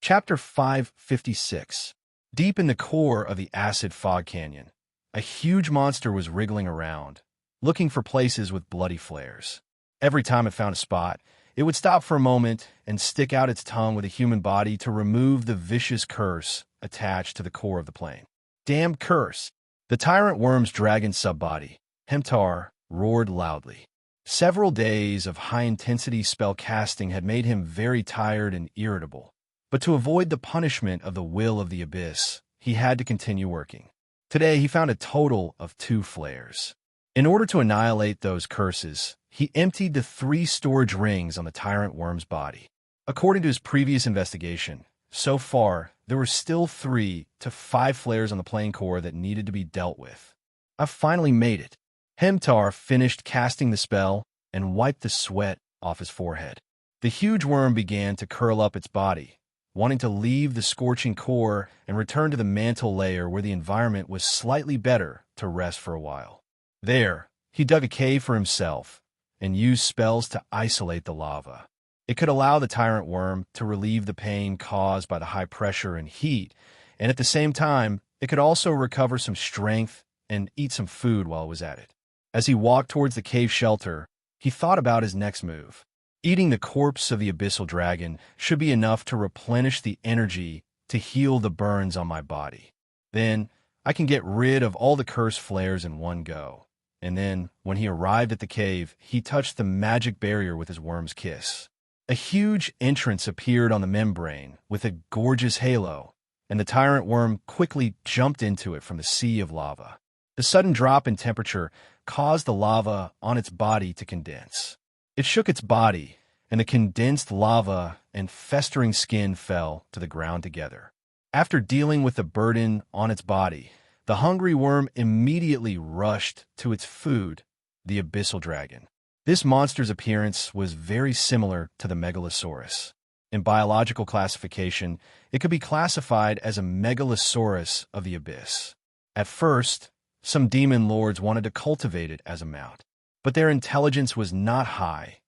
Chapter 556. Deep in the core of the acid fog canyon, a huge monster was wriggling around, looking for places with bloody flares. Every time it found a spot, it would stop for a moment and stick out its tongue with a human body to remove the vicious curse attached to the core of the plane. Damned curse! The tyrant worm's dragon subbody, Hemtar, roared loudly. Several days of high-intensity spell casting had made him very tired and irritable. But to avoid the punishment of the will of the abyss, he had to continue working. Today, he found a total of 2 flares. In order to annihilate those curses, he emptied the 3 storage rings on the tyrant worm's body. According to his previous investigation, so far, there were still 3 to 5 flares on the plane core that needed to be dealt with. "I've finally made it." Hemtar finished casting the spell and wiped the sweat off his forehead. The huge worm began to curl up its body, wanting to leave the scorching core and return to the mantle layer where the environment was slightly better to rest for a while. There, he dug a cave for himself and used spells to isolate the lava. It could allow the tyrant worm to relieve the pain caused by the high pressure and heat, and at the same time, it could also recover some strength and eat some food while it was at it. As he walked towards the cave shelter, he thought about his next move. Eating the corpse of the abyssal dragon should be enough to replenish the energy to heal the burns on my body. Then, I can get rid of all the cursed flares in one go. And then, when he arrived at the cave, he touched the magic barrier with his worm's kiss. A huge entrance appeared on the membrane with a gorgeous halo, and the tyrant worm quickly jumped into it from the sea of lava. The sudden drop in temperature caused the lava on its body to condense. It shook its body, and the condensed lava and festering skin fell to the ground together. After dealing with the burden on its body, the hungry worm immediately rushed to its food, the abyssal dragon. This monster's appearance was very similar to the megalosaurus. In biological classification, it could be classified as a megalosaurus of the abyss. At first, some demon lords wanted to cultivate it as a mount, but their intelligence was not high,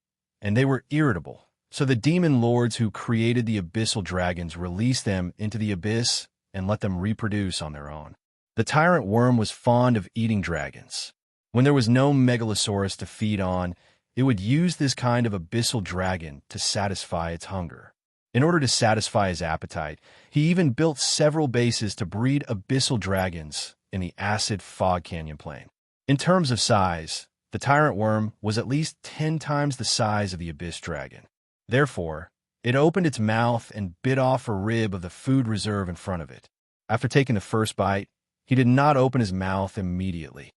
and they were irritable. So the demon lords who created the abyssal dragons released them into the abyss and let them reproduce on their own. The tyrant worm was fond of eating dragons. When there was no megalosaurus to feed on, it would use this kind of abyssal dragon to satisfy its hunger. In order to satisfy his appetite, he even built several bases to breed abyssal dragons in the acid fog canyon plain. In terms of size, the tyrant worm was at least 10 times the size of the abyss dragon. Therefore, it opened its mouth and bit off a rib of the food reserve in front of it. After taking the first bite, he did not open his mouth immediately.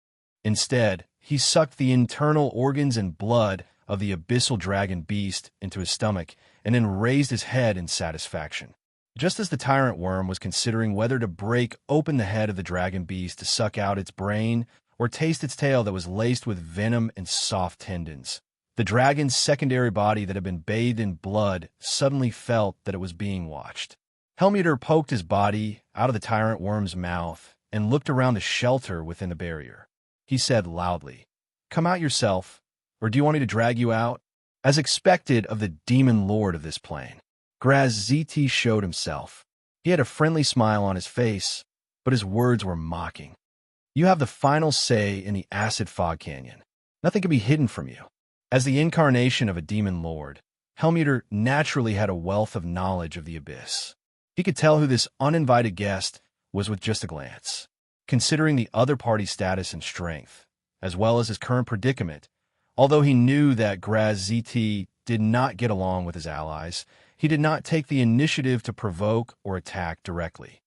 Instead, he sucked the internal organs and blood of the abyssal dragon beast into his stomach and then raised his head in satisfaction. Just as the tyrant worm was considering whether to break open the head of the dragon beast to suck out its brain or taste its tail that was laced with venom and soft tendons, the dragon's secondary body that had been bathed in blood suddenly felt that it was being watched. Helmuter poked his body out of the tyrant worm's mouth and looked around the shelter within the barrier. He said loudly, "Come out yourself, or do you want me to drag you out?" As expected of the demon lord of this plane, Graz-ZT showed himself. He had a friendly smile on his face, but his words were mocking. "You have the final say in the acid fog canyon. Nothing can be hidden from you." As the incarnation of a demon lord, Helmuter naturally had a wealth of knowledge of the abyss. He could tell who this uninvited guest was with just a glance. Considering the other party's status and strength, as well as his current predicament, although he knew that Graz-ZT did not get along with his allies, he did not take the initiative to provoke or attack directly.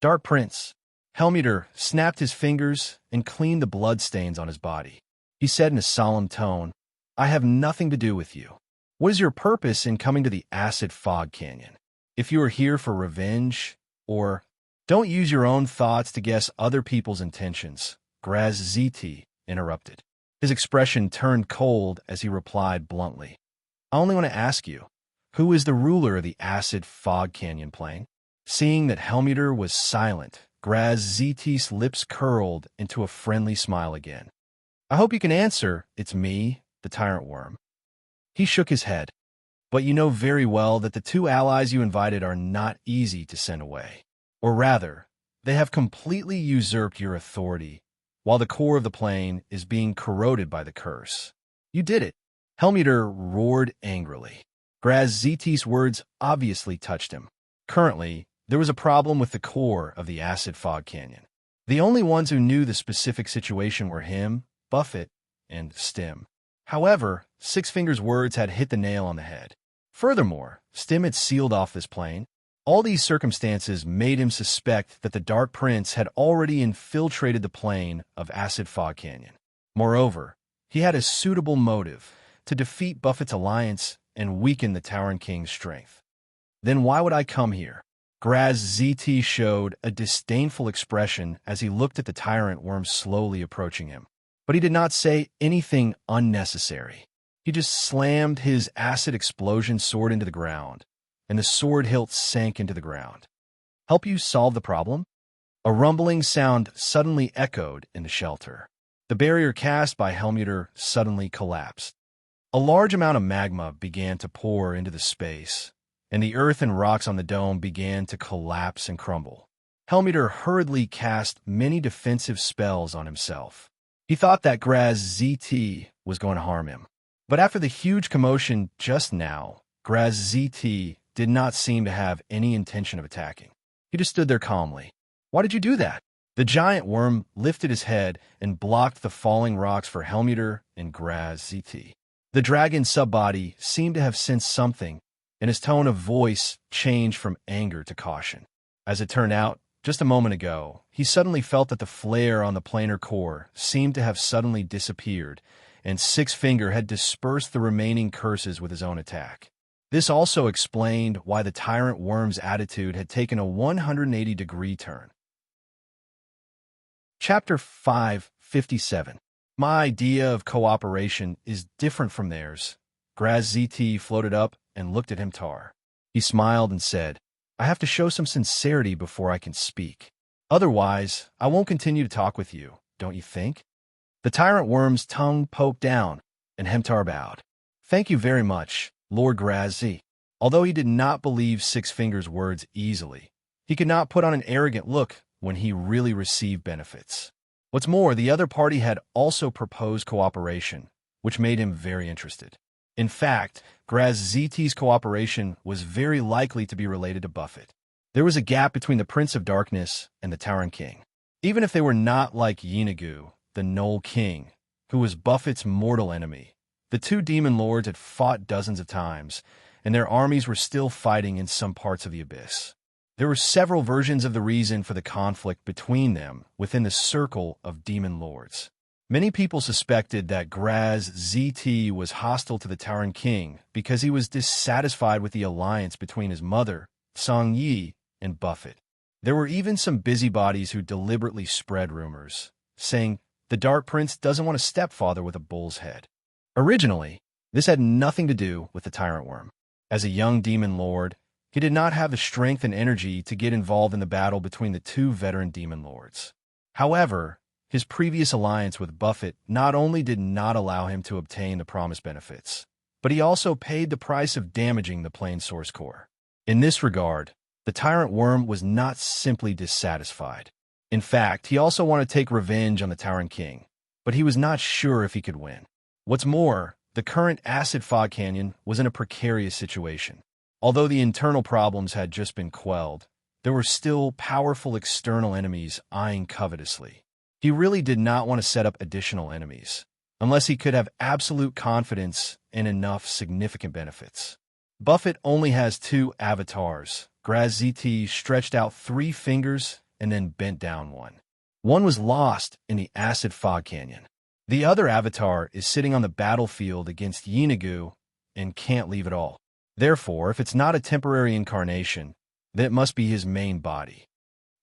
"Dark Prince." Helmuter snapped his fingers and cleaned the bloodstains on his body. He said in a solemn tone, "I have nothing to do with you. What is your purpose in coming to the acid fog canyon? If you are here for revenge, or..." "Don't use your own thoughts to guess other people's intentions," Graz-ZT interrupted. His expression turned cold as he replied bluntly, "I only want to ask you, who is the ruler of the acid fog canyon plain?" Seeing that Helmuter was silent, Graz-ZT's lips curled into a friendly smile again. "I hope you can answer. It's me, the tyrant worm." He shook his head. But you know very well that the two allies you invited are not easy to send away. Or rather, they have completely usurped your authority, while the core of the plane is being corroded by the curse. You did it. Helmuter roared angrily. Graz-Zt's words obviously touched him. Currently, there was a problem with the core of the acid fog canyon. The only ones who knew the specific situation were him, Buffett, and Stim. However, Six Fingers' words had hit the nail on the head. Furthermore, Stim had sealed off this plane. All these circumstances made him suspect that the Dark Prince had already infiltrated the plane of Acid Fog Canyon. Moreover, he had a suitable motive to defeat Buffett's alliance and weaken the Tauren King's strength. Then why would I come here? Graz-Zt showed a disdainful expression as he looked at the tyrant worm slowly approaching him. But he did not say anything unnecessary. He just slammed his acid explosion sword into the ground, and the sword hilt sank into the ground. Help you solve the problem? A rumbling sound suddenly echoed in the shelter. The barrier cast by Helmuter suddenly collapsed. A large amount of magma began to pour into the space, and the earth and rocks on the dome began to collapse and crumble. Helmuter hurriedly cast many defensive spells on himself. He thought that Graz-Zt was going to harm him. But after the huge commotion just now, Graz-Zt did not seem to have any intention of attacking. He just stood there calmly. Why did you do that? The giant worm lifted his head and blocked the falling rocks for Helmuter and Graz-Zt. The dragon's subbody seemed to have sensed something, and his tone of voice changed from anger to caution. As it turned out, just a moment ago, he suddenly felt that the flare on the planar core seemed to have suddenly disappeared, and Six Finger had dispersed the remaining curses with his own attack. This also explained why the tyrant worm's attitude had taken a 180-degree turn. Chapter 557. My idea of cooperation is different from theirs. Graz-Zt floated up and looked at Hemtar. He smiled and said, I have to show some sincerity before I can speak. Otherwise, I won't continue to talk with you, don't you think? The tyrant worm's tongue poked down, and Hemtar bowed. Thank you very much, Lord Graz-Zt. Although he did not believe Six Fingers' words easily, he could not put on an arrogant look when he really received benefits. What's more, the other party had also proposed cooperation, which made him very interested. In fact, Graz-Zt's cooperation was very likely to be related to Buffett. There was a gap between the Prince of Darkness and the Tauren King. Even if they were not like Yeenagu, the Knoll King, who was Buffett's mortal enemy, the two demon lords had fought dozens of times, and their armies were still fighting in some parts of the abyss. There were several versions of the reason for the conflict between them within the circle of demon lords. Many people suspected that Graz-Zt was hostile to the Tauren King because he was dissatisfied with the alliance between his mother, Song Yi, and Buffett. There were even some busybodies who deliberately spread rumors, saying the Dark Prince doesn't want a stepfather with a bull's head. Originally, this had nothing to do with the Tyrant Worm. As a young demon lord, he did not have the strength and energy to get involved in the battle between the two veteran demon lords. However, his previous alliance with Buffett not only did not allow him to obtain the promised benefits, but he also paid the price of damaging the plane source core. In this regard, the Tyrant Worm was not simply dissatisfied. In fact, he also wanted to take revenge on the Tauren King, but he was not sure if he could win. What's more, the current Acid Fog Canyon was in a precarious situation. Although the internal problems had just been quelled, there were still powerful external enemies eyeing covetously. He really did not want to set up additional enemies, unless he could have absolute confidence in enough significant benefits. Buffett only has two avatars. Graz-Zt stretched out 3 fingers and then bent down one. One was lost in the Acid Fog Canyon. The other avatar is sitting on the battlefield against Yeenagu and can't leave at all. Therefore, if it's not a temporary incarnation, then it must be his main body.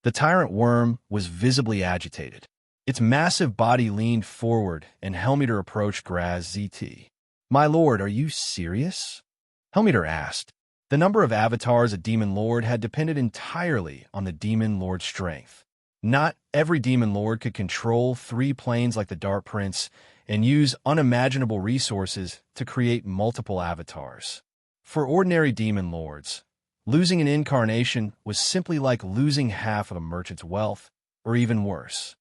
The Tyrant Worm was visibly agitated. Its massive body leaned forward, and Helmuter approached Graz-Zt. My lord, are you serious? Helmuter asked. The number of avatars a demon lord had depended entirely on the demon lord's strength. Not every demon lord could control 3 planes like the Dark Prince and use unimaginable resources to create multiple avatars. For ordinary demon lords, losing an incarnation was simply like losing half of a merchant's wealth, or even worse.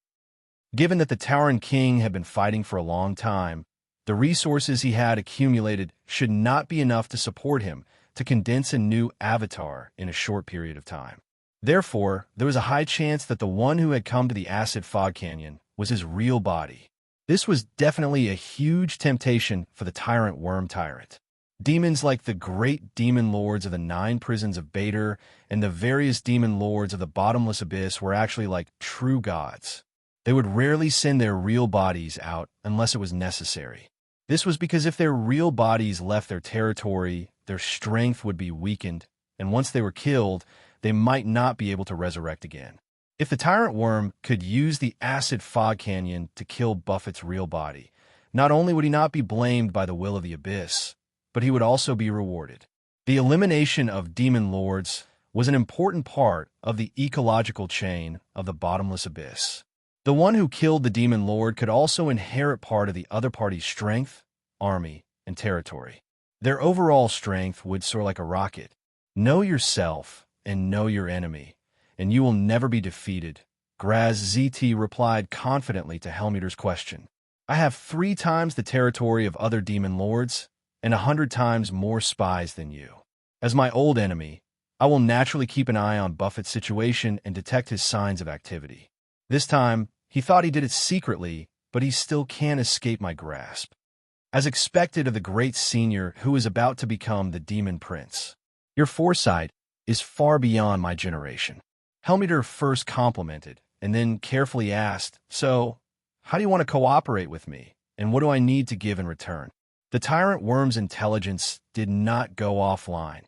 Given that the Tauren King had been fighting for a long time, the resources he had accumulated should not be enough to support him to condense a new avatar in a short period of time. Therefore, there was a high chance that the one who had come to the acid fog canyon was his real body. This was definitely a huge temptation for the tyrant worm tyrant. Demons like the great demon lords of the 9 prisons of Bader and the various demon lords of the bottomless abyss were actually like true gods. They would rarely send their real bodies out unless it was necessary. This was because if their real bodies left their territory, their strength would be weakened, and once they were killed, they might not be able to resurrect again. If the tyrant worm could use the acid fog canyon to kill Buffett's real body, not only would he not be blamed by the will of the abyss, but he would also be rewarded. The elimination of demon lords was an important part of the ecological chain of the bottomless abyss. The one who killed the demon lord could also inherit part of the other party's strength, army, and territory. Their overall strength would soar like a rocket. Know yourself and know your enemy, and you will never be defeated, Graz ZT replied confidently to Helmeter's question. I have 3 times the territory of other demon lords, and 100 times more spies than you. As my old enemy, I will naturally keep an eye on Buffett's situation and detect his signs of activity. This time, he thought he did it secretly, but he still can't escape my grasp. As expected of the great senior who is about to become the demon prince. Your foresight is far beyond my generation. Helmeter first complimented, and then carefully asked, so, how do you want to cooperate with me, and what do I need to give in return? The tyrant worm's intelligence did not go offline,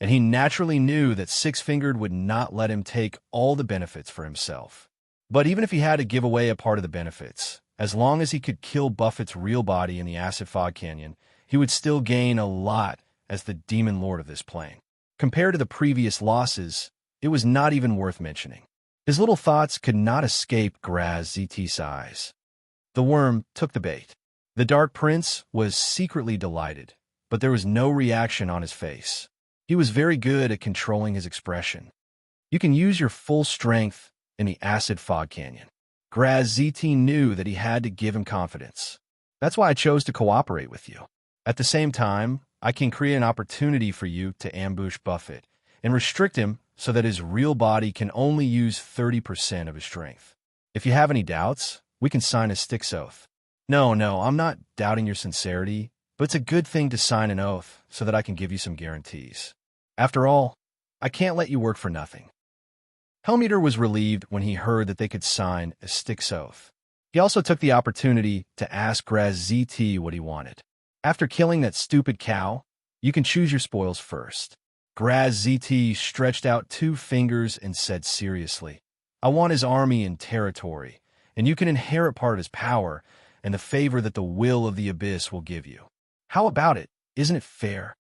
and he naturally knew that Six-Fingered would not let him take all the benefits for himself. But even if he had to give away a part of the benefits, as long as he could kill Buffett's real body in the acid fog canyon, he would still gain a lot as the demon lord of this plane. Compared to the previous losses, it was not even worth mentioning. His little thoughts could not escape Graz ZT's eyes. The worm took the bait. The Dark Prince was secretly delighted, but there was no reaction on his face. He was very good at controlling his expression. You can use your full strength in the acid fog canyon. Graz ZT knew that he had to give him confidence. That's why I chose to cooperate with you. At the same time, I can create an opportunity for you to ambush Buffett and restrict him so that his real body can only use 30% of his strength. If you have any doubts, we can sign a Styx oath. No, I'm not doubting your sincerity, but it's a good thing to sign an oath so that I can give you some guarantees. After all, I can't let you work for nothing. Helmeter was relieved when he heard that they could sign a Styx oath. He also took the opportunity to ask Graz ZT what he wanted. After killing that stupid cow, you can choose your spoils first. Graz ZT stretched out 2 fingers and said seriously, I want his army and territory, and you can inherit part of his power and the favor that the will of the abyss will give you. How about it? Isn't it fair?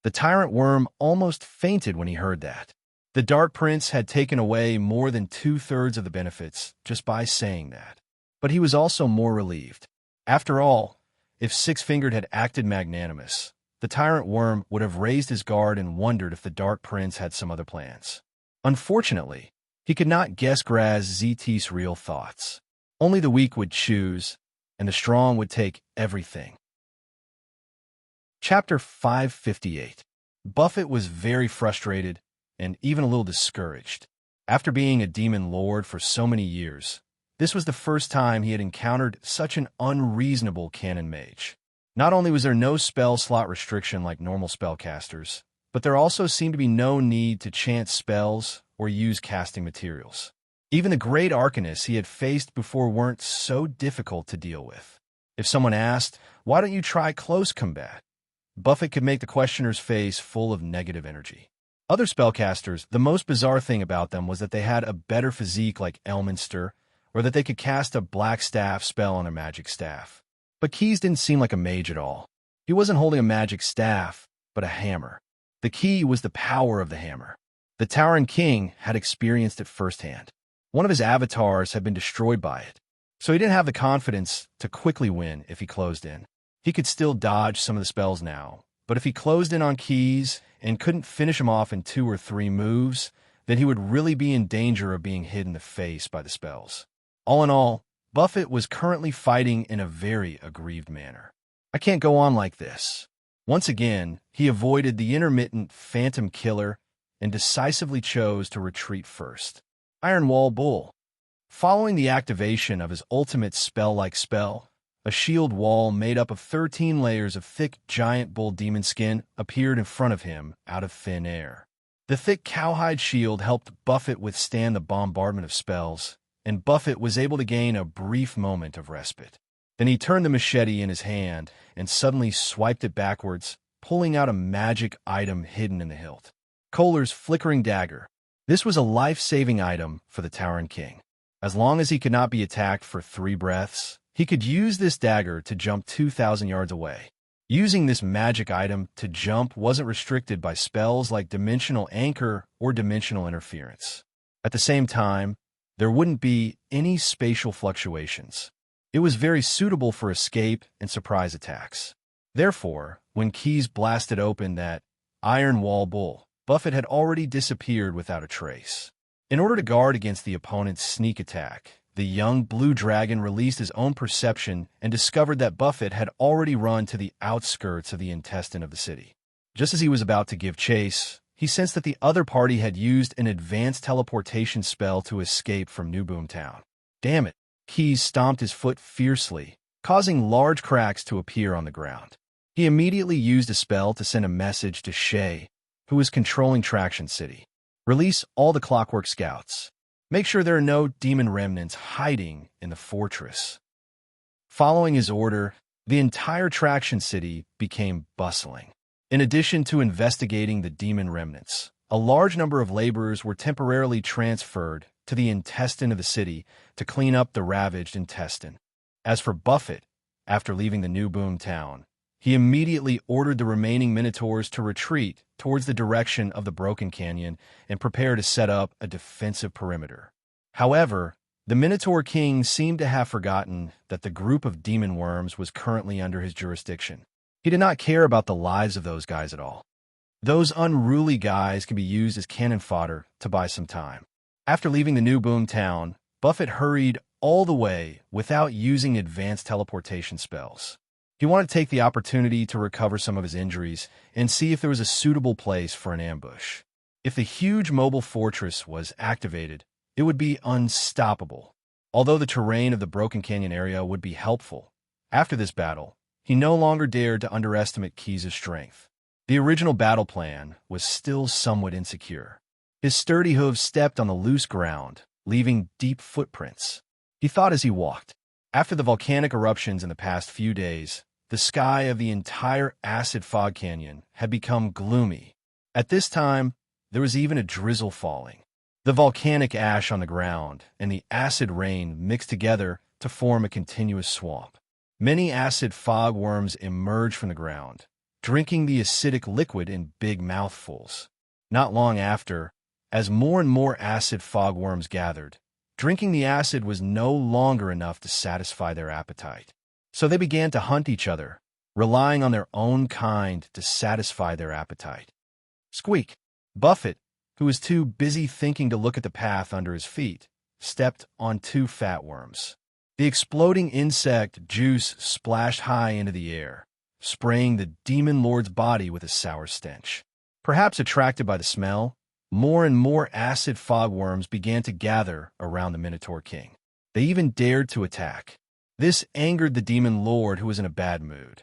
The tyrant worm almost fainted when he heard that. The Dark Prince had taken away more than 2/3 of the benefits just by saying that. But he was also more relieved. After all, if Six-Fingered had acted magnanimous, the tyrant worm would have raised his guard and wondered if the Dark Prince had some other plans. Unfortunately, he could not guess Graz ZT's real thoughts. Only the weak would choose, and the strong would take everything. Chapter 558. Buffett was very frustrated and even a little discouraged. After being a demon lord for so many years, this was the first time he had encountered such an unreasonable canon mage. Not only was there no spell slot restriction like normal spellcasters, but there also seemed to be no need to chant spells or use casting materials. Even the great arcanists he had faced before weren't so difficult to deal with. If someone asked, why don't you try close combat? Buffett could make the questioner's face full of negative energy. Other spellcasters, the most bizarre thing about them was that they had a better physique like Elminster, or that they could cast a black staff spell on a magic staff. But Keys didn't seem like a mage at all. He wasn't holding a magic staff, but a hammer. The key was the power of the hammer. The Tauren King had experienced it firsthand. One of his avatars had been destroyed by it, so he didn't have the confidence to quickly win if he closed in. He could still dodge some of the spells now, but if he closed in on Keys and couldn't finish him off in 2 or 3 moves, then he would really be in danger of being hit in the face by the spells. All in all, Buffett was currently fighting in a very aggrieved manner. I can't go on like this. Once again, he avoided the intermittent phantom killer and decisively chose to retreat first. Iron Wall Bull. Following the activation of his ultimate spell-like spell, a shield wall made up of 13 layers of thick giant bull demon skin appeared in front of him out of thin air. The thick cowhide shield helped Buffett withstand the bombardment of spells, and Buffett was able to gain a brief moment of respite. Then he turned the machete in his hand and suddenly swiped it backwards, pulling out a magic item hidden in the hilt. Kohler's flickering dagger. This was a life-saving item for the Tauren King. As long as he could not be attacked for 3 breaths, he could use this dagger to jump 2,000 yards away. Using this magic item to jump wasn't restricted by spells like Dimensional Anchor or Dimensional Interference. At the same time, there wouldn't be any spatial fluctuations. It was very suitable for escape and surprise attacks. Therefore, when Keys blasted open that Iron Wall Bull, Buffett had already disappeared without a trace. In order to guard against the opponent's sneak attack, the young blue dragon released his own perception and discovered that Buffett had already run to the outskirts of the intestine of the city. Just as he was about to give chase, he sensed that the other party had used an advanced teleportation spell to escape from New Boomtown. Damn it! Keys stomped his foot fiercely, causing large cracks to appear on the ground. He immediately used a spell to send a message to Shay, who was controlling Traction City. Release all the Clockwork Scouts. Make sure there are no demon remnants hiding in the fortress. Following his order, the entire Traction City became bustling. In addition to investigating the demon remnants, a large number of laborers were temporarily transferred to the intestine of the city to clean up the ravaged intestine. As for Buffett, after leaving the New Boomtown, he immediately ordered the remaining Minotaurs to retreat towards the direction of the Broken Canyon and prepare to set up a defensive perimeter. However, the Minotaur King seemed to have forgotten that the group of demon worms was currently under his jurisdiction. He did not care about the lives of those guys at all. Those unruly guys can be used as cannon fodder to buy some time. After leaving the New Boomtown, Buffett hurried all the way without using advanced teleportation spells. He wanted to take the opportunity to recover some of his injuries and see if there was a suitable place for an ambush. If the huge mobile fortress was activated, it would be unstoppable. Although the terrain of the Broken Canyon area would be helpful, after this battle, he no longer dared to underestimate Keys' strength. The original battle plan was still somewhat insecure. His sturdy hooves stepped on the loose ground, leaving deep footprints. He thought as he walked. After the volcanic eruptions in the past few days, the sky of the entire acid fog canyon had become gloomy. At this time, there was even a drizzle falling. The volcanic ash on the ground and the acid rain mixed together to form a continuous swamp. Many acid fog worms emerged from the ground, drinking the acidic liquid in big mouthfuls. Not long after, as more and more acid fog worms gathered, drinking the acid was no longer enough to satisfy their appetite. So they began to hunt each other, relying on their own kind to satisfy their appetite. Squeak! Buffett, who was too busy thinking to look at the path under his feet, stepped on 2 fat worms. The exploding insect juice splashed high into the air, spraying the demon lord's body with a sour stench. Perhaps attracted by the smell, more and more acid fog worms began to gather around the Minotaur King. They even dared to attack. This angered the demon lord, who was in a bad mood.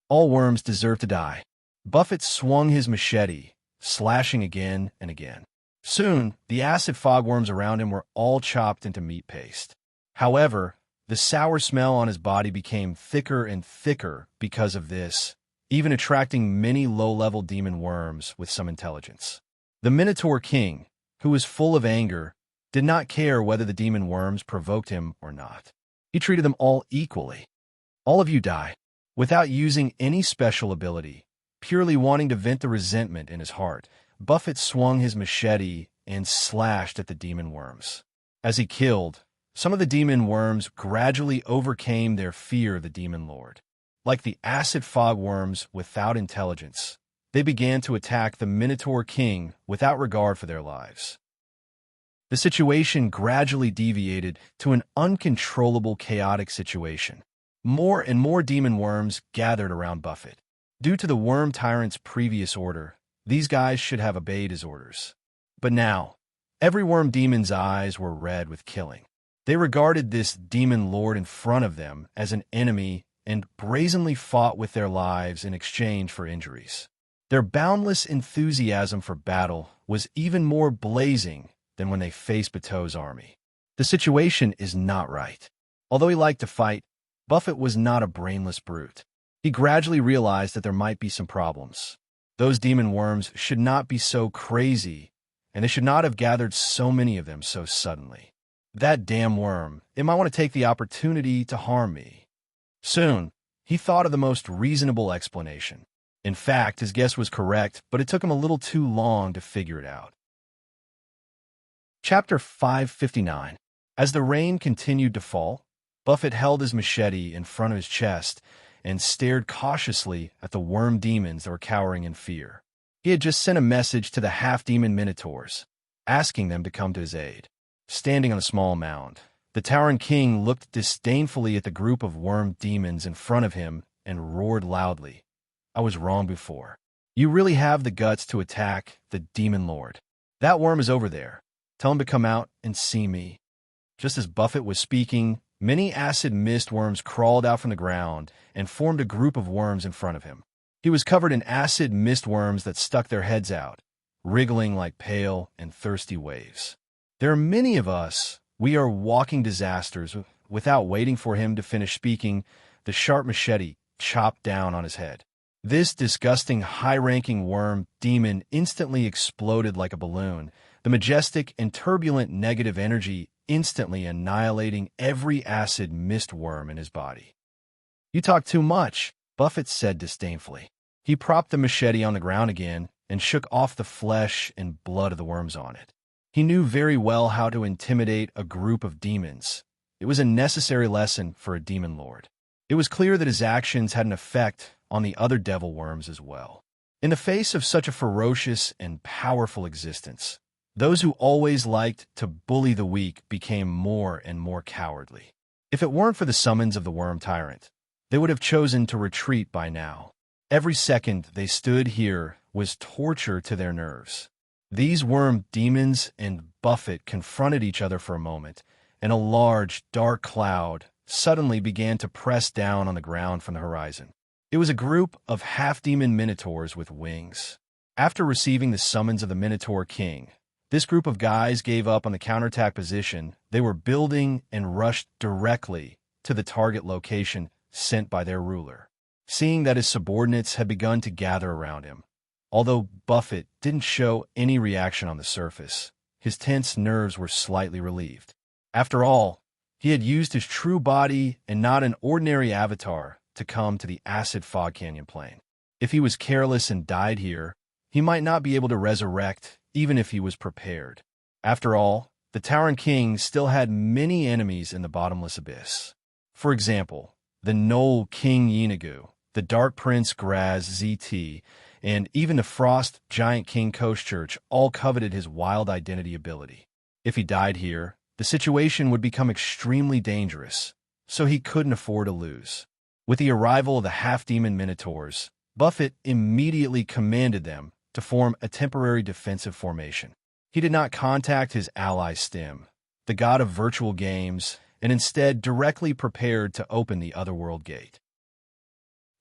All worms deserve to die. Buffett swung his machete, slashing again and again. Soon, the acid fog worms around him were all chopped into meat paste. However, the sour smell on his body became thicker and thicker because of this, even attracting many low-level demon worms with some intelligence. The Minotaur King, who was full of anger, did not care whether the demon worms provoked him or not. He treated them all equally. All of you die, without using any special ability, purely wanting to vent the resentment in his heart. Buffett swung his machete and slashed at the demon worms. As he killed, some of the demon worms gradually overcame their fear of the demon lord. Like the acid fog worms without intelligence, they began to attack the Minotaur King without regard for their lives. The situation gradually deviated to an uncontrollable, chaotic situation. More and more demon worms gathered around Buffett. Due to the worm tyrant's previous order, these guys should have obeyed his orders. But now, every worm demon's eyes were red with killing. They regarded this demon lord in front of them as an enemy and brazenly fought with their lives in exchange for injuries. Their boundless enthusiasm for battle was even more blazing than when they faced Bateau's army. The situation is not right. Although he liked to fight, Buffett was not a brainless brute. He gradually realized that there might be some problems. Those demon worms should not be so crazy, and they should not have gathered so many of them so suddenly. That damn worm, it might want to take the opportunity to harm me. Soon, he thought of the most reasonable explanation. In fact, his guess was correct, but it took him a little too long to figure it out. Chapter 559. As the rain continued to fall, Buffett held his machete in front of his chest and stared cautiously at the worm demons that were cowering in fear. He had just sent a message to the half-demon minotaurs, asking them to come to his aid. Standing on a small mound, the towering king looked disdainfully at the group of worm demons in front of him and roared loudly. I was wrong before. You really have the guts to attack the demon lord. That worm is over there. Tell him to come out and see me. Just as Buffett was speaking, many acid mist worms crawled out from the ground and formed a group of worms in front of him. He was covered in acid mist worms that stuck their heads out, wriggling like pale and thirsty waves. There are many of us. We are walking disasters. Without waiting for him to finish speaking, the sharp machete chopped down on his head. This disgusting, high-ranking worm demon instantly exploded like a balloon, the majestic and turbulent negative energy instantly annihilating every acid mist worm in his body. You talk too much, Buffett said disdainfully. He propped the machete on the ground again and shook off the flesh and blood of the worms on it. He knew very well how to intimidate a group of demons. It was a necessary lesson for a demon lord. It was clear that his actions had an effect on the other devil worms as well. In the face of such a ferocious and powerful existence, those who always liked to bully the weak became more and more cowardly. If it weren't for the summons of the worm tyrant, they would have chosen to retreat by now. Every second they stood here was torture to their nerves. These worm demons and Buffett confronted each other for a moment, and a large, dark cloud suddenly began to press down on the ground from the horizon. It was a group of half-demon minotaurs with wings. After receiving the summons of the Minotaur King, this group of guys gave up on the counterattack position they were building and rushed directly to the target location sent by their ruler. Seeing that his subordinates had begun to gather around him, although Buffett didn't show any reaction on the surface, his tense nerves were slightly relieved. After all, he had used his true body and not an ordinary avatar to come to the acid fog canyon plain. If he was careless and died here, he might not be able to resurrect even if he was prepared. After all, the Tauren King still had many enemies in the bottomless abyss. For example, the Knoll King Yinagu, the Dark Prince Graz ZT, and even the Frost Giant King Koschurch all coveted his wild identity ability. If he died here, the situation would become extremely dangerous, so he couldn't afford to lose. With the arrival of the half-demon Minotaurs, Buffett immediately commanded them to form a temporary defensive formation. He did not contact his ally Stim, the god of virtual games, and instead directly prepared to open the Otherworld Gate.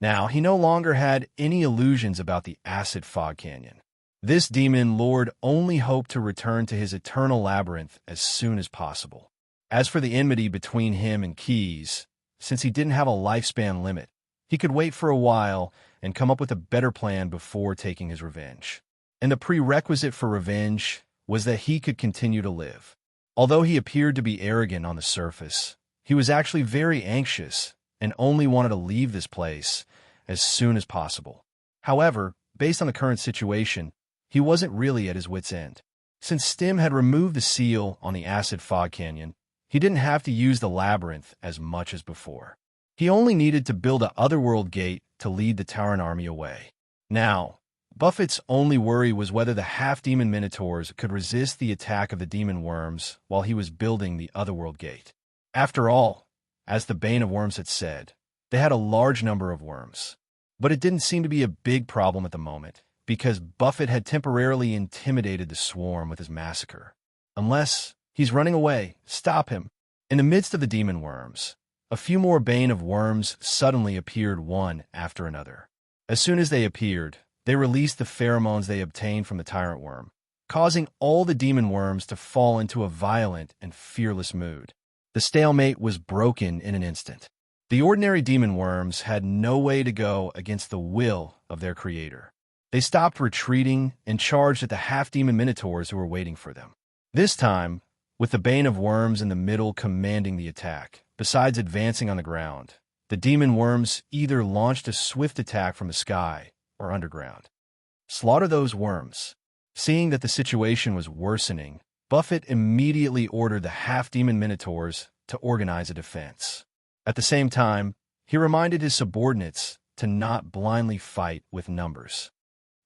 Now, he no longer had any illusions about the acid fog canyon. This demon lord only hoped to return to his eternal labyrinth as soon as possible. As for the enmity between him and Keys, since he didn't have a lifespan limit, he could wait for a while and come up with a better plan before taking his revenge. And the prerequisite for revenge was that he could continue to live. Although he appeared to be arrogant on the surface, he was actually very anxious and only wanted to leave this place as soon as possible. However, based on the current situation, he wasn't really at his wit's end. Since Stim had removed the seal on the acid fog canyon, he didn't have to use the labyrinth as much as before. He only needed to build a otherworld gate to lead the Tauren army away. Now, Buffett's only worry was whether the half-demon minotaurs could resist the attack of the demon worms while he was building the otherworld gate. After all, as the Bane of Worms had said, they had a large number of worms. But it didn't seem to be a big problem at the moment, because Buffett had temporarily intimidated the swarm with his massacre. Unless he's running away, stop him. In the midst of the demon worms, a few more Bane of Worms suddenly appeared one after another. As soon as they appeared, they released the pheromones they obtained from the tyrant worm, causing all the demon worms to fall into a violent and fearless mood. The stalemate was broken in an instant. The ordinary demon worms had no way to go against the will of their creator. They stopped retreating and charged at the half-demon minotaurs who were waiting for them. This time, with the Bane of Worms in the middle commanding the attack, besides advancing on the ground, the demon worms either launched a swift attack from the sky or underground. Slaughter those worms. Seeing that the situation was worsening, Buffett immediately ordered the half-demon minotaurs to organize a defense. At the same time, he reminded his subordinates to not blindly fight with numbers.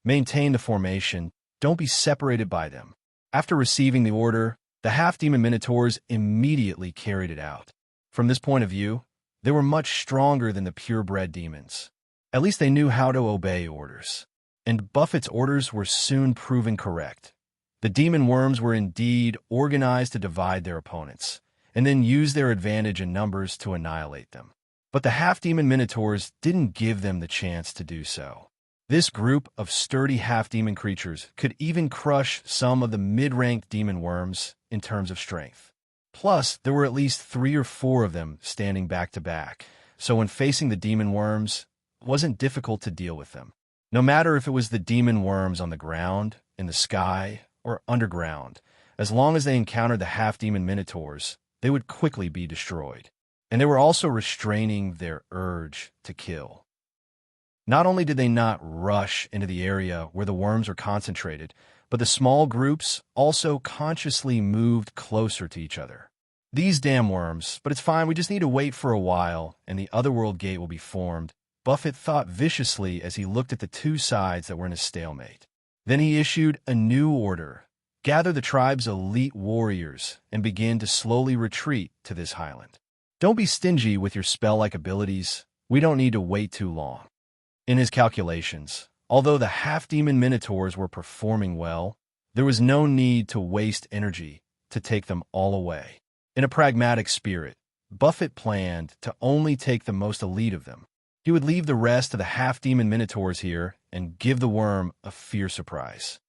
Maintain the formation, don't be separated by them. After receiving the order, the half-demon minotaurs immediately carried it out. From this point of view, they were much stronger than the purebred demons. At least they knew how to obey orders. And Buffett's orders were soon proven correct. The demon worms were indeed organized to divide their opponents, and then use their advantage in numbers to annihilate them. But the half-demon minotaurs didn't give them the chance to do so. This group of sturdy half-demon creatures could even crush some of the mid-ranked demon worms in terms of strength. Plus, there were at least 3 or 4 of them standing back to back, so when facing the demon worms, it wasn't difficult to deal with them. No matter if it was the demon worms on the ground, in the sky, or underground, as long as they encountered the half-demon minotaurs, they would quickly be destroyed. And they were also restraining their urge to kill. Not only did they not rush into the area where the worms were concentrated, but the small groups also consciously moved closer to each other. These damn worms, but it's fine, we just need to wait for a while, and the otherworld gate will be formed, Buffett thought viciously as he looked at the 2 sides that were in a stalemate. Then he issued a new order: gather the tribe's elite warriors and begin to slowly retreat to this highland. Don't be stingy with your spell-like abilities. We don't need to wait too long. In his calculations, although the half-demon minotaurs were performing well, there was no need to waste energy to take them all away. In a pragmatic spirit, Buffett planned to only take the most elite of them. He would leave the rest of the half-demon minotaurs here and give the worm a fierce surprise.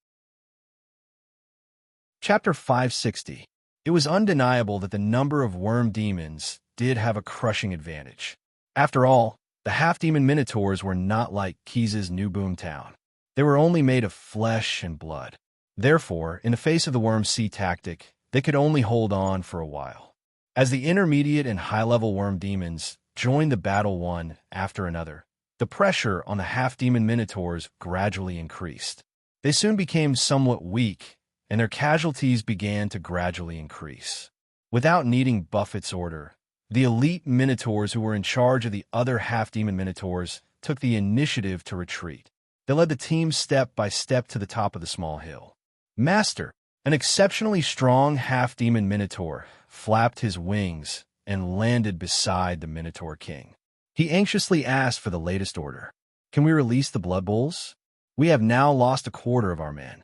Chapter 560. It was undeniable that the number of worm demons did have a crushing advantage. After all, the half-demon minotaurs were not like Keys's new boomtown. They were only made of flesh and blood. Therefore, in the face of the worm's sea tactic, they could only hold on for a while. As the intermediate and high-level worm demons joined the battle one after another, the pressure on the half-demon minotaurs gradually increased. They soon became somewhat weak, and their casualties began to gradually increase. Without needing Buffett's order, the elite minotaurs who were in charge of the other half-demon minotaurs took the initiative to retreat. They led the team step by step to the top of the small hill. Master, an exceptionally strong half-demon minotaur, flapped his wings and landed beside the Minotaur King. He anxiously asked for the latest order. Can we release the Blood Bulls? We have now lost a quarter of our men.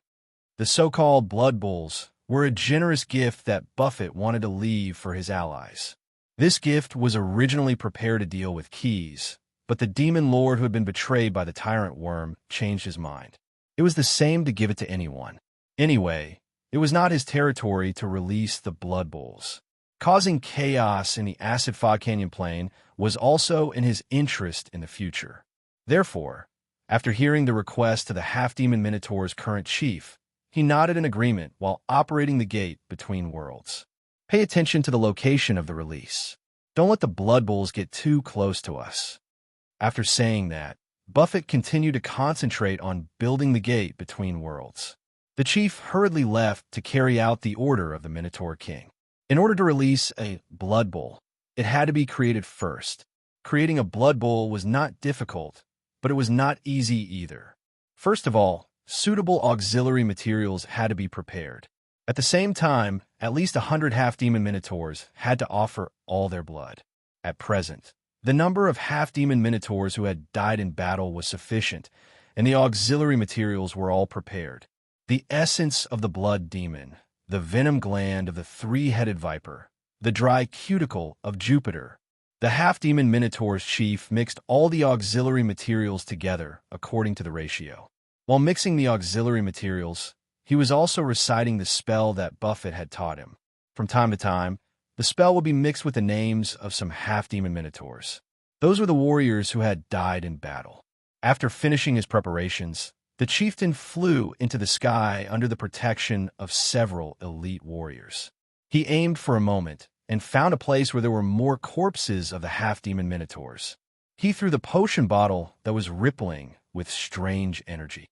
The so-called Blood Bulls were a generous gift that Buffett wanted to leave for his allies. This gift was originally prepared to deal with Keys, but the demon lord who had been betrayed by the tyrant worm changed his mind. It was the same to give it to anyone. Anyway, it was not his territory to release the Blood Bulls. Causing chaos in the acid fog canyon plain was also in his interest in the future. Therefore, after hearing the request to the half-demon minotaur's current chief, he nodded in agreement while operating the gate between worlds. Pay attention to the location of the release. Don't let the Blood Bulls get too close to us. After saying that, Buffett continued to concentrate on building the gate between worlds. The chief hurriedly left to carry out the order of the Minotaur King. In order to release a Blood Bowl, it had to be created first. Creating a blood bowl was not difficult, but it was not easy either. First of all, suitable auxiliary materials had to be prepared. At the same time, at least 100 half-demon minotaurs had to offer all their blood. At present, the number of half-demon minotaurs who had died in battle was sufficient, and the auxiliary materials were all prepared. The essence of the blood demon, the venom gland of the three-headed viper, the dry cuticle of Jupiter. The half-demon minotaur's chief mixed all the auxiliary materials together according to the ratio. While mixing the auxiliary materials, he was also reciting the spell that Buffett had taught him. From time to time, the spell would be mixed with the names of some half-demon minotaurs. Those were the warriors who had died in battle. After finishing his preparations, the chieftain flew into the sky under the protection of several elite warriors. He aimed for a moment and found a place where there were more corpses of the half-demon minotaurs. He threw the potion bottle that was rippling with strange energy.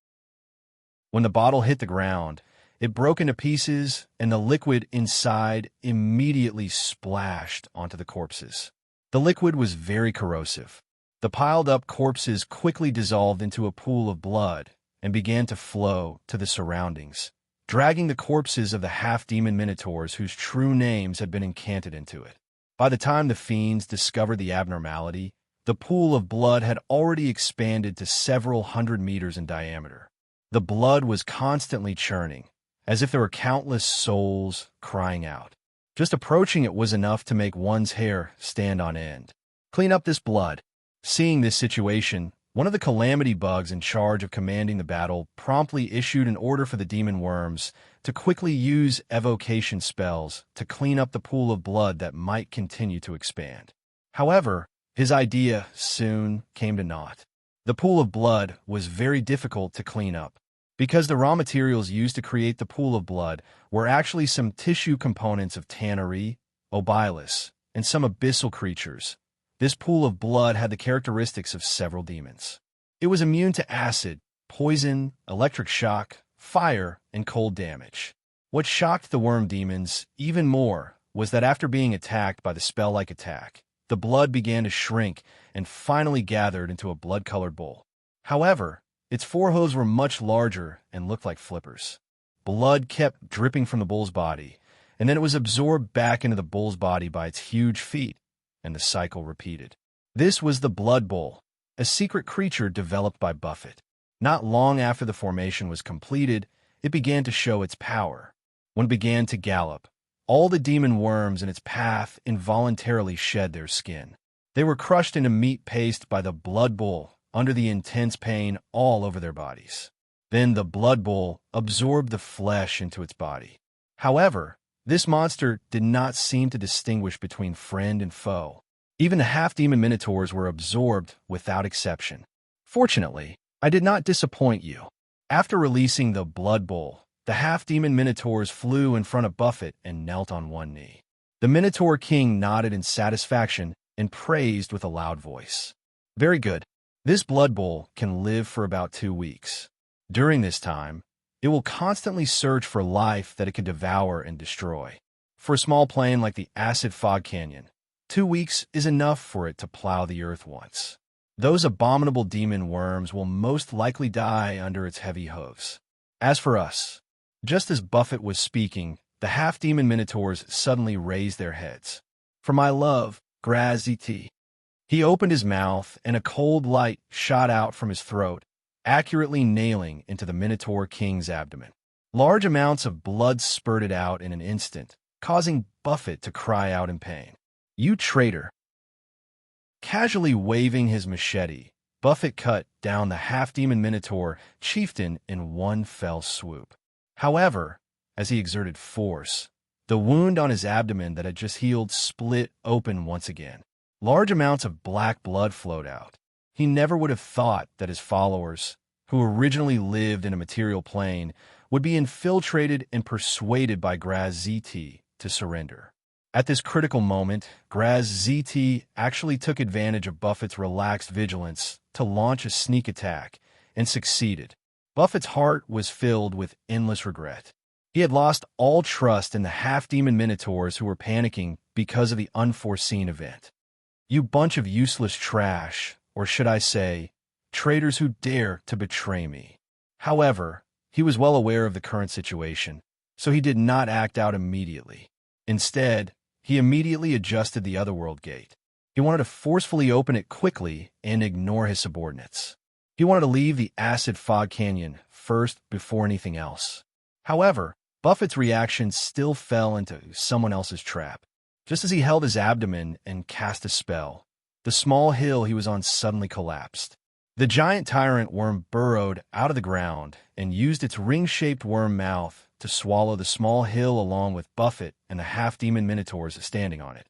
When the bottle hit the ground, it broke into pieces, and the liquid inside immediately splashed onto the corpses. The liquid was very corrosive. The piled-up corpses quickly dissolved into a pool of blood and began to flow to the surroundings, dragging the corpses of the half-demon minotaurs whose true names had been incanted into it. By the time the fiends discovered the abnormality, the pool of blood had already expanded to several hundred meters in diameter. The blood was constantly churning, as if there were countless souls crying out. Just approaching it was enough to make one's hair stand on end. Clean up this blood. Seeing this situation, one of the calamity bugs in charge of commanding the battle promptly issued an order for the demon worms to quickly use evocation spells to clean up the pool of blood that might continue to expand. However, his idea soon came to naught. The pool of blood was very difficult to clean up, because the raw materials used to create the pool of blood were actually some tissue components of tannery, obilus, and some abyssal creatures. This pool of blood had the characteristics of several demons. It was immune to acid, poison, electric shock, fire, and cold damage. What shocked the worm demons even more was that after being attacked by the spell-like attack, the blood began to shrink and finally gathered into a blood-colored bowl. However, its forehooves were much larger and looked like flippers. Blood kept dripping from the bull's body, and then it was absorbed back into the bull's body by its huge feet, and the cycle repeated. This was the blood bowl, a secret creature developed by Buffett. Not long after the formation was completed, it began to show its power. When it began to gallop, all the demon worms in its path involuntarily shed their skin. They were crushed into meat paste by the blood bowl under the intense pain all over their bodies. Then the blood bowl absorbed the flesh into its body. However, this monster did not seem to distinguish between friend and foe. Even the half-demon minotaurs were absorbed without exception. Fortunately, I did not disappoint you. After releasing the blood bowl, the half-demon minotaurs flew in front of Buffett and knelt on one knee. The Minotaur King nodded in satisfaction and praised with a loud voice. Very good. This blood bowl can live for about 2 weeks. During this time, it will constantly search for life that it can devour and destroy. For a small plane like the Acid Fog Canyon, 2 weeks is enough for it to plow the earth once. Those abominable demon worms will most likely die under its heavy hooves. As for us, just as Buffett was speaking, the half-demon minotaurs suddenly raised their heads. For my love, Graziti. He opened his mouth, and a cold light shot out from his throat, accurately nailing into the Minotaur King's abdomen. Large amounts of blood spurted out in an instant, causing Buffett to cry out in pain. You traitor! Casually waving his machete, Buffett cut down the half-demon Minotaur chieftain in one fell swoop. However, as he exerted force, the wound on his abdomen that had just healed split open once again. Large amounts of black blood flowed out. He never would have thought that his followers, who originally lived in a material plane, would be infiltrated and persuaded by Graziti to surrender. At this critical moment, Graziti actually took advantage of Buffett's relaxed vigilance to launch a sneak attack, and succeeded. Buffett's heart was filled with endless regret. He had lost all trust in the half-demon minotaurs who were panicking because of the unforeseen event. "You bunch of useless trash, or should I say, traitors who dare to betray me." However, he was well aware of the current situation, so he did not act out immediately. Instead, he immediately adjusted the otherworld gate. He wanted to forcefully open it quickly and ignore his subordinates. He wanted to leave the acid fog canyon first before anything else. However, Buffett's reaction still fell into someone else's trap. Just as he held his abdomen and cast a spell, the small hill he was on suddenly collapsed. The giant tyrant worm burrowed out of the ground and used its ring-shaped worm mouth to swallow the small hill along with Buffett and the half-demon minotaurs standing on it.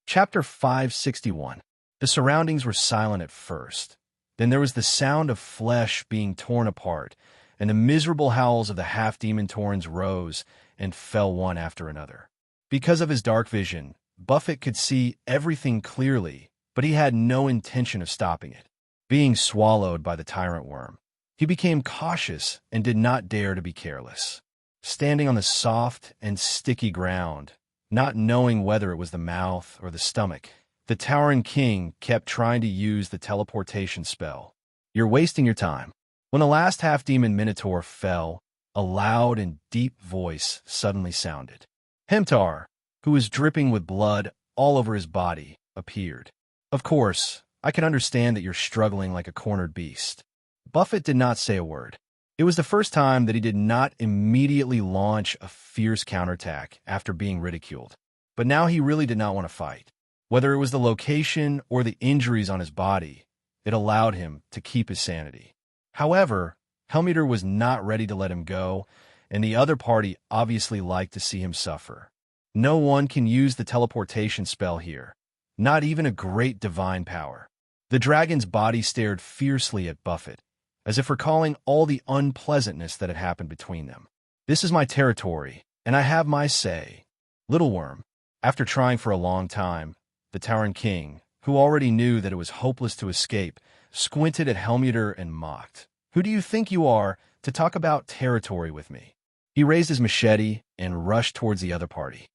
Chapter 561. The surroundings were silent at first. Then there was the sound of flesh being torn apart, and the miserable howls of the half-demon taurens rose and fell one after another. Because of his dark vision, Buffett could see everything clearly, but he had no intention of stopping it. Being swallowed by the tyrant worm, he became cautious and did not dare to be careless. Standing on the soft and sticky ground, not knowing whether it was the mouth or the stomach, the Tauren King kept trying to use the teleportation spell. "You're wasting your time." When the last half-demon minotaur fell, a loud and deep voice suddenly sounded. Hemtar, who was dripping with blood all over his body, appeared. "Of course, I can understand that you're struggling like a cornered beast." Buffett did not say a word. It was the first time that he did not immediately launch a fierce counterattack after being ridiculed. But now he really did not want to fight. Whether it was the location or the injuries on his body, it allowed him to keep his sanity. However, Helmuter was not ready to let him go, and the other party obviously liked to see him suffer. No one can use the teleportation spell here, not even a great divine power. The dragon's body stared fiercely at Buffett, as if recalling all the unpleasantness that had happened between them. "This is my territory, and I have my say." Little Worm, after trying for a long time, the Tauren King, who already knew that it was hopeless to escape, squinted at Helmuter and mocked. "Who do you think you are to talk about territory with me?" He raised his machete and rushed towards the other party.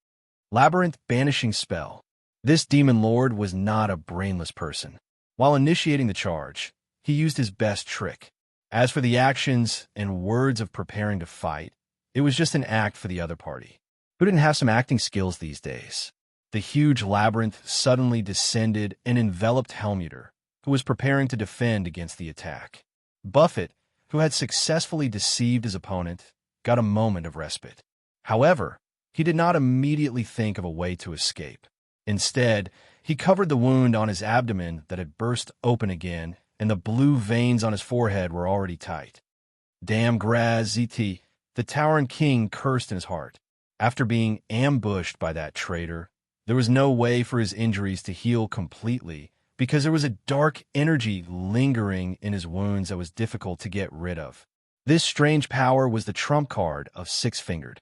Labyrinth Banishing Spell. This demon lord was not a brainless person. While initiating the charge, he used his best trick. As for the actions and words of preparing to fight, it was just an act for the other party. Who didn't have some acting skills these days? The huge labyrinth suddenly descended and enveloped Helmuter, who was preparing to defend against the attack. Buffett, who had successfully deceived his opponent, got a moment of respite. However, he did not immediately think of a way to escape. Instead, he covered the wound on his abdomen that had burst open again, and the blue veins on his forehead were already tight. "Damn Graz ZT," the Tauren King cursed in his heart. After being ambushed by that traitor, there was no way for his injuries to heal completely because there was a dark energy lingering in his wounds that was difficult to get rid of. This strange power was the trump card of Six-Fingered.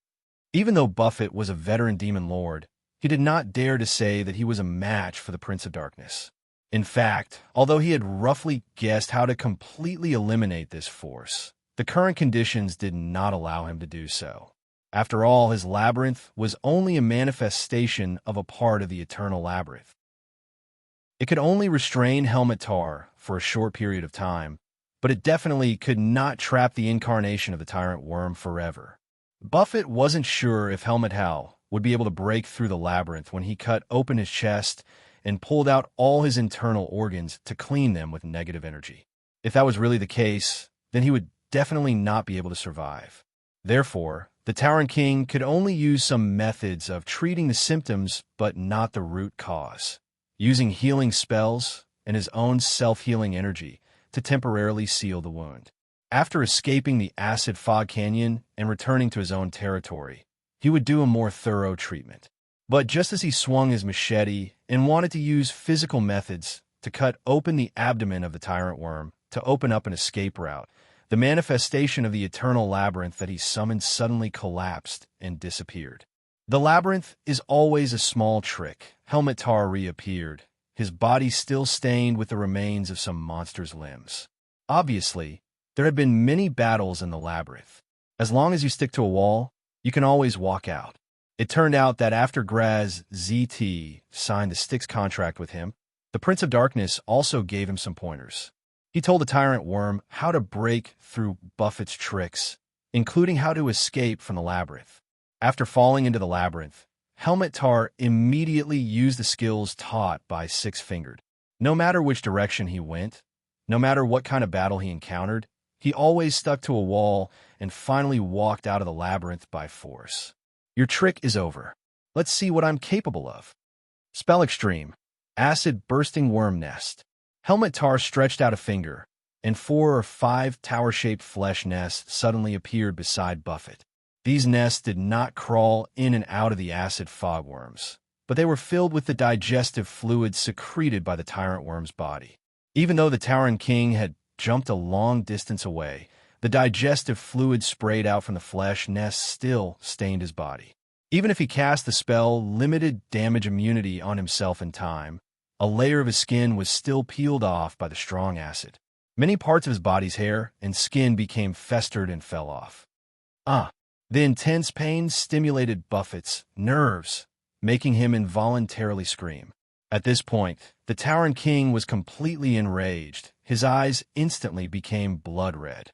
Even though Buffett was a veteran demon lord, he did not dare to say that he was a match for the Prince of Darkness. In fact, although he had roughly guessed how to completely eliminate this force, the current conditions did not allow him to do so. After all, his labyrinth was only a manifestation of a part of the eternal labyrinth. It could only restrain Helmutar for a short period of time, but it definitely could not trap the incarnation of the tyrant worm forever. Buffett wasn't sure if Helmut would be able to break through the labyrinth when he cut open his chest and pulled out all his internal organs to clean them with negative energy. If that was really the case, then he would definitely not be able to survive. Therefore, the Tauren King could only use some methods of treating the symptoms but not the root cause, using healing spells and his own self-healing energy to temporarily seal the wound. After escaping the acid fog canyon and returning to his own territory, he would do a more thorough treatment. But just as he swung his machete and wanted to use physical methods to cut open the abdomen of the tyrant worm to open up an escape route, the manifestation of the eternal labyrinth that he summoned suddenly collapsed and disappeared. The labyrinth is always a small trick. Helmutar reappeared, his body still stained with the remains of some monster's limbs. Obviously, there had been many battles in the labyrinth. As long as you stick to a wall, you can always walk out. It turned out that after Graz ZT signed the Styx contract with him, the Prince of Darkness also gave him some pointers. He told the Tyrant Worm how to break through Buffett's tricks, including how to escape from the labyrinth. After falling into the labyrinth, Helmet Tar immediately used the skills taught by Six-Fingered. No matter which direction he went, no matter what kind of battle he encountered, he always stuck to a wall and finally walked out of the labyrinth by force. Your trick is over. Let's see what I'm capable of. Spell Extreme. Acid-Bursting Worm Nest. Helmet Tar stretched out a finger, and 4 or 5 tower-shaped flesh nests suddenly appeared beside Buffett. These nests did not crawl in and out of the acid fogworms, but they were filled with the digestive fluid secreted by the Tyrant Worm's body. Even though the Tauren King had jumped a long distance away, the digestive fluid sprayed out from the flesh nests still stained his body. Even if he cast the spell limited damage immunity on himself in time, a layer of his skin was still peeled off by the strong acid. Many parts of his body's hair and skin became festered and fell off. The intense pain stimulated Buffett's nerves, making him involuntarily scream. At this point, the Tauren King was completely enraged. His eyes instantly became blood red.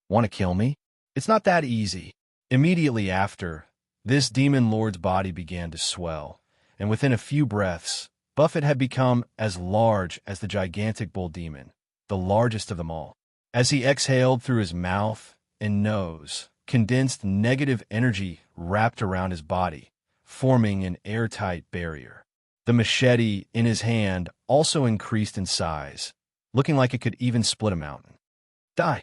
Want to kill me? It's not that easy. Immediately after, this demon lord's body began to swell, and within a few breaths, Buffett had become as large as the gigantic bull demon, the largest of them all. As he exhaled through his mouth and nose, condensed negative energy wrapped around his body, forming an airtight barrier. The machete in his hand also increased in size, looking like it could even split a mountain. Die!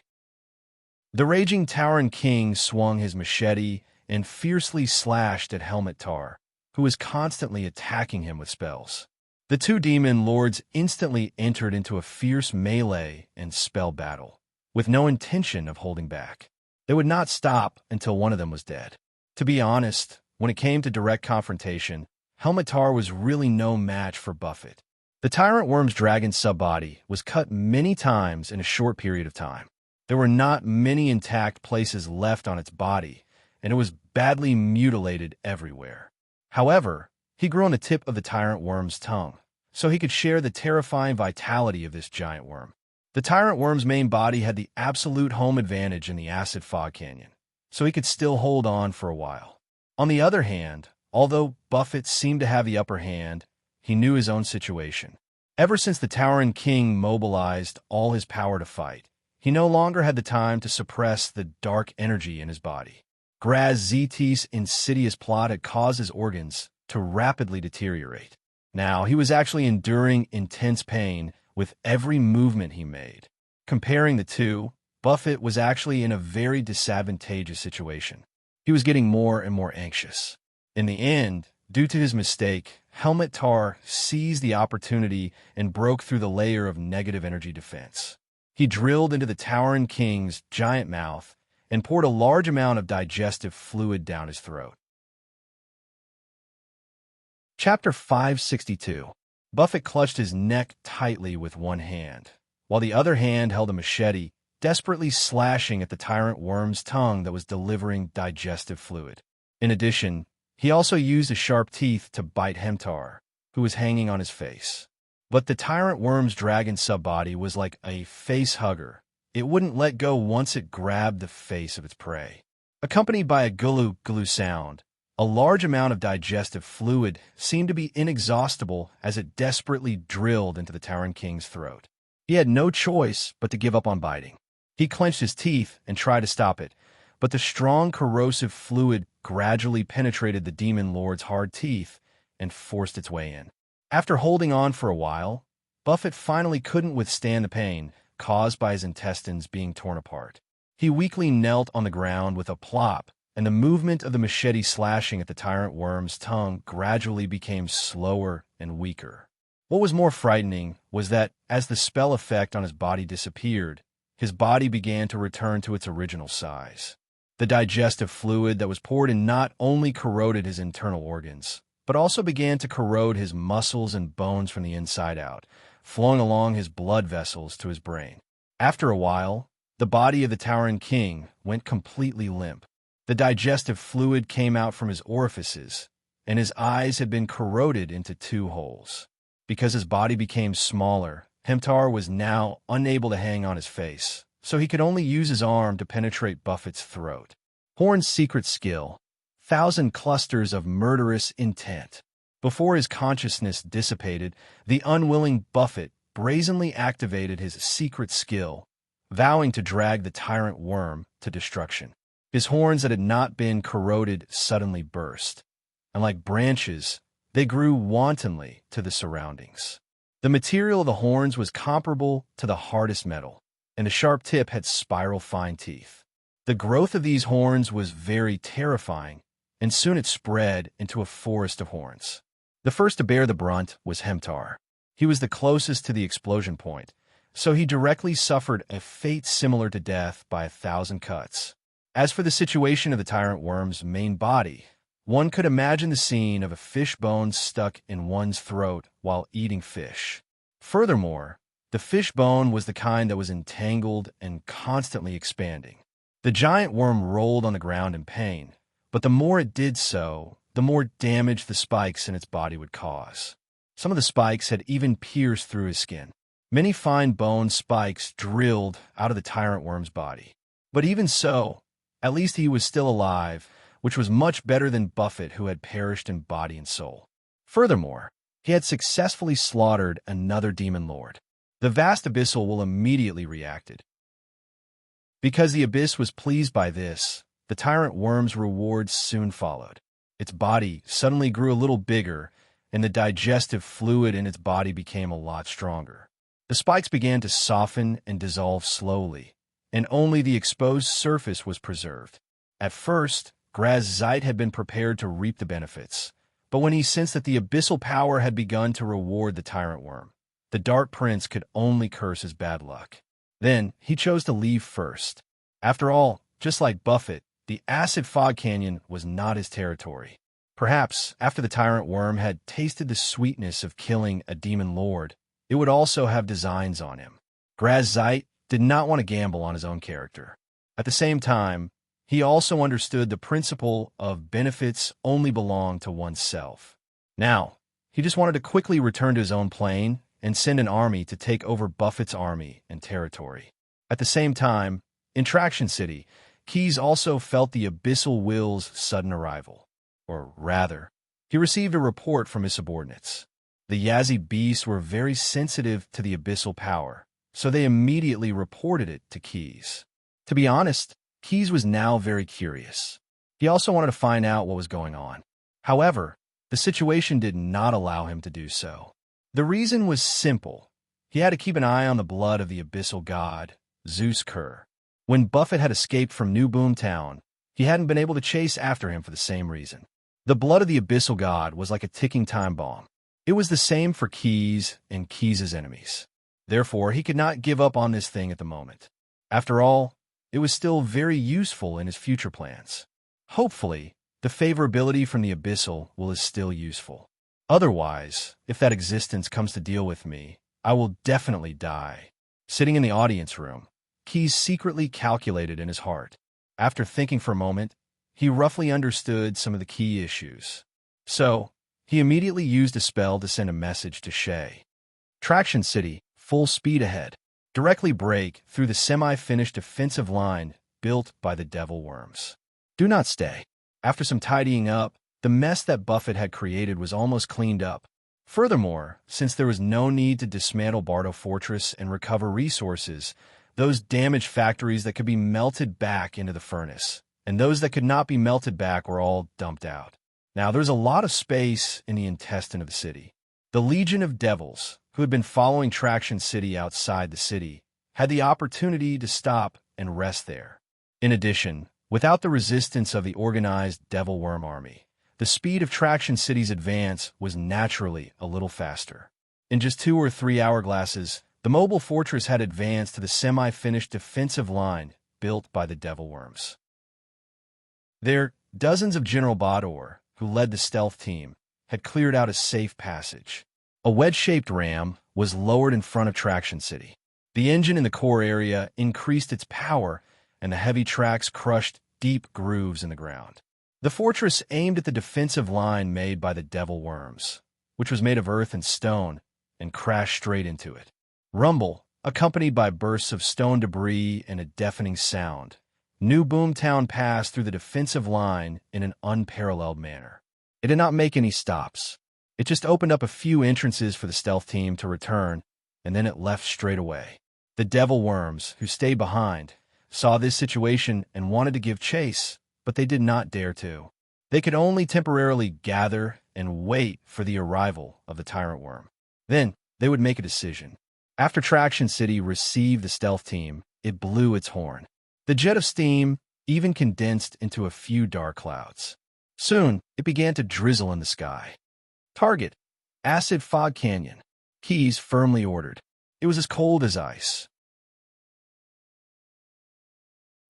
The raging Tauren King swung his machete and fiercely slashed at Helmet Tar, who was constantly attacking him with spells. The two demon lords instantly entered into a fierce melee and spell battle, with no intention of holding back. They would not stop until one of them was dead. To be honest, when it came to direct confrontation, Helmet Tar was really no match for Buffett. The Tyrant Worm's dragon subbody was cut many times in a short period of time. There were not many intact places left on its body, and it was badly mutilated everywhere. However, he grew on the tip of the Tyrant Worm's tongue, so he could share the terrifying vitality of this giant worm. The Tyrant Worm's main body had the absolute home advantage in the acid fog canyon, so he could still hold on for a while. On the other hand, although Buffett seemed to have the upper hand, he knew his own situation. Ever since the Tauren King mobilized all his power to fight, he no longer had the time to suppress the dark energy in his body. Graz ZT's insidious plot had caused his organs to rapidly deteriorate. Now, he was actually enduring intense pain with every movement he made. Comparing the two, Buffett was actually in a very disadvantageous situation. He was getting more and more anxious. In the end, due to his mistake, Helmet Tar seized the opportunity and broke through the layer of negative energy defense. He drilled into the Tauren King's giant mouth and poured a large amount of digestive fluid down his throat. Chapter 562. Buffett clutched his neck tightly with one hand, while the other hand held a machete, desperately slashing at the Tyrant Worm's tongue that was delivering digestive fluid. In addition, he also used his sharp teeth to bite Hemtar, who was hanging on his face. But the Tyrant Worm's dragon subbody was like a face hugger. It wouldn't let go once it grabbed the face of its prey. Accompanied by a gulu-gulu sound, a large amount of digestive fluid seemed to be inexhaustible as it desperately drilled into the Tauren King's throat. He had no choice but to give up on biting. He clenched his teeth and tried to stop it, but the strong corrosive fluid gradually penetrated the demon lord's hard teeth and forced its way in. After holding on for a while, Buffett finally couldn't withstand the pain caused by his intestines being torn apart. He weakly knelt on the ground with a plop, and the movement of the machete slashing at the Tyrant Worm's tongue gradually became slower and weaker. What was more frightening was that, as the spell effect on his body disappeared, his body began to return to its original size. The digestive fluid that was poured in not only corroded his internal organs, but also began to corrode his muscles and bones from the inside out, flowing along his blood vessels to his brain. After a while, the body of the Tauren King went completely limp. The digestive fluid came out from his orifices, and his eyes had been corroded into 2 holes. Because his body became smaller, Hemtar was now unable to hang on his face, so he could only use his arm to penetrate Buffett's throat. Horn's secret skill: 1,000 clusters of murderous intent. Before his consciousness dissipated, the unwilling Buffett brazenly activated his secret skill, vowing to drag the tyrant worm to destruction. His horns that had not been corroded suddenly burst, and like branches, they grew wantonly to the surroundings. The material of the horns was comparable to the hardest metal, and the sharp tip had spiral-fine teeth. The growth of these horns was very terrifying, and soon it spread into a forest of horns. The first to bear the brunt was Hemtar. He was the closest to the explosion point, so he directly suffered a fate similar to death by 1,000 cuts. As for the situation of the tyrant worm's main body, one could imagine the scene of a fish bone stuck in one's throat while eating fish. Furthermore, the fish bone was the kind that was entangled and constantly expanding. The giant worm rolled on the ground in pain, but the more it did so, the more damage the spikes in its body would cause. Some of the spikes had even pierced through his skin. Many fine bone spikes drilled out of the tyrant worm's body. But even so, at least he was still alive, which was much better than Buffett, who had perished in body and soul. Furthermore, he had successfully slaughtered another demon lord. The vast abyssal will immediately reacted. Because the abyss was pleased by this, the tyrant worm's rewards soon followed. Its body suddenly grew a little bigger, and the digestive fluid in its body became a lot stronger. The spikes began to soften and dissolve slowly, and only the exposed surface was preserved. At first, Graz-Zeit had been prepared to reap the benefits, but when he sensed that the abyssal power had begun to reward the tyrant worm, the Dark Prince could only curse his bad luck. Then, he chose to leave first. After all, just like Buffett, the acid fog canyon was not his territory. Perhaps, after the tyrant worm had tasted the sweetness of killing a demon lord, it would also have designs on him. Graz-Zeit did not want to gamble on his own character. At the same time, he also understood the principle of benefits only belong to oneself. Now, he just wanted to quickly return to his own plane and send an army to take over Buffett's army and territory. At the same time, in Traction City, Keyes also felt the abyssal will's sudden arrival. Or rather, he received a report from his subordinates. The Yazzie beasts were very sensitive to the abyssal power, so they immediately reported it to Keyes. To be honest, Keyes was now very curious. He also wanted to find out what was going on. However, the situation did not allow him to do so. The reason was simple. He had to keep an eye on the blood of the abyssal god, Zeus Kerr. When Buffett had escaped from New Boomtown, he hadn't been able to chase after him for the same reason. The blood of the abyssal god was like a ticking time bomb. It was the same for Keyes and Keyes' enemies. Therefore, he could not give up on this thing at the moment. After all, it was still very useful in his future plans. Hopefully, the favorability from the abyssal will is still useful. Otherwise, if that existence comes to deal with me, I will definitely die. Sitting in the audience room, Keyes secretly calculated in his heart. After thinking for a moment, he roughly understood some of the key issues. So, he immediately used a spell to send a message to Shay. Traction City, full speed ahead. Directly break through the semi-finished defensive line built by the devil worms. Do not stay. After some tidying up, the mess that Buffett had created was almost cleaned up. Furthermore, since there was no need to dismantle Bardo Fortress and recover resources, those damaged factories that could be melted back into the furnace, and those that could not be melted back were all dumped out. Now, there's a lot of space in the intestine of the city. The Legion of Devils, who had been following Traction City outside the city, had the opportunity to stop and rest there. In addition, without the resistance of the organized Devil Worm army, the speed of Traction City's advance was naturally a little faster. In just 2 or 3 hourglasses, the mobile fortress had advanced to the semi-finished defensive line built by the Devil Worms. There, dozens of General Bador, who led the stealth team, had cleared out a safe passage. A wedge-shaped ram was lowered in front of Traction City. The engine in the core area increased its power, and the heavy tracks crushed deep grooves in the ground. The fortress aimed at the defensive line made by the devil worms, which was made of earth and stone, and crashed straight into it. Rumble, accompanied by bursts of stone debris and a deafening sound, New Boomtown passed through the defensive line in an unparalleled manner. It did not make any stops. It just opened up a few entrances for the stealth team to return, and then it left straight away. The devil worms, who stayed behind, saw this situation and wanted to give chase, but they did not dare to. They could only temporarily gather and wait for the arrival of the tyrant worm. Then they would make a decision. After Traction City received the stealth team, it blew its horn. The jet of steam even condensed into a few dark clouds. Soon, it began to drizzle in the sky. Target: Acid Fog Canyon. Keys firmly ordered. It was as cold as ice.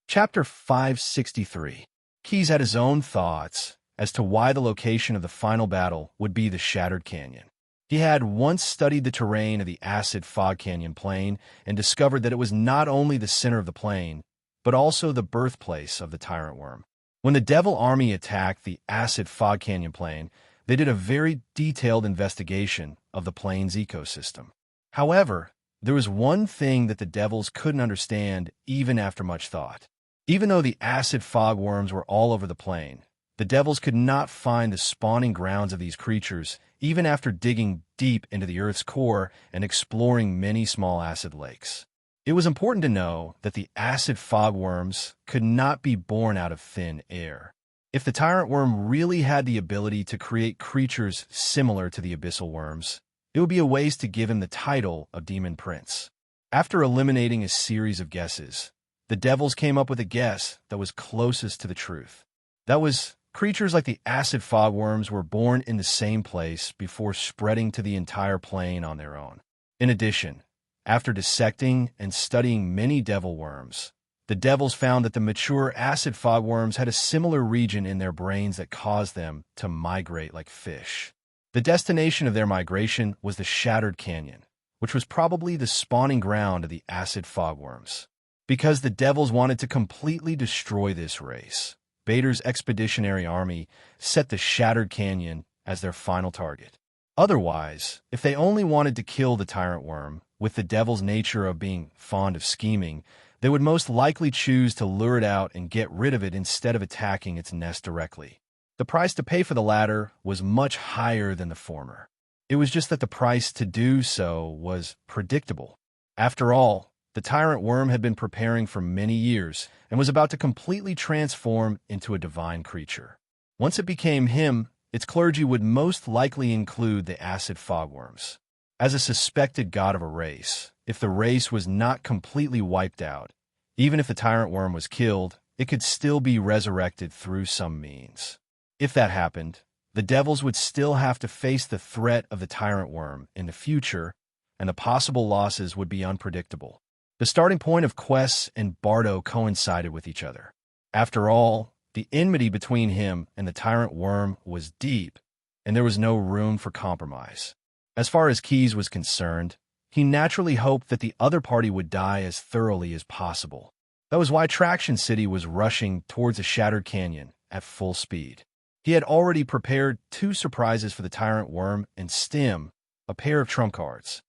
Chapter 563. Keys had his own thoughts as to why the location of the final battle would be the Shattered Canyon. He had once studied the terrain of the Acid Fog Canyon plain and discovered that it was not only the center of the plain, but also the birthplace of the tyrant worm. When the Devil Army attacked the Acid Fog Canyon plain, they did a very detailed investigation of the plain's ecosystem. However, there was one thing that the Devils couldn't understand even after much thought. Even though the acid fog worms were all over the plain, the Devils could not find the spawning grounds of these creatures even after digging deep into the Earth's core and exploring many small acid lakes. It was important to know that the acid fog worms could not be born out of thin air. If the tyrant worm really had the ability to create creatures similar to the abyssal worms, it would be a waste to give him the title of Demon Prince. After eliminating a series of guesses, the Devils came up with a guess that was closest to the truth. That was, creatures like the acid fog worms were born in the same place before spreading to the entire plain on their own. In addition, after dissecting and studying many devil worms, the Devils found that the mature acid fog worms had a similar region in their brains that caused them to migrate like fish. The destination of their migration was the Shattered Canyon, which was probably the spawning ground of the acid fog worms. Because the Devils wanted to completely destroy this race, Bader's expeditionary army set the Shattered Canyon as their final target. Otherwise, if they only wanted to kill the tyrant worm, with the Devil's nature of being fond of scheming, they would most likely choose to lure it out and get rid of it instead of attacking its nest directly. The price to pay for the latter was much higher than the former. It was just that the price to do so was predictable. After all, the tyrant worm had been preparing for many years and was about to completely transform into a divine creature. Once it became him, its clergy would most likely include the acid fog worms. As a suspected god of a race, if the race was not completely wiped out, even if the tyrant worm was killed, it could still be resurrected through some means. If that happened, the Devils would still have to face the threat of the tyrant worm in the future, and the possible losses would be unpredictable. The starting point of quests and Bardo coincided with each other. After all, the enmity between him and the tyrant worm was deep, and there was no room for compromise. As far as Keys was concerned, he naturally hoped that the other party would die as thoroughly as possible. That was why Traction City was rushing towards a Shattered Canyon at full speed. He had already prepared 2 surprises for the tyrant worm and Stim, a pair of trump cards.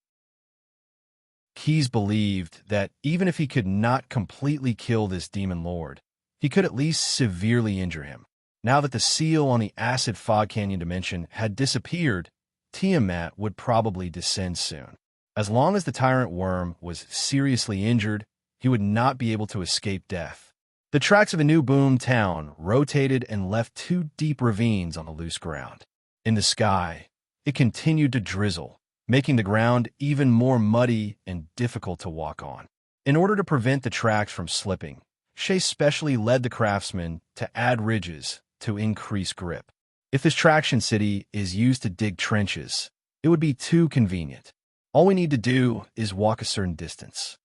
Keys believed that even if he could not completely kill this demon lord, he could at least severely injure him. Now that the seal on the Acid Fog Canyon dimension had disappeared, Tiamat would probably descend soon. As long as the tyrant worm was seriously injured, he would not be able to escape death. The tracks of a New Boom town rotated and left 2 deep ravines on the loose ground. In the sky, it continued to drizzle, making the ground even more muddy and difficult to walk on. In order to prevent the tracks from slipping, Shay specially led the craftsmen to add ridges to increase grip. If this Traction City is used to dig trenches, it would be too convenient. All we need to do is walk a certain distance.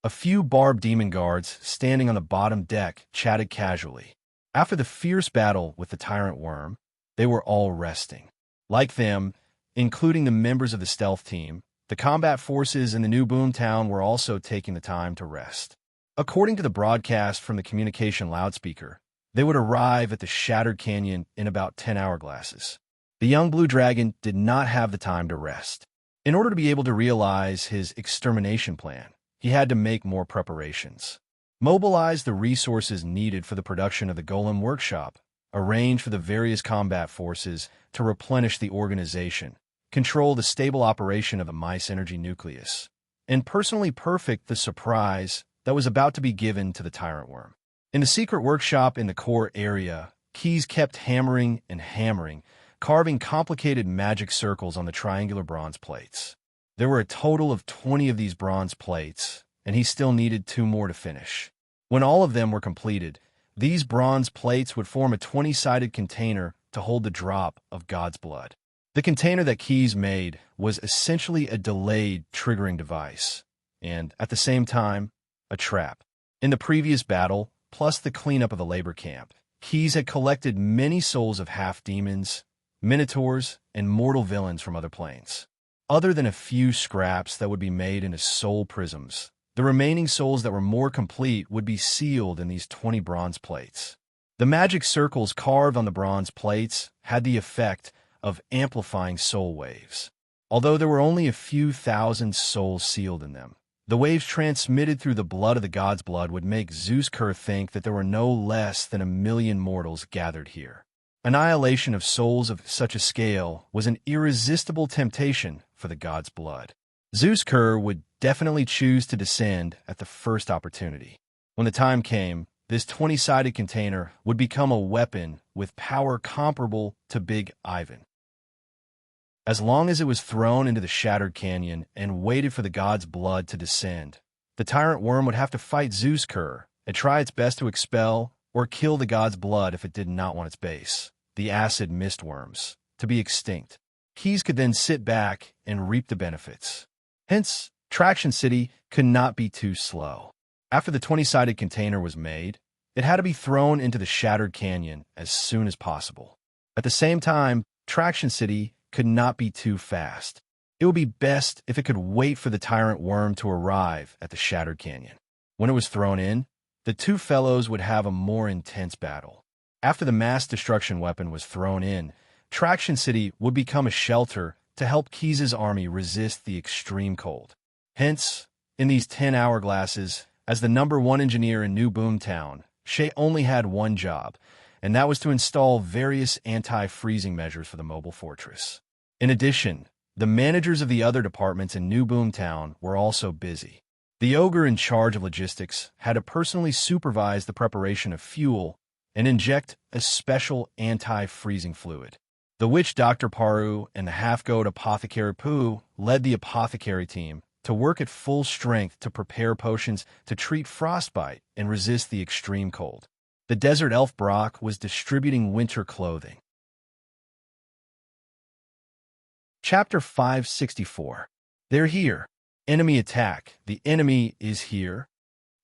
A few barbed demon guards standing on the bottom deck chatted casually. After the fierce battle with the tyrant worm, they were all resting. Like them, including the members of the stealth team, the combat forces in the New Boom town were also taking the time to rest. According to the broadcast from the communication loudspeaker, They would arrive at the shattered canyon in about 10 hourglasses. The young blue dragon did not have the time to rest. In order to be able to realize his extermination plan, he had to make more preparations. Mobilize the resources needed for the production of the Golem workshop, arrange for the various combat forces to replenish the organization, control the stable operation of the mice energy nucleus, and personally perfect the surprise that was about to be given to the tyrant worm. In the secret workshop in the core area, Keys kept hammering and hammering, carving complicated magic circles on the triangular bronze plates. There were a total of 20 of these bronze plates, and he still needed 2 more to finish. When all of them were completed, these bronze plates would form a 20-sided container to hold the drop of God's blood. The container that Keys made was essentially a delayed triggering device, and, at the same time, a trap. In the previous battle, plus the cleanup of the labor camp, Keys had collected many souls of half-demons, minotaurs, and mortal villains from other planes. Other than a few scraps that would be made into soul prisms, the remaining souls that were more complete would be sealed in these 20 bronze plates. The magic circles carved on the bronze plates had the effect of amplifying soul waves. Although there were only a few thousand souls sealed in them, the waves transmitted through the blood of the god's blood would make Zeus-Ker think that there were no less than 1,000,000 mortals gathered here. Annihilation of souls of such a scale was an irresistible temptation for the god's blood. Zeus-Ker would definitely choose to descend at the first opportunity. When the time came, this 20-sided container would become a weapon with power comparable to Big Ivan. As long as it was thrown into the shattered canyon and waited for the god's blood to descend, the tyrant worm would have to fight Zeus-Ker and try its best to expel or kill the god's blood if it did not want its base, the acid mist worms, to be extinct. Keys could then sit back and reap the benefits. Hence, Traction City could not be too slow. After the 20-sided container was made, it had to be thrown into the shattered canyon as soon as possible. At the same time, Traction City could not be too fast. It would be best if it could wait for the tyrant worm to arrive at the shattered canyon. When it was thrown in, the two fellows would have a more intense battle. After the mass destruction weapon was thrown in, Traction City would become a shelter to help Keys' army resist the extreme cold. Hence, in these 10 hourglasses, as the #1 engineer in New Boomtown, Shay only had one job, and that was to install various anti-freezing measures for the mobile fortress. In addition, the managers of the other departments in New Boomtown were also busy. The ogre in charge of logistics had to personally supervise the preparation of fuel and inject a special anti-freezing fluid. The witch Dr. Paru and the half-goat apothecary Pooh led the apothecary team to work at full strength to prepare potions to treat frostbite and resist the extreme cold. The desert elf Brock was distributing winter clothing. Chapter 564. They're here. Enemy attack. The enemy is here.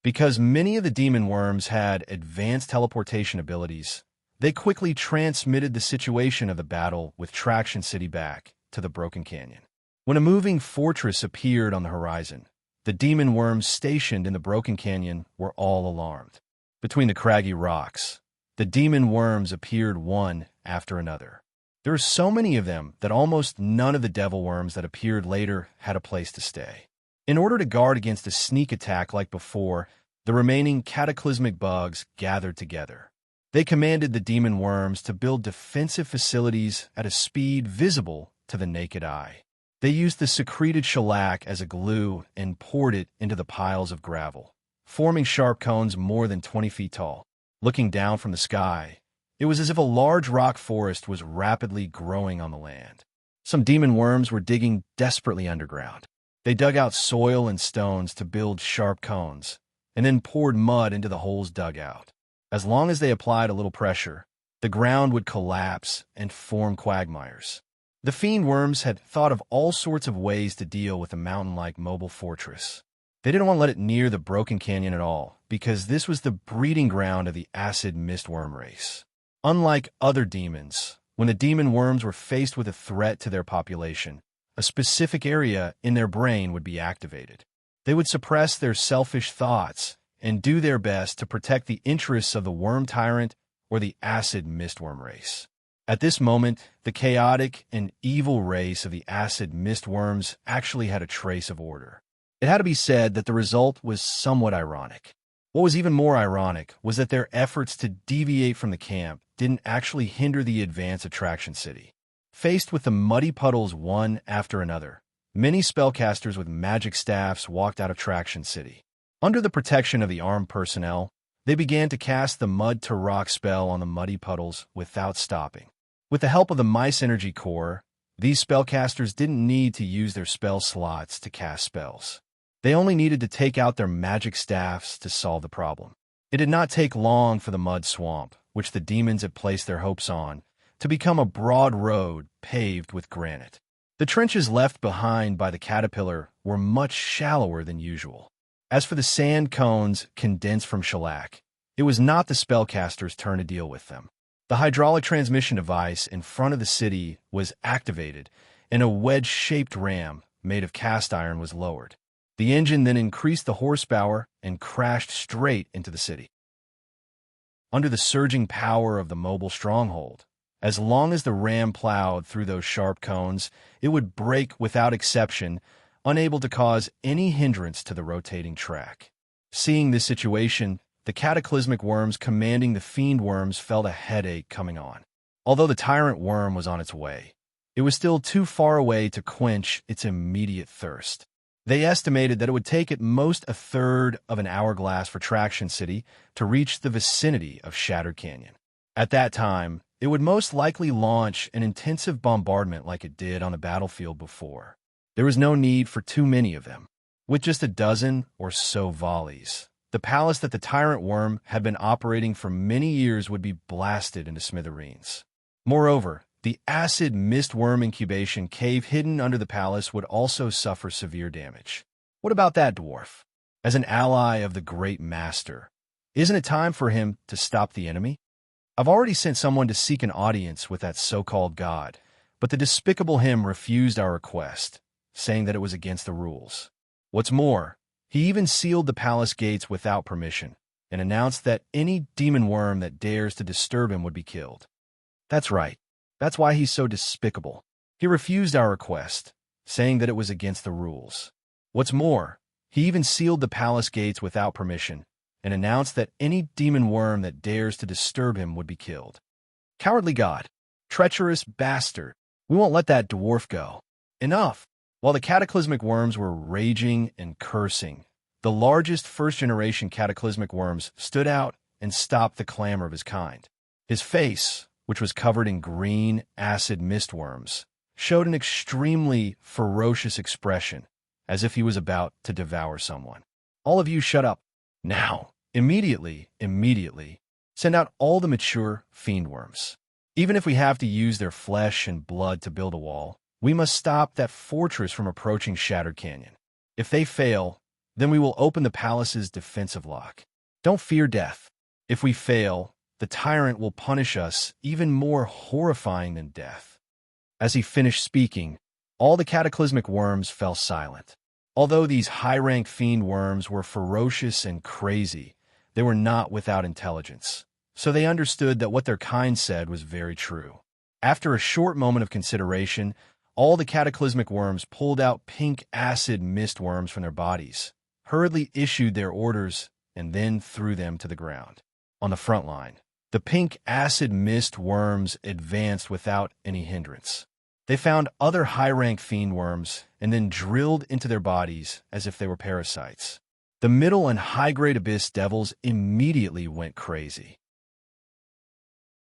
Because many of the demon worms had advanced teleportation abilities, they quickly transmitted the situation of the battle with Traction City back to the Broken Canyon. When a moving fortress appeared on the horizon, the demon worms stationed in the Broken Canyon were all alarmed. Between the craggy rocks, the demon worms appeared one after another. There were so many of them that almost none of the devil worms that appeared later had a place to stay. In order to guard against a sneak attack like before, the remaining cataclysmic bugs gathered together. They commanded the demon worms to build defensive facilities at a speed visible to the naked eye. They used the secreted shellac as a glue and poured it into the piles of gravel, forming sharp cones more than 20 feet tall. Looking down from the sky, it was as if a large rock forest was rapidly growing on the land. Some demon worms were digging desperately underground. They dug out soil and stones to build sharp cones, and then poured mud into the holes dug out. As long as they applied a little pressure, the ground would collapse and form quagmires. The fiend worms had thought of all sorts of ways to deal with a mountain-like mobile fortress. They didn't want to let it near the Broken Canyon at all, because this was the breeding ground of the acid mistworm race. Unlike other demons, when the demon worms were faced with a threat to their population, a specific area in their brain would be activated. They would suppress their selfish thoughts and do their best to protect the interests of the worm tyrant or the acid mistworm race. At this moment, the chaotic and evil race of the acid mistworms actually had a trace of order. It had to be said that the result was somewhat ironic. What was even more ironic was that their efforts to deviate from the camp didn't actually hinder the advance of Traction City. Faced with the muddy puddles one after another, many spellcasters with magic staffs walked out of Traction City. Under the protection of the armed personnel, they began to cast the Mud to Rock spell on the muddy puddles without stopping. With the help of the Mice Energy Core, these spellcasters didn't need to use their spell slots to cast spells. They only needed to take out their magic staffs to solve the problem. It did not take long for the mud swamp, which the demons had placed their hopes on, to become a broad road paved with granite. The trenches left behind by the caterpillar were much shallower than usual. As for the sand cones condensed from shellac, it was not the spellcaster's turn to deal with them. The hydraulic transmission device in front of the city was activated, and a wedge-shaped ram made of cast iron was lowered. The engine then increased the horsepower and crashed straight into the city. Under the surging power of the mobile stronghold, as long as the ram plowed through those sharp cones, it would brake without exception, unable to cause any hindrance to the rotating track. Seeing this situation, the cataclysmic worms commanding the fiend worms felt a headache coming on. Although the tyrant worm was on its way, it was still too far away to quench its immediate thirst. They estimated that it would take at most a third of an hourglass for Traction City to reach the vicinity of Shattered Canyon. At that time, it would most likely launch an intensive bombardment like it did on the battlefield before. There was no need for too many of them. With just a dozen or so volleys, the palace that the tyrant worm had been operating for many years would be blasted into smithereens. Moreover, the acid mistworm incubation cave hidden under the palace would also suffer severe damage. What about that dwarf? As an ally of the great master, isn't it time for him to stop the enemy? I've already sent someone to seek an audience with that so-called god, but the despicable him refused our request, saying that it was against the rules. What's more, he even sealed the palace gates without permission and announced that any demon worm that dares to disturb him would be killed. That's right. That's why he's so despicable. He refused our request, saying that it was against the rules. What's more, he even sealed the palace gates without permission and announced that any demon worm that dares to disturb him would be killed. Cowardly god. Treacherous bastard. We won't let that dwarf go. Enough. While the cataclysmic worms were raging and cursing, the largest first-generation cataclysmic worms stood out and stopped the clamor of his kind. His face, which was covered in green, acid mistworms, showed an extremely ferocious expression, as if he was about to devour someone. All of you shut up. Now, immediately, send out all the mature fiend worms. Even if we have to use their flesh and blood to build a wall, we must stop that fortress from approaching Shattered Canyon. If they fail, then we will open the palace's defensive lock. Don't fear death. If we fail, the tyrant will punish us even more horrifying than death. As he finished speaking, all the cataclysmic worms fell silent. Although these high-ranked fiend worms were ferocious and crazy, they were not without intelligence, so they understood that what their kind said was very true. After a short moment of consideration, all the cataclysmic worms pulled out pink acid mist worms from their bodies, hurriedly issued their orders, and then threw them to the ground. On the front line, the pink acid mist worms advanced without any hindrance. They found other high-rank fiend worms and then drilled into their bodies as if they were parasites. The middle and high-grade abyss devils immediately went crazy.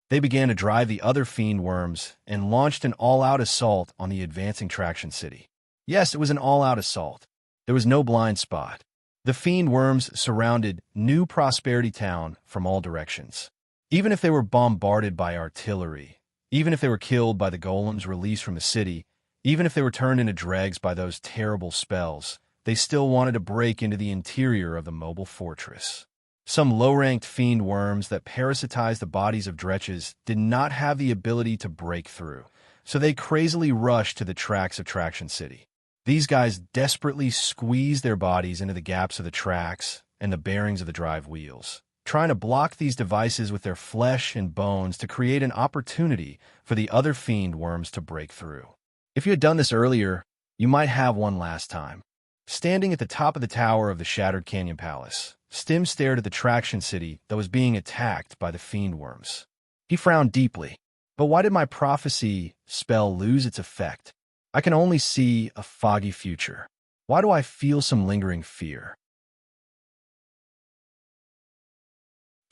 They began to drive the other fiend worms and launched an all-out assault on the advancing Traction City. Yes, it was an all-out assault. There was no blind spot. The fiend worms surrounded New Prosperity Town from all directions. Even if they were bombarded by artillery, even if they were killed by the golems released from the city, even if they were turned into dregs by those terrible spells, they still wanted to break into the interior of the mobile fortress. Some low-ranked fiend worms that parasitized the bodies of dretches did not have the ability to break through, so they crazily rushed to the tracks of Traction City. These guys desperately squeezed their bodies into the gaps of the tracks and the bearings of the drive wheels, trying to block these devices with their flesh and bones to create an opportunity for the other fiend worms to break through. If you had done this earlier, you might have one last time. Standing at the top of the tower of the Shattered Canyon Palace, Stim stared at the traction city that was being attacked by the fiend worms. He frowned deeply. But why did my prophecy spell lose its effect? I can only see a foggy future. Why do I feel some lingering fear?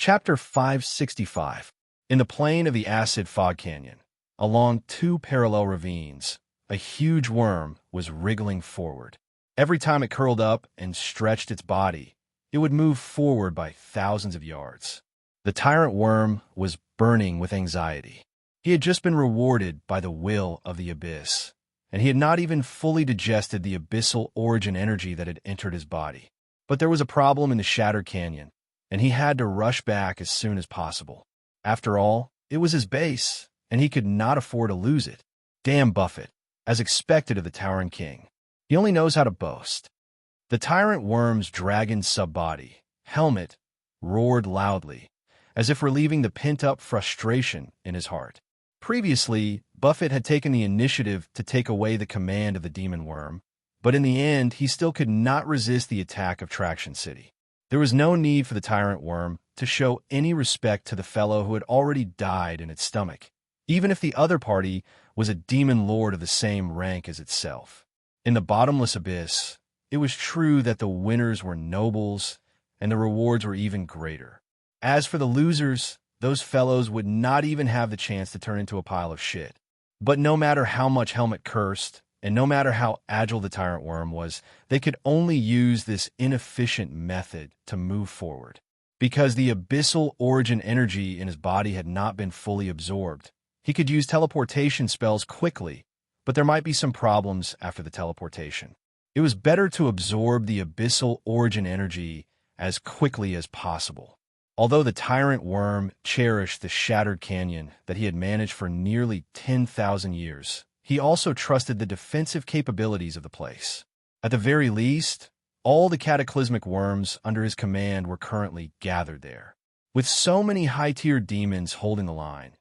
Chapter 565. In the plain of the acid fog canyon, along two parallel ravines, a huge worm was wriggling forward. Every time it curled up and stretched its body, it would move forward by thousands of yards. The tyrant worm was burning with anxiety. He had just been rewarded by the will of the abyss, and he had not even fully digested the abyssal origin energy that had entered his body. But there was a problem in the Shattered Canyon, and he had to rush back as soon as possible. After all, it was his base, and he could not afford to lose it. Damn Buffett, as expected of the Towering King. He only knows how to boast. The tyrant worm's dragon subbody, helmet, roared loudly, as if relieving the pent-up frustration in his heart. Previously, Buffett had taken the initiative to take away the command of the demon worm, but in the end, he still could not resist the attack of Traction City. There was no need for the tyrant worm to show any respect to the fellow who had already died in its stomach, even if the other party was a demon lord of the same rank as itself. In the bottomless abyss, it was true that the winners were nobles, and the rewards were even greater. As for the losers, those fellows would not even have the chance to turn into a pile of shit. But no matter how much Helmet cursed, and no matter how agile the tyrant worm was, they could only use this inefficient method to move forward. Because the abyssal origin energy in his body had not been fully absorbed, he could use teleportation spells quickly, but there might be some problems after the teleportation. It was better to absorb the abyssal origin energy as quickly as possible. Although the tyrant worm cherished the Shattered Canyon that he had managed for nearly 10,000 years, he also trusted the defensive capabilities of the place. At the very least, all the cataclysmic worms under his command were currently gathered there. With so many high-tier demons holding the line,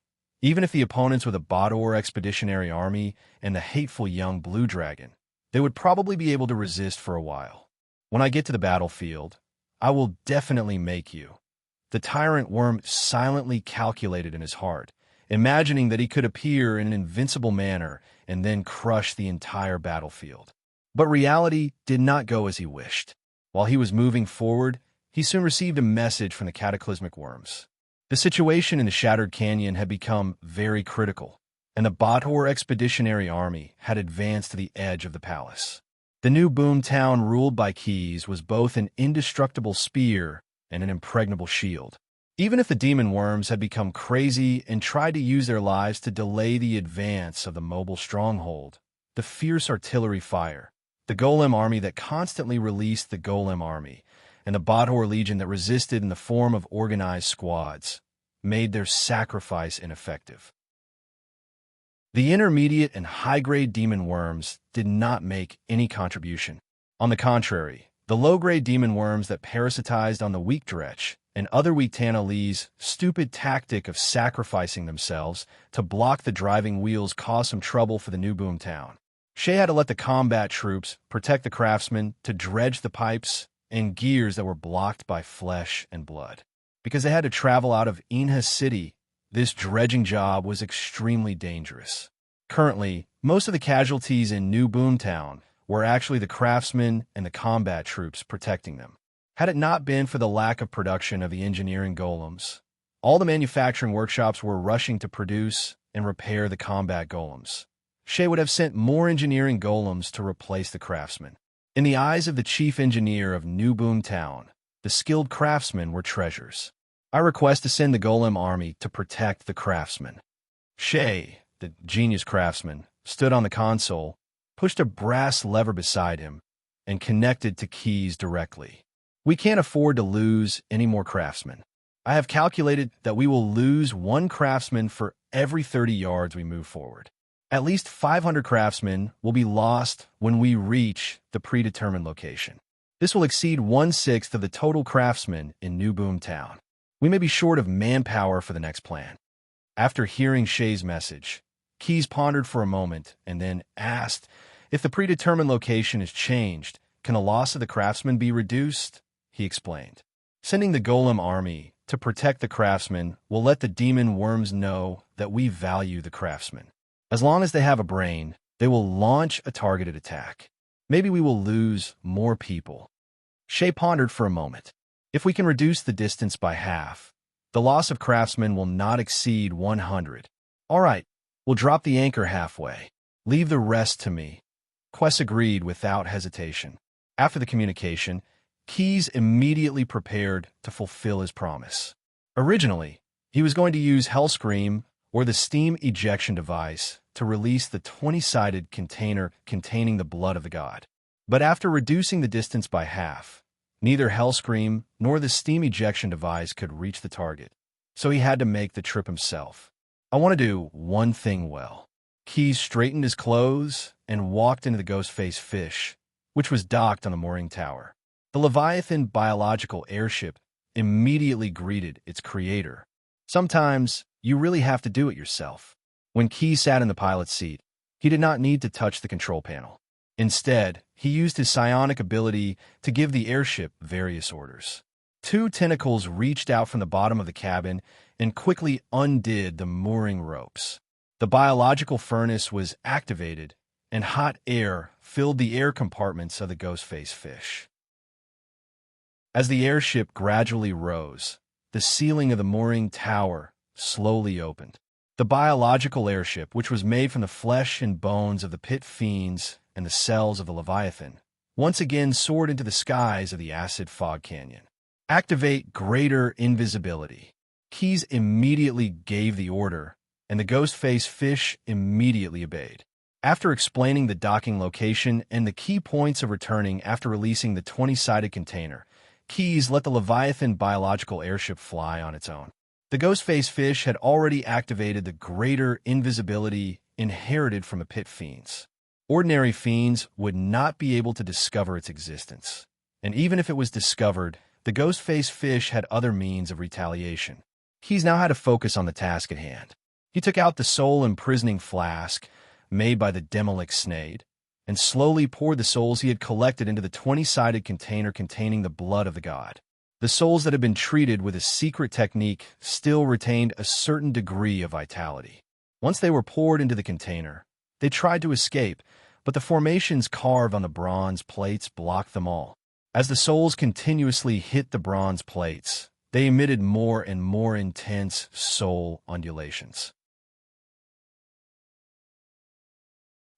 even if the opponents were the Bador Expeditionary Army and the hateful young Blue Dragon, they would probably be able to resist for a while. When I get to the battlefield, I will definitely make you. The tyrant worm silently calculated in his heart, imagining that he could appear in an invincible manner and then crush the entire battlefield. But reality did not go as he wished. While he was moving forward, he soon received a message from the cataclysmic worms. The situation in the Shattered Canyon had become very critical, and the Bador Expeditionary Army had advanced to the edge of the palace. The new boom town ruled by Keys was both an indestructible spear and an impregnable shield. Even if the demon worms had become crazy and tried to use their lives to delay the advance of the mobile stronghold, the fierce artillery fire, the Golem army that constantly released the Golem army, and the Bador Legion that resisted in the form of organized squads, made their sacrifice ineffective. The intermediate and high-grade demon worms did not make any contribution. On the contrary, the low-grade demon worms that parasitized on the weak Dretch and other weak Tanalee's stupid tactic of sacrificing themselves to block the driving wheels caused some trouble for the new boomtown. Shay had to let the combat troops protect the craftsmen to dredge the pipes and gears that were blocked by flesh and blood. Because they had to travel out of Inha City, this dredging job was extremely dangerous. Currently, most of the casualties in New Boomtown were actually the craftsmen and the combat troops protecting them. Had it not been for the lack of production of the engineering golems, all the manufacturing workshops were rushing to produce and repair the combat golems. Shay would have sent more engineering golems to replace the craftsmen. In the eyes of the chief engineer of New Boomtown, the skilled craftsmen were treasures. I request to send the Golem army to protect the craftsmen. Shay, the genius craftsman, stood on the console, pushed a brass lever beside him, and connected to Keys directly. We can't afford to lose any more craftsmen. I have calculated that we will lose one craftsman for every 30 yards we move forward. At least 500 craftsmen will be lost when we reach the predetermined location. This will exceed 1/6 of the total craftsmen in New Boomtown. We may be short of manpower for the next plan. After hearing Shay's message, Keyes pondered for a moment and then asked, if the predetermined location is changed, can the loss of the craftsman be reduced? He explained. Sending the golem army to protect the craftsman will let the demon worms know that we value the craftsman. As long as they have a brain, they will launch a targeted attack. Maybe we will lose more people. Shay pondered for a moment. If we can reduce the distance by half, the loss of craftsmen will not exceed 100. All right, we'll drop the anchor halfway. Leave the rest to me. Quest agreed without hesitation. After the communication, Keyes immediately prepared to fulfill his promise. Originally, he was going to use Hellscream or the steam ejection device to release the 20-sided container containing the blood of the god. But after reducing the distance by half, neither Hellscream nor the steam ejection device could reach the target, so he had to make the trip himself. I want to do one thing well. Keyes straightened his clothes and walked into the ghost-faced fish, which was docked on the mooring tower. The Leviathan biological airship immediately greeted its creator. Sometimes you really have to do it yourself. When Keyes sat in the pilot's seat, he did not need to touch the control panel. Instead, he used his psionic ability to give the airship various orders. Two tentacles reached out from the bottom of the cabin and quickly undid the mooring ropes. The biological furnace was activated, and hot air filled the air compartments of the ghost-faced fish. As the airship gradually rose, the ceiling of the mooring tower slowly opened. The biological airship, which was made from the flesh and bones of the pit fiends and the cells of the Leviathan, once again soared into the skies of the acid fog canyon. Activate greater invisibility. Keyes immediately gave the order, and the ghost-faced fish immediately obeyed. After explaining the docking location and the key points of returning after releasing the 20-sided container, Keyes let the Leviathan biological airship fly on its own. The ghost-faced fish had already activated the greater invisibility inherited from the pit fiends. Ordinary fiends would not be able to discover its existence. And even if it was discovered, the ghost-faced fish had other means of retaliation. Keyes now had to focus on the task at hand. He took out the soul-imprisoning flask made by the Demolic Snade and slowly poured the souls he had collected into the 20-sided container containing the blood of the god. The souls that had been treated with a secret technique still retained a certain degree of vitality. Once they were poured into the container, they tried to escape, but the formations carved on the bronze plates blocked them all. As the souls continuously hit the bronze plates, they emitted more and more intense soul undulations.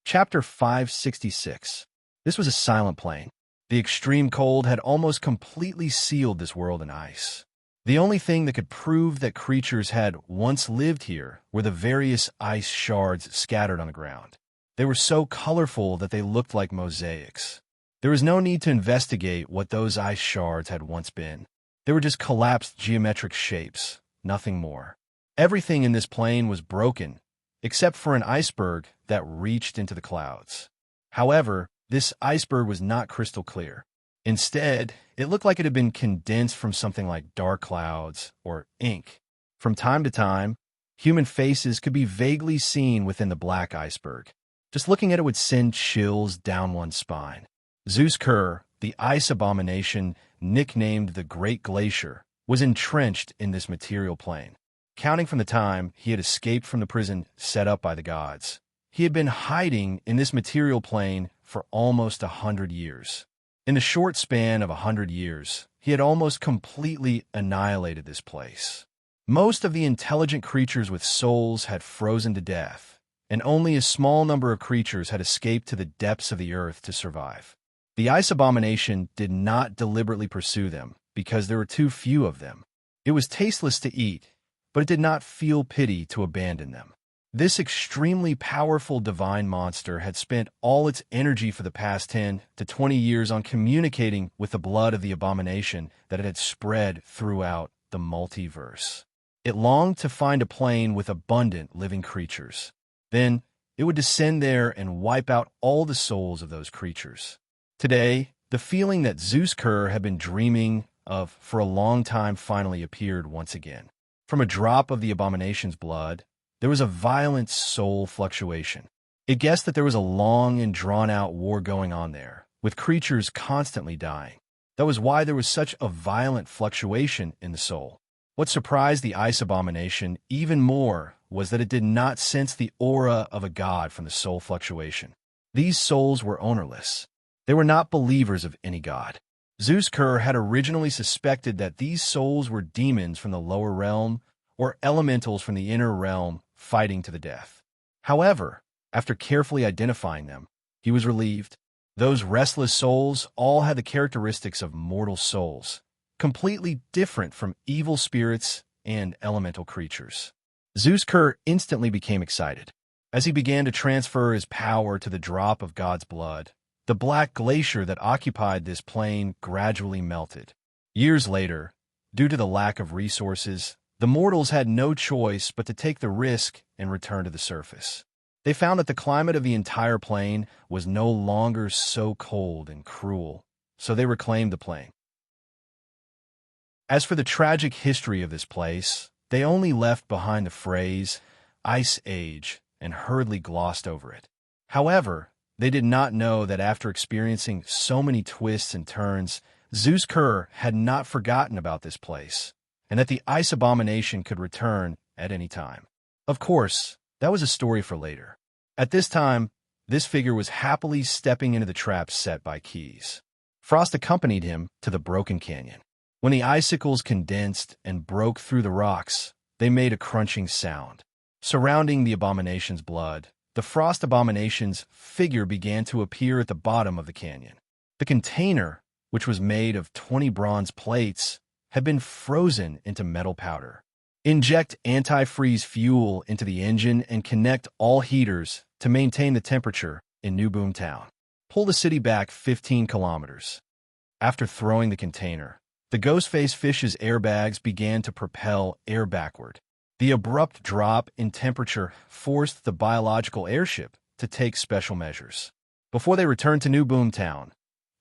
Chapter 566. This was a silent plain. The extreme cold had almost completely sealed this world in ice. The only thing that could prove that creatures had once lived here were the various ice shards scattered on the ground. They were so colorful that they looked like mosaics. There was no need to investigate what those ice shards had once been. They were just collapsed geometric shapes, nothing more. Everything in this plain was broken, except for an iceberg that reached into the clouds. However, this iceberg was not crystal clear. Instead, it looked like it had been condensed from something like dark clouds or ink. From time to time, human faces could be vaguely seen within the black iceberg. Just looking at it would send chills down one's spine. Zeus Kerr, the ice abomination nicknamed the Great Glacier, was entrenched in this material plane. Counting from the time he had escaped from the prison set up by the gods, he had been hiding in this material plane for almost 100 years. In the short span of 100 years, he had almost completely annihilated this place. Most of the intelligent creatures with souls had frozen to death, and only a small number of creatures had escaped to the depths of the earth to survive. The ice abomination did not deliberately pursue them because there were too few of them. It was tasteless to eat, but it did not feel pity to abandon them. This extremely powerful divine monster had spent all its energy for the past 10 to 20 years on communicating with the blood of the abomination that it had spread throughout the multiverse. It longed to find a plane with abundant living creatures. Then it would descend there and wipe out all the souls of those creatures. Today, the feeling that Zeus Kerr had been dreaming of for a long time finally appeared once again. From a drop of the abomination's blood, there was a violent soul fluctuation. It guessed that there was a long and drawn-out war going on there, with creatures constantly dying. That was why there was such a violent fluctuation in the soul. What surprised the ice abomination even more was that it did not sense the aura of a god from the soul fluctuation. These souls were ownerless. They were not believers of any god. Zeus Kerr had originally suspected that these souls were demons from the lower realm or elementals from the inner realm fighting to the death. However, after carefully identifying them, he was relieved. Those restless souls all had the characteristics of mortal souls, completely different from evil spirits and elemental creatures. Zeus Kerr instantly became excited. As he began to transfer his power to the drop of God's blood, the black glacier that occupied this plain gradually melted. Years later, due to the lack of resources, the mortals had no choice but to take the risk and return to the surface. They found that the climate of the entire plain was no longer so cold and cruel, so they reclaimed the plain. As for the tragic history of this place, they only left behind the phrase, Ice Age, and hurriedly glossed over it. However, they did not know that after experiencing so many twists and turns, Zeus Kerr had not forgotten about this place, and that the ice abomination could return at any time. Of course, that was a story for later. At this time, this figure was happily stepping into the trap set by Keys. Frost accompanied him to the broken canyon. When the icicles condensed and broke through the rocks, they made a crunching sound. Surrounding the abomination's blood, the Frost abomination's figure began to appear at the bottom of the canyon. The container, which was made of 20 bronze plates, had been frozen into metal powder. Inject antifreeze fuel into the engine and connect all heaters to maintain the temperature in New Boomtown. Pull the city back 15 kilometers. After throwing the container, the Ghostface fish's airbags began to propel air backward. The abrupt drop in temperature forced the biological airship to take special measures. Before they returned to New Boomtown,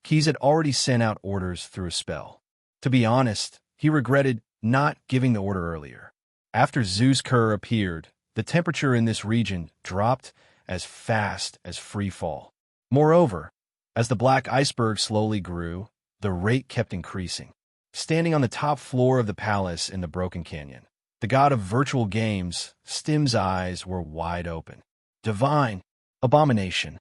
Keys had already sent out orders through a spell. To be honest, he regretted not giving the order earlier. After Zeus Kerr appeared, the temperature in this region dropped as fast as free fall. Moreover, as the black iceberg slowly grew, the rate kept increasing. Standing on the top floor of the palace in the Broken Canyon, the god of virtual games, Stim's eyes were wide open. Divine abomination.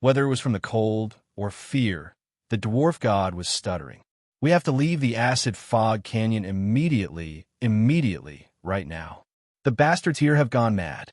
Whether it was from the cold or fear, the dwarf god was stuttering. We have to leave the acid fog canyon immediately, right now. The bastards here have gone mad.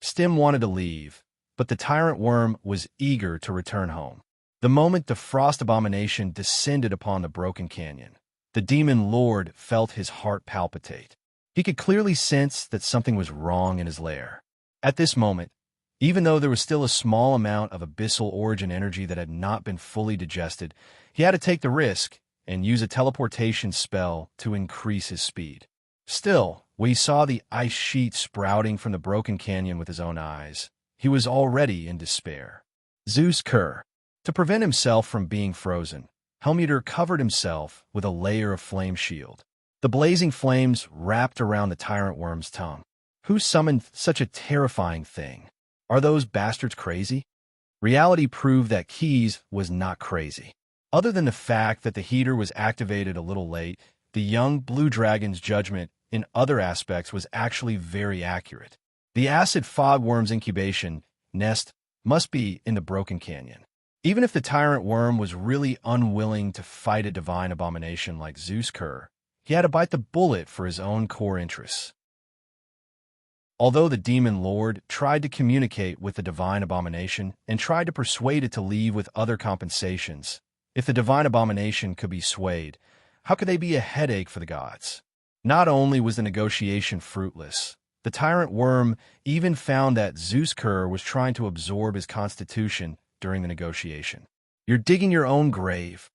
Stim wanted to leave, but the tyrant worm was eager to return home. The moment the frost abomination descended upon the Broken Canyon, the demon lord felt his heart palpitate. He could clearly sense that something was wrong in his lair. At this moment, even though there was still a small amount of abyssal origin energy that had not been fully digested, he had to take the risk and use a teleportation spell to increase his speed. Still, when he saw the ice sheet sprouting from the Broken Canyon with his own eyes, he was already in despair. Zeus Kerr. To prevent himself from being frozen, Helmuter covered himself with a layer of flame shield. The blazing flames wrapped around the tyrant worm's tongue. Who summoned such a terrifying thing? Are those bastards crazy? Reality proved that Keys was not crazy. Other than the fact that the heater was activated a little late, the young blue dragon's judgment in other aspects was actually very accurate. The acid fogworm's incubation nest must be in the Broken Canyon. Even if the tyrant worm was really unwilling to fight a divine abomination like Zeus Kerr, he had to bite the bullet for his own core interests. Although the demon lord tried to communicate with the divine abomination and tried to persuade it to leave with other compensations, if the divine abomination could be swayed, how could they be a headache for the gods? Not only was the negotiation fruitless, the tyrant worm even found that Zeus Kerr was trying to absorb his constitution during the negotiation. You're digging your own grave.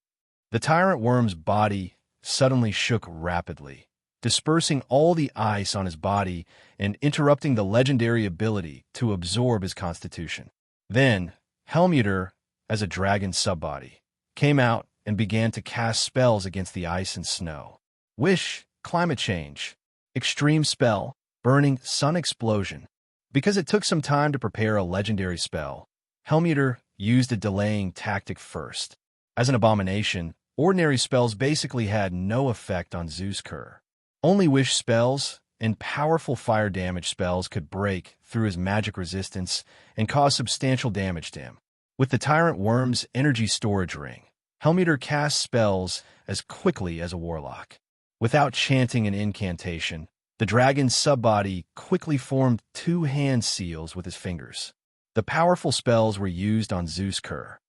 The tyrant worm's body suddenly shook rapidly, dispersing all the ice on his body and interrupting the legendary ability to absorb his constitution. Then, Helmuter, as a dragon subbody, came out and began to cast spells against the ice and snow. Wish, climate change. Extreme spell, burning sun explosion. Because it took some time to prepare a legendary spell, Helmuter used a delaying tactic first. As an abomination, ordinary spells basically had no effect on Zeus Kerr. Only wish spells and powerful fire damage spells could break through his magic resistance and cause substantial damage to him. With the Tyrant Worm's energy storage ring, Helmuter cast spells as quickly as a warlock. Without chanting an incantation, the dragon's subbody quickly formed 2 hand seals with his fingers. The powerful spells were used on Zeus Kerr.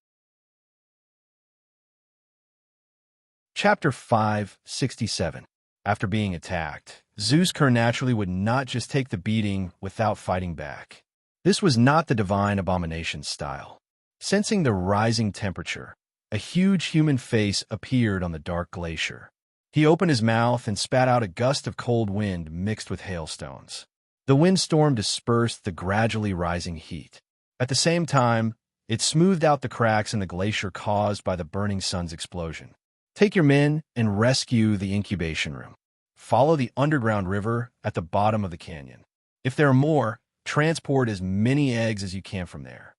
Chapter 567. After being attacked, Zeus Kerr naturally would not just take the beating without fighting back. This was not the divine abomination's style. Sensing the rising temperature, a huge human face appeared on the dark glacier. He opened his mouth and spat out a gust of cold wind mixed with hailstones. The windstorm dispersed the gradually rising heat. At the same time, it smoothed out the cracks in the glacier caused by the burning sun's explosion. Take your men and rescue the incubation room. Follow the underground river at the bottom of the canyon. If there are more, transport as many eggs as you can from there.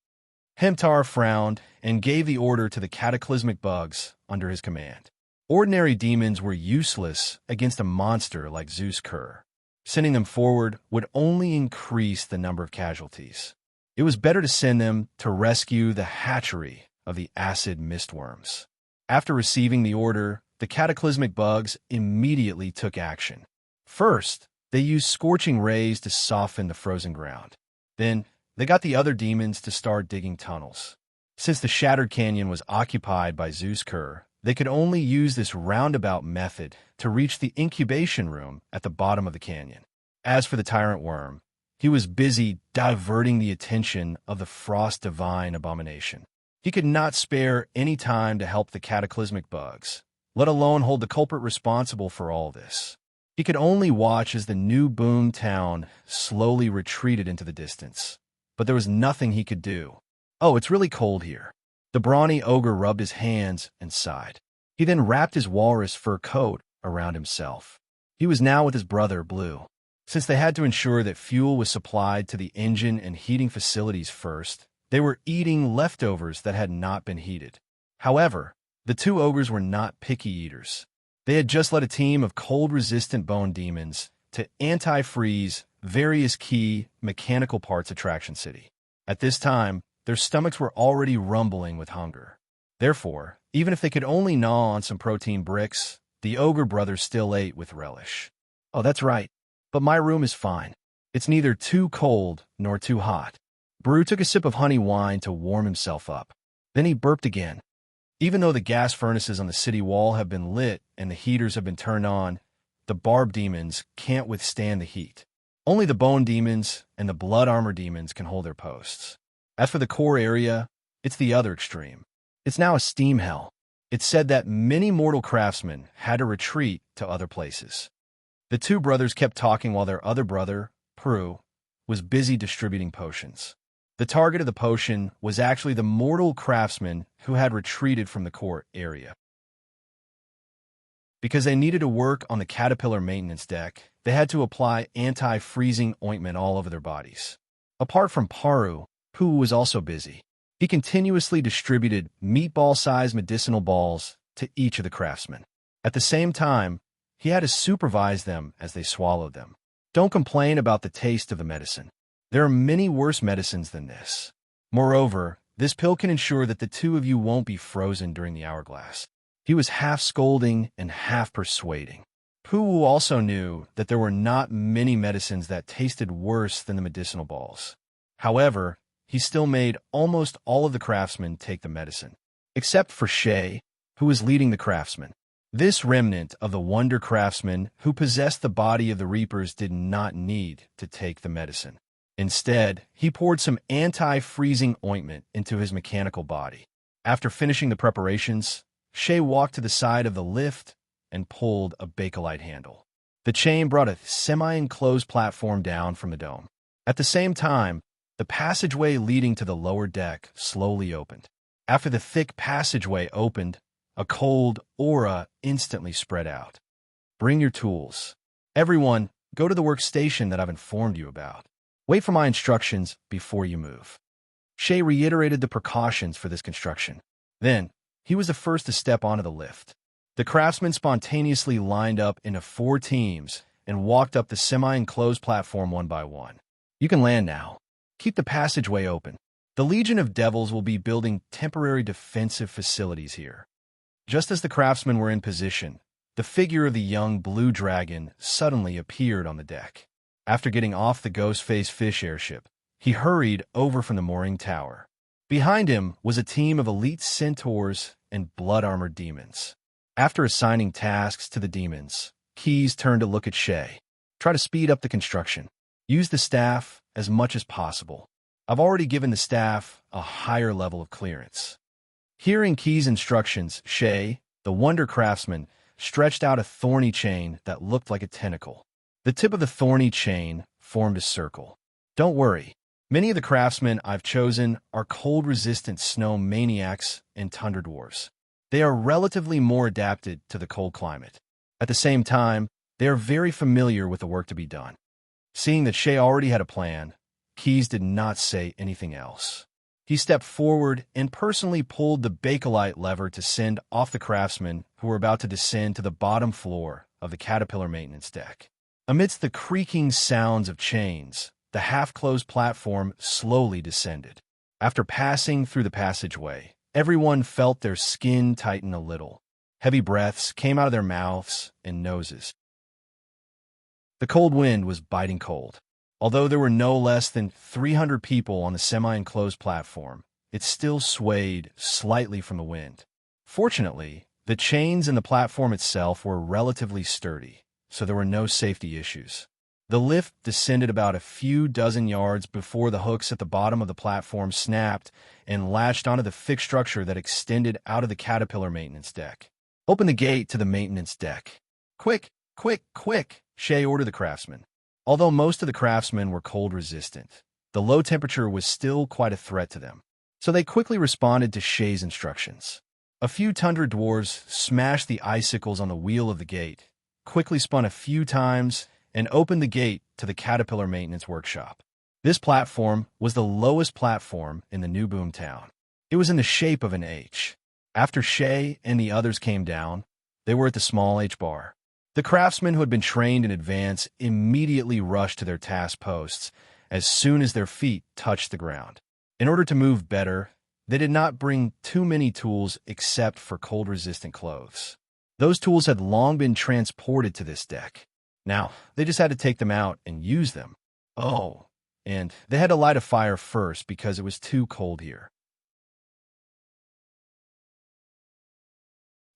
Hemtar frowned and gave the order to the cataclysmic bugs under his command. Ordinary demons were useless against a monster like Zeus Kerr. Sending them forward would only increase the number of casualties. It was better to send them to rescue the hatchery of the acid mistworms. After receiving the order, the cataclysmic bugs immediately took action. First, they used scorching rays to soften the frozen ground. Then, they got the other demons to start digging tunnels. Since the Shattered Canyon was occupied by Zeus Kerr, they could only use this roundabout method to reach the incubation room at the bottom of the canyon. As for the Tyrant Worm, he was busy diverting the attention of the Frost Divine abomination. He could not spare any time to help the cataclysmic bugs, let alone hold the culprit responsible for all this. He could only watch as the new boom town slowly retreated into the distance. But there was nothing he could do. Oh, it's really cold here. The brawny ogre rubbed his hands and sighed. He then wrapped his walrus fur coat around himself. He was now with his brother, Blue. Since they had to ensure that fuel was supplied to the engine and heating facilities first, they were eating leftovers that had not been heated. However, the 2 ogres were not picky eaters. They had just led a team of cold-resistant bone demons to anti-freeze various key mechanical parts of Traction City. At this time, their stomachs were already rumbling with hunger. Therefore, even if they could only gnaw on some protein bricks, the ogre brothers still ate with relish. Oh, that's right. But my room is fine. It's neither too cold nor too hot. Brew took a sip of honey wine to warm himself up. Then he burped again. Even though the gas furnaces on the city wall have been lit and the heaters have been turned on, the barb demons can't withstand the heat. Only the bone demons and the blood armor demons can hold their posts. As for the core area, it's the other extreme. It's now a steam hell. It's said that many mortal craftsmen had to retreat to other places. The 2 brothers kept talking while their other brother, Prue, was busy distributing potions. The target of the potion was actually the mortal craftsmen who had retreated from the core area. Because they needed to work on the caterpillar maintenance deck, they had to apply anti-freezing ointment all over their bodies. Apart from Paru, who was also busy, he continuously distributed meatball-sized medicinal balls to each of the craftsmen. At the same time, he had to supervise them as they swallowed them. Don't complain about the taste of the medicine. There are many worse medicines than this. Moreover, this pill can ensure that the 2 of you won't be frozen during the hourglass. He was half scolding and half persuading. Puu also knew that there were not many medicines that tasted worse than the medicinal balls. However, he still made almost all of the craftsmen take the medicine, except for Shay, who was leading the craftsmen. This remnant of the wonder craftsman who possessed the body of the Reapers did not need to take the medicine. Instead, he poured some anti-freezing ointment into his mechanical body. After finishing the preparations, Shay walked to the side of the lift and pulled a Bakelite handle. The chain brought a semi-enclosed platform down from the dome. At the same time, the passageway leading to the lower deck slowly opened. After the thick passageway opened, A cold aura instantly spread out. Bring your tools. Everyone, go to the workstation that I've informed you about. Wait for my instructions before you move. Shay reiterated the precautions for this construction. Then, he was the first to step onto the lift. The craftsmen spontaneously lined up into 4 teams and walked up the semi-enclosed platform one by one. You can land now. Keep the passageway open. The Legion of Devils will be building temporary defensive facilities here. Just as the craftsmen were in position, the figure of the young blue dragon suddenly appeared on the deck. After getting off the ghost-faced fish airship, he hurried over from the mooring tower. Behind him was a team of elite centaurs and blood-armored demons. After assigning tasks to the demons, Keyes turned to look at Shay. Try to speed up the construction. Use the staff as much as possible. I've already given the staff a higher level of clearance. Hearing Keyes' instructions, Shay, the wonder craftsman, stretched out a thorny chain that looked like a tentacle. The tip of the thorny chain formed a circle. Don't worry. Many of the craftsmen I've chosen are cold-resistant snow maniacs and tundra dwarves. They are relatively more adapted to the cold climate. At the same time, they are very familiar with the work to be done. Seeing that Shay already had a plan, Keyes did not say anything else. He stepped forward and personally pulled the bakelite lever to send off the craftsmen who were about to descend to the bottom floor of the Caterpillar maintenance deck. Amidst the creaking sounds of chains, the half-closed platform slowly descended. After passing through the passageway, everyone felt their skin tighten a little. Heavy breaths came out of their mouths and noses. The cold wind was biting cold. Although there were no less than 300 people on the semi-enclosed platform, it still swayed slightly from the wind. Fortunately, the chains in the platform itself were relatively sturdy, so there were no safety issues. The lift descended about a few dozen yards before the hooks at the bottom of the platform snapped and latched onto the fixed structure that extended out of the Caterpillar maintenance deck. Open the gate to the maintenance deck. Quick, quick, quick, Shay ordered the craftsman. Although most of the craftsmen were cold-resistant, the low temperature was still quite a threat to them, so they quickly responded to Shay's instructions. A few tundra dwarves smashed the icicles on the wheel of the gate, quickly spun a few times, and opened the gate to the Caterpillar maintenance workshop. This platform was the lowest platform in the new boom town. It was in the shape of an H. After Shay and the others came down, they were at the small H bar. The craftsmen who had been trained in advance immediately rushed to their task posts as soon as their feet touched the ground. In order to move better, they did not bring too many tools except for cold-resistant clothes. Those tools had long been transported to this deck. Now, they just had to take them out and use them. Oh, and they had to light a fire first because it was too cold here.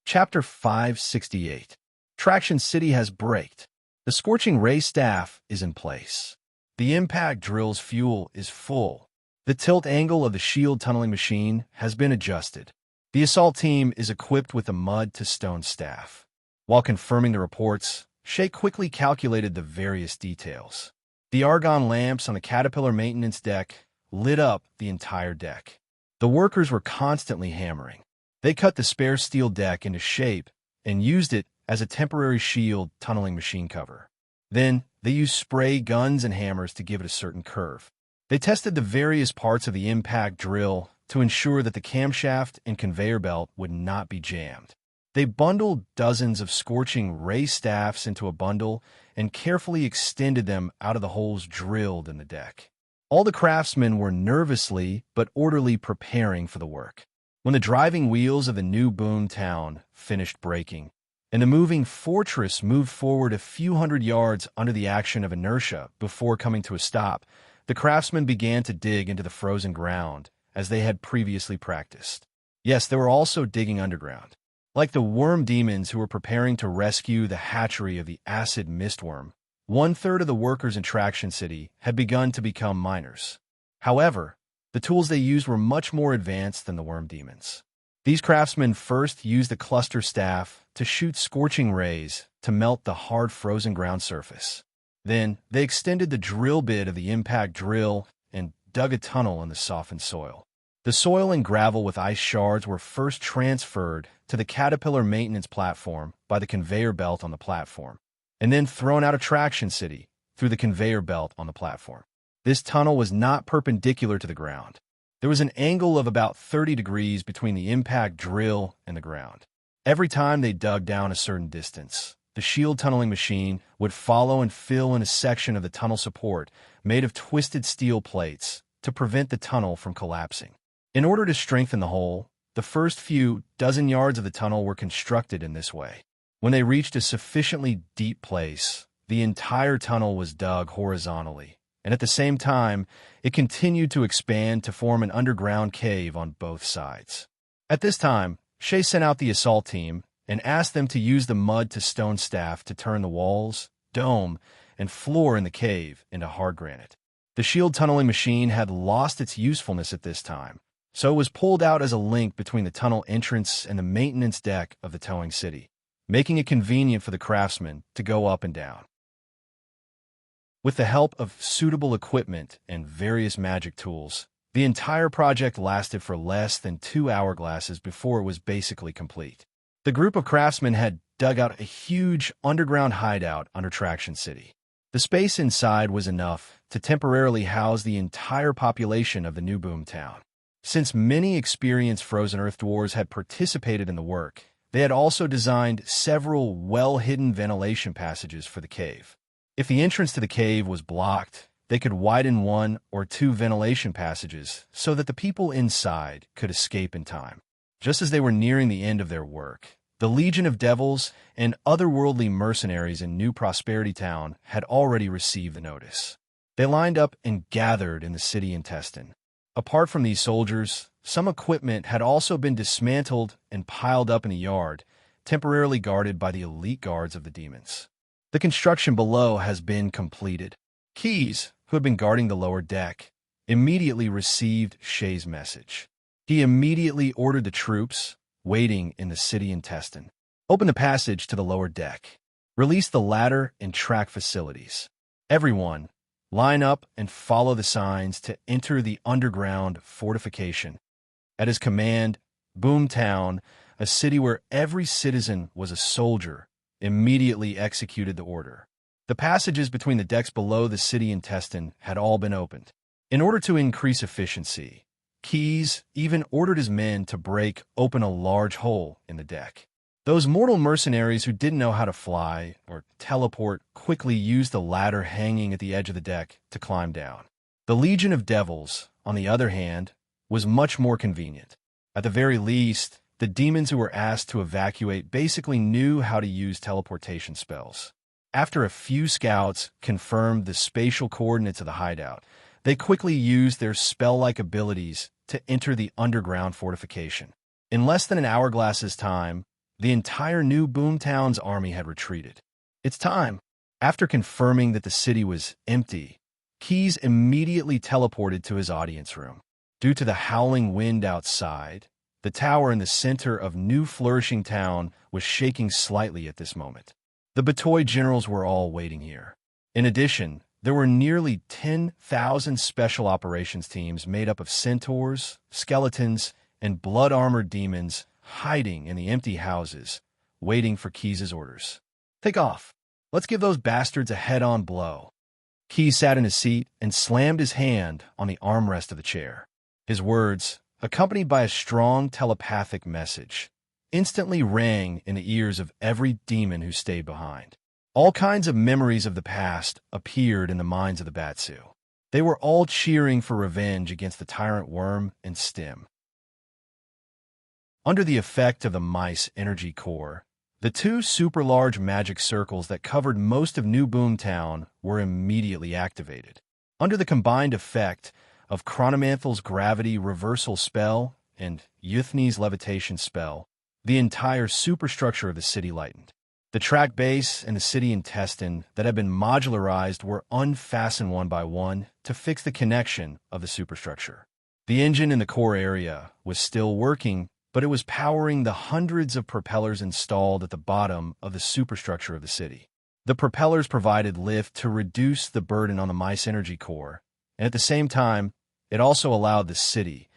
Chapter 568. Traction City has braked. The scorching ray staff is in place. The impact drill's fuel is full. The tilt angle of the shield tunneling machine has been adjusted. The assault team is equipped with a mud-to-stone staff. While confirming the reports, Shay quickly calculated the various details. The argon lamps on the Caterpillar maintenance deck lit up the entire deck. The workers were constantly hammering. They cut the spare steel deck into shape and used it as a temporary shield tunneling machine cover. Then, they used spray guns and hammers to give it a certain curve. They tested the various parts of the impact drill to ensure that the camshaft and conveyor belt would not be jammed. They bundled dozens of scorching ray staffs into a bundle and carefully extended them out of the holes drilled in the deck. All the craftsmen were nervously but orderly preparing for the work. When the driving wheels of the new boom town finished braking, and the moving fortress moved forward a few hundred yards under the action of inertia before coming to a stop, the craftsmen began to dig into the frozen ground as they had previously practiced. Yes, they were also digging underground. Like the worm demons who were preparing to rescue the hatchery of the acid mistworm, 1/3 of the workers in Traction City had begun to become miners. However, the tools they used were much more advanced than the worm demons. These craftsmen first used the cluster staff to shoot scorching rays to melt the hard frozen ground surface. Then, they extended the drill bit of the impact drill and dug a tunnel in the softened soil. The soil and gravel with ice shards were first transferred to the Caterpillar maintenance platform by the conveyor belt on the platform, and then thrown out of Traction City through the conveyor belt on the platform. This tunnel was not perpendicular to the ground. There was an angle of about 30 degrees between the impact drill and the ground. Every time they dug down a certain distance, the shield tunneling machine would follow and fill in a section of the tunnel support made of twisted steel plates to prevent the tunnel from collapsing. In order to strengthen the hole, the first few dozen yards of the tunnel were constructed in this way. When they reached a sufficiently deep place, the entire tunnel was dug horizontally, and at the same time, it continued to expand to form an underground cave on both sides. At this time, Shea sent out the assault team and asked them to use the mud to stone staff to turn the walls, dome, and floor in the cave into hard granite. The shield tunneling machine had lost its usefulness at this time, so it was pulled out as a link between the tunnel entrance and the maintenance deck of the towing city, making it convenient for the craftsmen to go up and down. With the help of suitable equipment and various magic tools, the entire project lasted for less than 2 hourglasses before it was basically complete. The group of craftsmen had dug out a huge underground hideout under Traction City. The space inside was enough to temporarily house the entire population of the new boomtown. Since many experienced Frozen Earth dwarves had participated in the work, they had also designed several well-hidden ventilation passages for the cave. If the entrance to the cave was blocked, they could widen 1 or 2 ventilation passages so that the people inside could escape in time. Just as they were nearing the end of their work, the Legion of Devils and otherworldly mercenaries in New Prosperity Town had already received the notice. They lined up and gathered in the city intestine. Apart from these soldiers, some equipment had also been dismantled and piled up in the yard, temporarily guarded by the elite guards of the demons. The construction below has been completed. Keys, who had been guarding the lower deck, immediately received Shea's message. He immediately ordered the troops, waiting in the city intestine, open the passage to the lower deck, release the ladder and track facilities. Everyone, line up and follow the signs to enter the underground fortification. At his command, Boomtown, a city where every citizen was a soldier, immediately executed the order. The passages between the decks below the city intestine had all been opened. In order to increase efficiency, Keyes even ordered his men to break open a large hole in the deck. Those mortal mercenaries who didn't know how to fly or teleport quickly used the ladder hanging at the edge of the deck to climb down. The Legion of Devils, on the other hand, was much more convenient. At the very least, the demons who were asked to evacuate basically knew how to use teleportation spells. After a few scouts confirmed the spatial coordinates of the hideout, they quickly used their spell-like abilities to enter the underground fortification. In less than an hourglass's time, the entire new Boomtown's army had retreated. It's time. After confirming that the city was empty, Keyes immediately teleported to his audience room. Due to the howling wind outside, the tower in the center of New Flourishing Town was shaking slightly at this moment. The Batoy generals were all waiting here. In addition, there were nearly 10,000 special operations teams made up of centaurs, skeletons, and blood-armored demons hiding in the empty houses, waiting for Keyes' orders. Take off. Let's give those bastards a head-on blow. Keyes sat in his seat and slammed his hand on the armrest of the chair. His words, accompanied by a strong telepathic message, instantly rang in the ears of every demon who stayed behind. All kinds of memories of the past appeared in the minds of the Batsu. They were all cheering for revenge against the tyrant worm and stem. Under the effect of the mice energy core, the 2 super-large magic circles that covered most of New Boomtown were immediately activated. Under the combined effect of Chronomanthal's gravity reversal spell and Euthne's levitation spell, the entire superstructure of the city lightened. The track base and the city intestine that had been modularized were unfastened one by one to fix the connection of the superstructure. The engine in the core area was still working, but it was powering the hundreds of propellers installed at the bottom of the superstructure of the city. The propellers provided lift to reduce the burden on the mice energy core, and at the same time, it also allowed the city,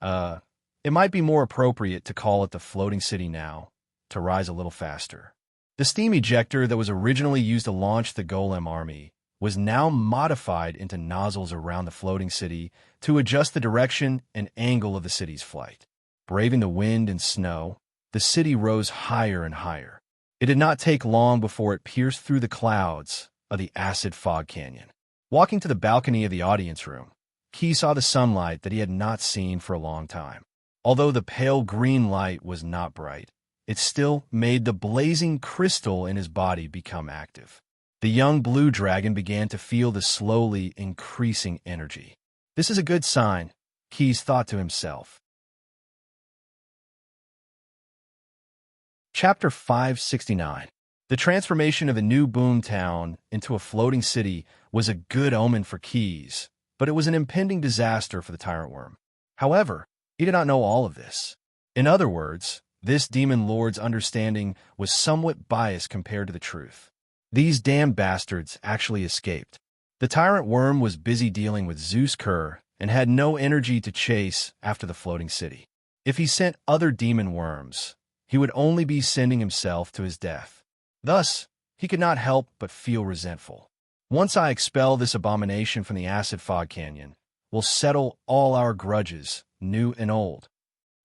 It might be more appropriate to call it the floating city now, to rise a little faster. The steam ejector that was originally used to launch the Golem army was now modified into nozzles around the floating city to adjust the direction and angle of the city's flight. Braving the wind and snow, the city rose higher and higher. It did not take long before it pierced through the clouds of the acid fog canyon. Walking to the balcony of the audience room, Key saw the sunlight that he had not seen for a long time. Although the pale green light was not bright, it still made the blazing crystal in his body become active. The young blue dragon began to feel the slowly increasing energy. This is a good sign, Keyes thought to himself. Chapter 569. The transformation of the new boom town into a floating city was a good omen for Keyes, but it was an impending disaster for the tyrant worm. However, he did not know all of this. In other words, this demon lord's understanding was somewhat biased compared to the truth. These damned bastards actually escaped. The tyrant worm was busy dealing with Zeus Kerr and had no energy to chase after the floating city. If he sent other demon worms, he would only be sending himself to his death. Thus, he could not help but feel resentful. Once I expel this abomination from the acid fog canyon, we'll settle all our grudges, new and old.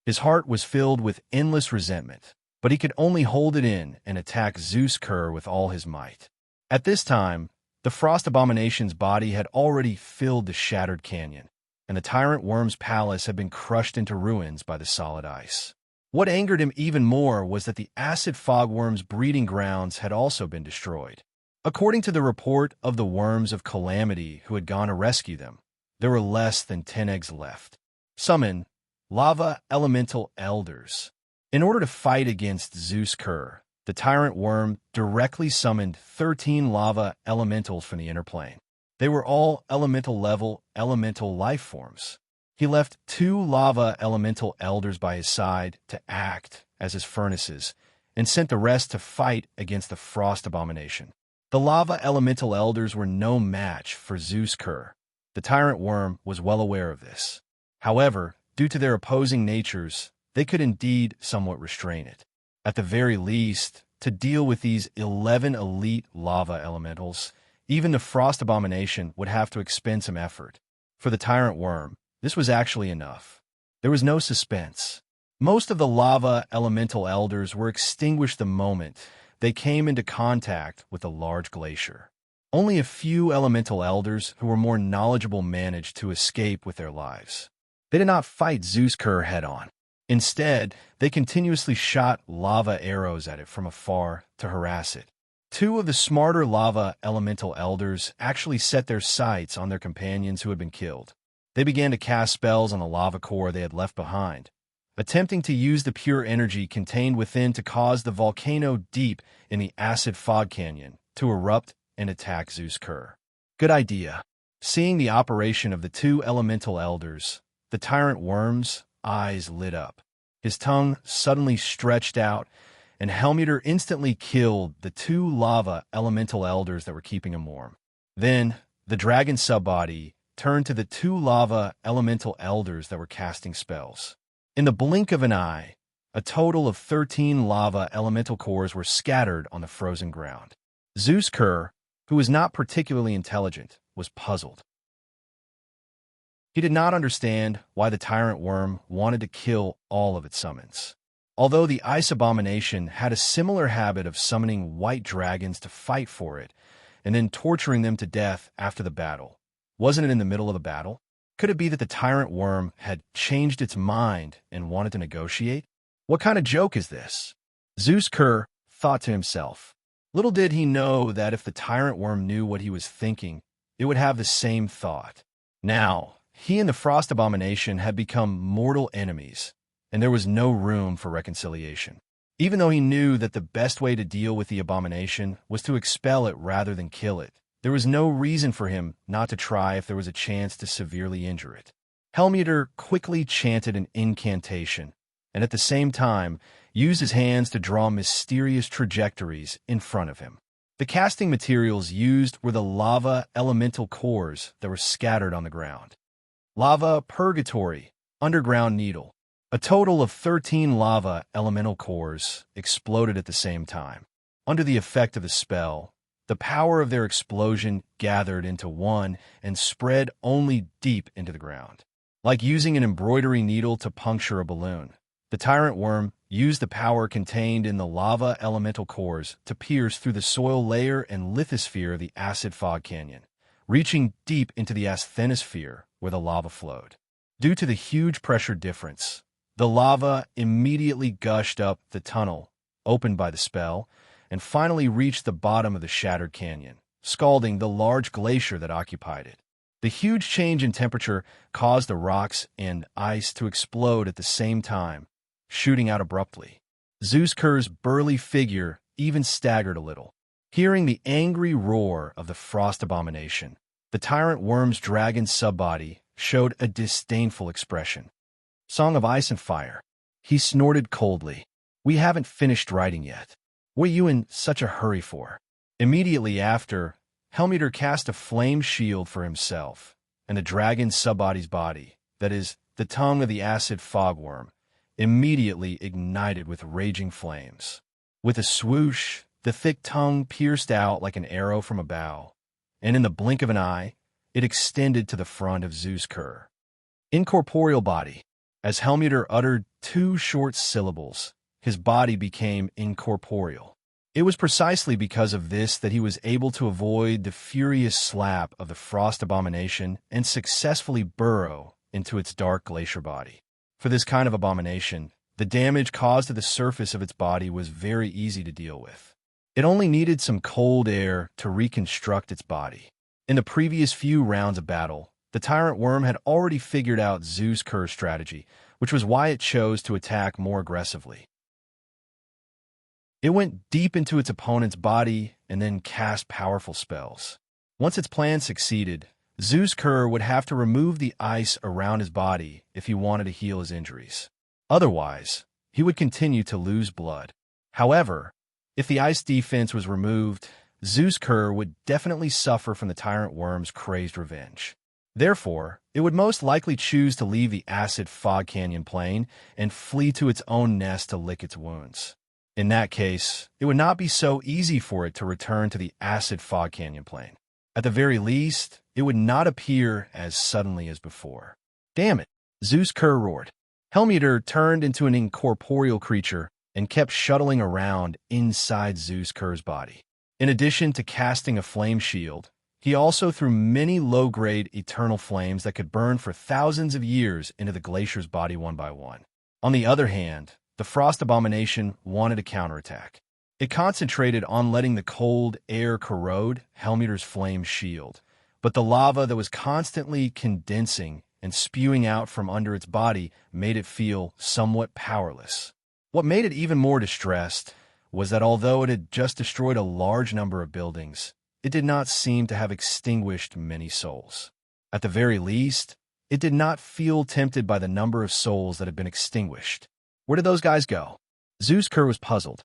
His heart was filled with endless resentment, but he could only hold it in and attack Zeus Kerr with all his might. At this time, the frost abomination's body had already filled the shattered canyon, and the tyrant worm's palace had been crushed into ruins by the solid ice. What angered him even more was that the acid fogworm's breeding grounds had also been destroyed. According to the report of the worms of calamity who had gone to rescue them, there were less than 10 eggs left. Summon lava elemental elders. In order to fight against Zeus Kerr, the tyrant worm directly summoned 13 lava elementals from the inner plane. They were all elemental level elemental life forms. He left 2 lava elemental elders by his side to act as his furnaces, and sent the rest to fight against the frost abomination. The lava elemental elders were no match for Zeus Kerr. The tyrant worm was well aware of this. However, due to their opposing natures, they could indeed somewhat restrain it. At the very least, to deal with these 11 elite lava elementals, even the frost abomination would have to expend some effort. For the tyrant worm, this was actually enough. There was no suspense. Most of the lava elemental elders were extinguished the moment they came into contact with a large glacier. Only a few elemental elders who were more knowledgeable managed to escape with their lives. They did not fight Zeus Kerr head-on. Instead, they continuously shot lava arrows at it from afar to harass it. 2 of the smarter lava elemental elders actually set their sights on their companions who had been killed. They began to cast spells on the lava core they had left behind, attempting to use the pure energy contained within to cause the volcano deep in the acid fog canyon to erupt and attack Zeus Kerr. Good idea. Seeing the operation of the 2 elemental elders, the tyrant worm's eyes lit up. His tongue suddenly stretched out, and Helmuter instantly killed the 2 lava elemental elders that were keeping him warm. Then, the dragon subbody turned to the 2 lava elemental elders that were casting spells. In the blink of an eye, a total of 13 lava elemental cores were scattered on the frozen ground. Zeus Kerr, who was not particularly intelligent, was puzzled. He did not understand why the tyrant worm wanted to kill all of its summons. Although the ice abomination had a similar habit of summoning white dragons to fight for it and then torturing them to death after the battle. Wasn't it in the middle of the battle? Could it be that the tyrant worm had changed its mind and wanted to negotiate? What kind of joke is this? Zeus Kerr thought to himself. Little did he know that if the tyrant worm knew what he was thinking, it would have the same thought. Now, he and the frost abomination had become mortal enemies, and there was no room for reconciliation. Even though he knew that the best way to deal with the abomination was to expel it rather than kill it, there was no reason for him not to try if there was a chance to severely injure it. Helmuter quickly chanted an incantation, and at the same time used his hands to draw mysterious trajectories in front of him. The casting materials used were the lava elemental cores that were scattered on the ground. Lava purgatory, underground needle. A total of 13 lava elemental cores exploded at the same time. Under the effect of the spell, the power of their explosion gathered into one and spread only deep into the ground. Like using an embroidery needle to puncture a balloon, the tyrant worm used the power contained in the lava elemental cores to pierce through the soil layer and lithosphere of the acid fog canyon, reaching deep into the asthenosphere where the lava flowed. Due to the huge pressure difference, the lava immediately gushed up the tunnel opened by the spell and finally reached the bottom of the shattered canyon, scalding the large glacier that occupied it. The huge change in temperature caused the rocks and ice to explode at the same time, shooting out abruptly. Zeusker's burly figure even staggered a little. Hearing the angry roar of the frost abomination, the tyrant worm's dragon subbody showed a disdainful expression. Song of Ice and Fire. He snorted coldly. We haven't finished writing yet. What are you in such a hurry for? Immediately after, Helmeter cast a flame shield for himself, and the dragon subbody's body, that is, the tongue of the acid fogworm, immediately ignited with raging flames. With a swoosh, the thick tongue pierced out like an arrow from a bow, and in the blink of an eye, it extended to the front of Zeusker. Incorporeal body. As Helmeter uttered 2 short syllables, his body became incorporeal. It was precisely because of this that he was able to avoid the furious slap of the frost abomination and successfully burrow into its dark glacier body. For this kind of abomination, the damage caused to the surface of its body was very easy to deal with. It only needed some cold air to reconstruct its body. In the previous few rounds of battle, the tyrant worm had already figured out Zeusker's strategy, which was why it chose to attack more aggressively. It went deep into its opponent's body and then cast powerful spells. Once its plan succeeded, Zeusker would have to remove the ice around his body if he wanted to heal his injuries. Otherwise, he would continue to lose blood. However, if the ice defense was removed, Zeusker would definitely suffer from the tyrant worm's crazed revenge. Therefore, it would most likely choose to leave the acid fog canyon plain and flee to its own nest to lick its wounds. In that case, it would not be so easy for it to return to the acid fog canyon plain. At the very least, it would not appear as suddenly as before. Damn it, Zeusker roared. Helmeter turned into an incorporeal creature and kept shuttling around inside Zeusker's body. In addition to casting a flame shield, he also threw many low-grade eternal flames that could burn for thousands of years into the glacier's body one by one. On the other hand, the frost abomination wanted a counterattack. It concentrated on letting the cold air corrode Helmeter's flame shield, but the lava that was constantly condensing and spewing out from under its body made it feel somewhat powerless. What made it even more distressed was that although it had just destroyed a large number of buildings, it did not seem to have extinguished many souls. At the very least, it did not feel tempted by the number of souls that had been extinguished. Where did those guys go? Zeusker was puzzled.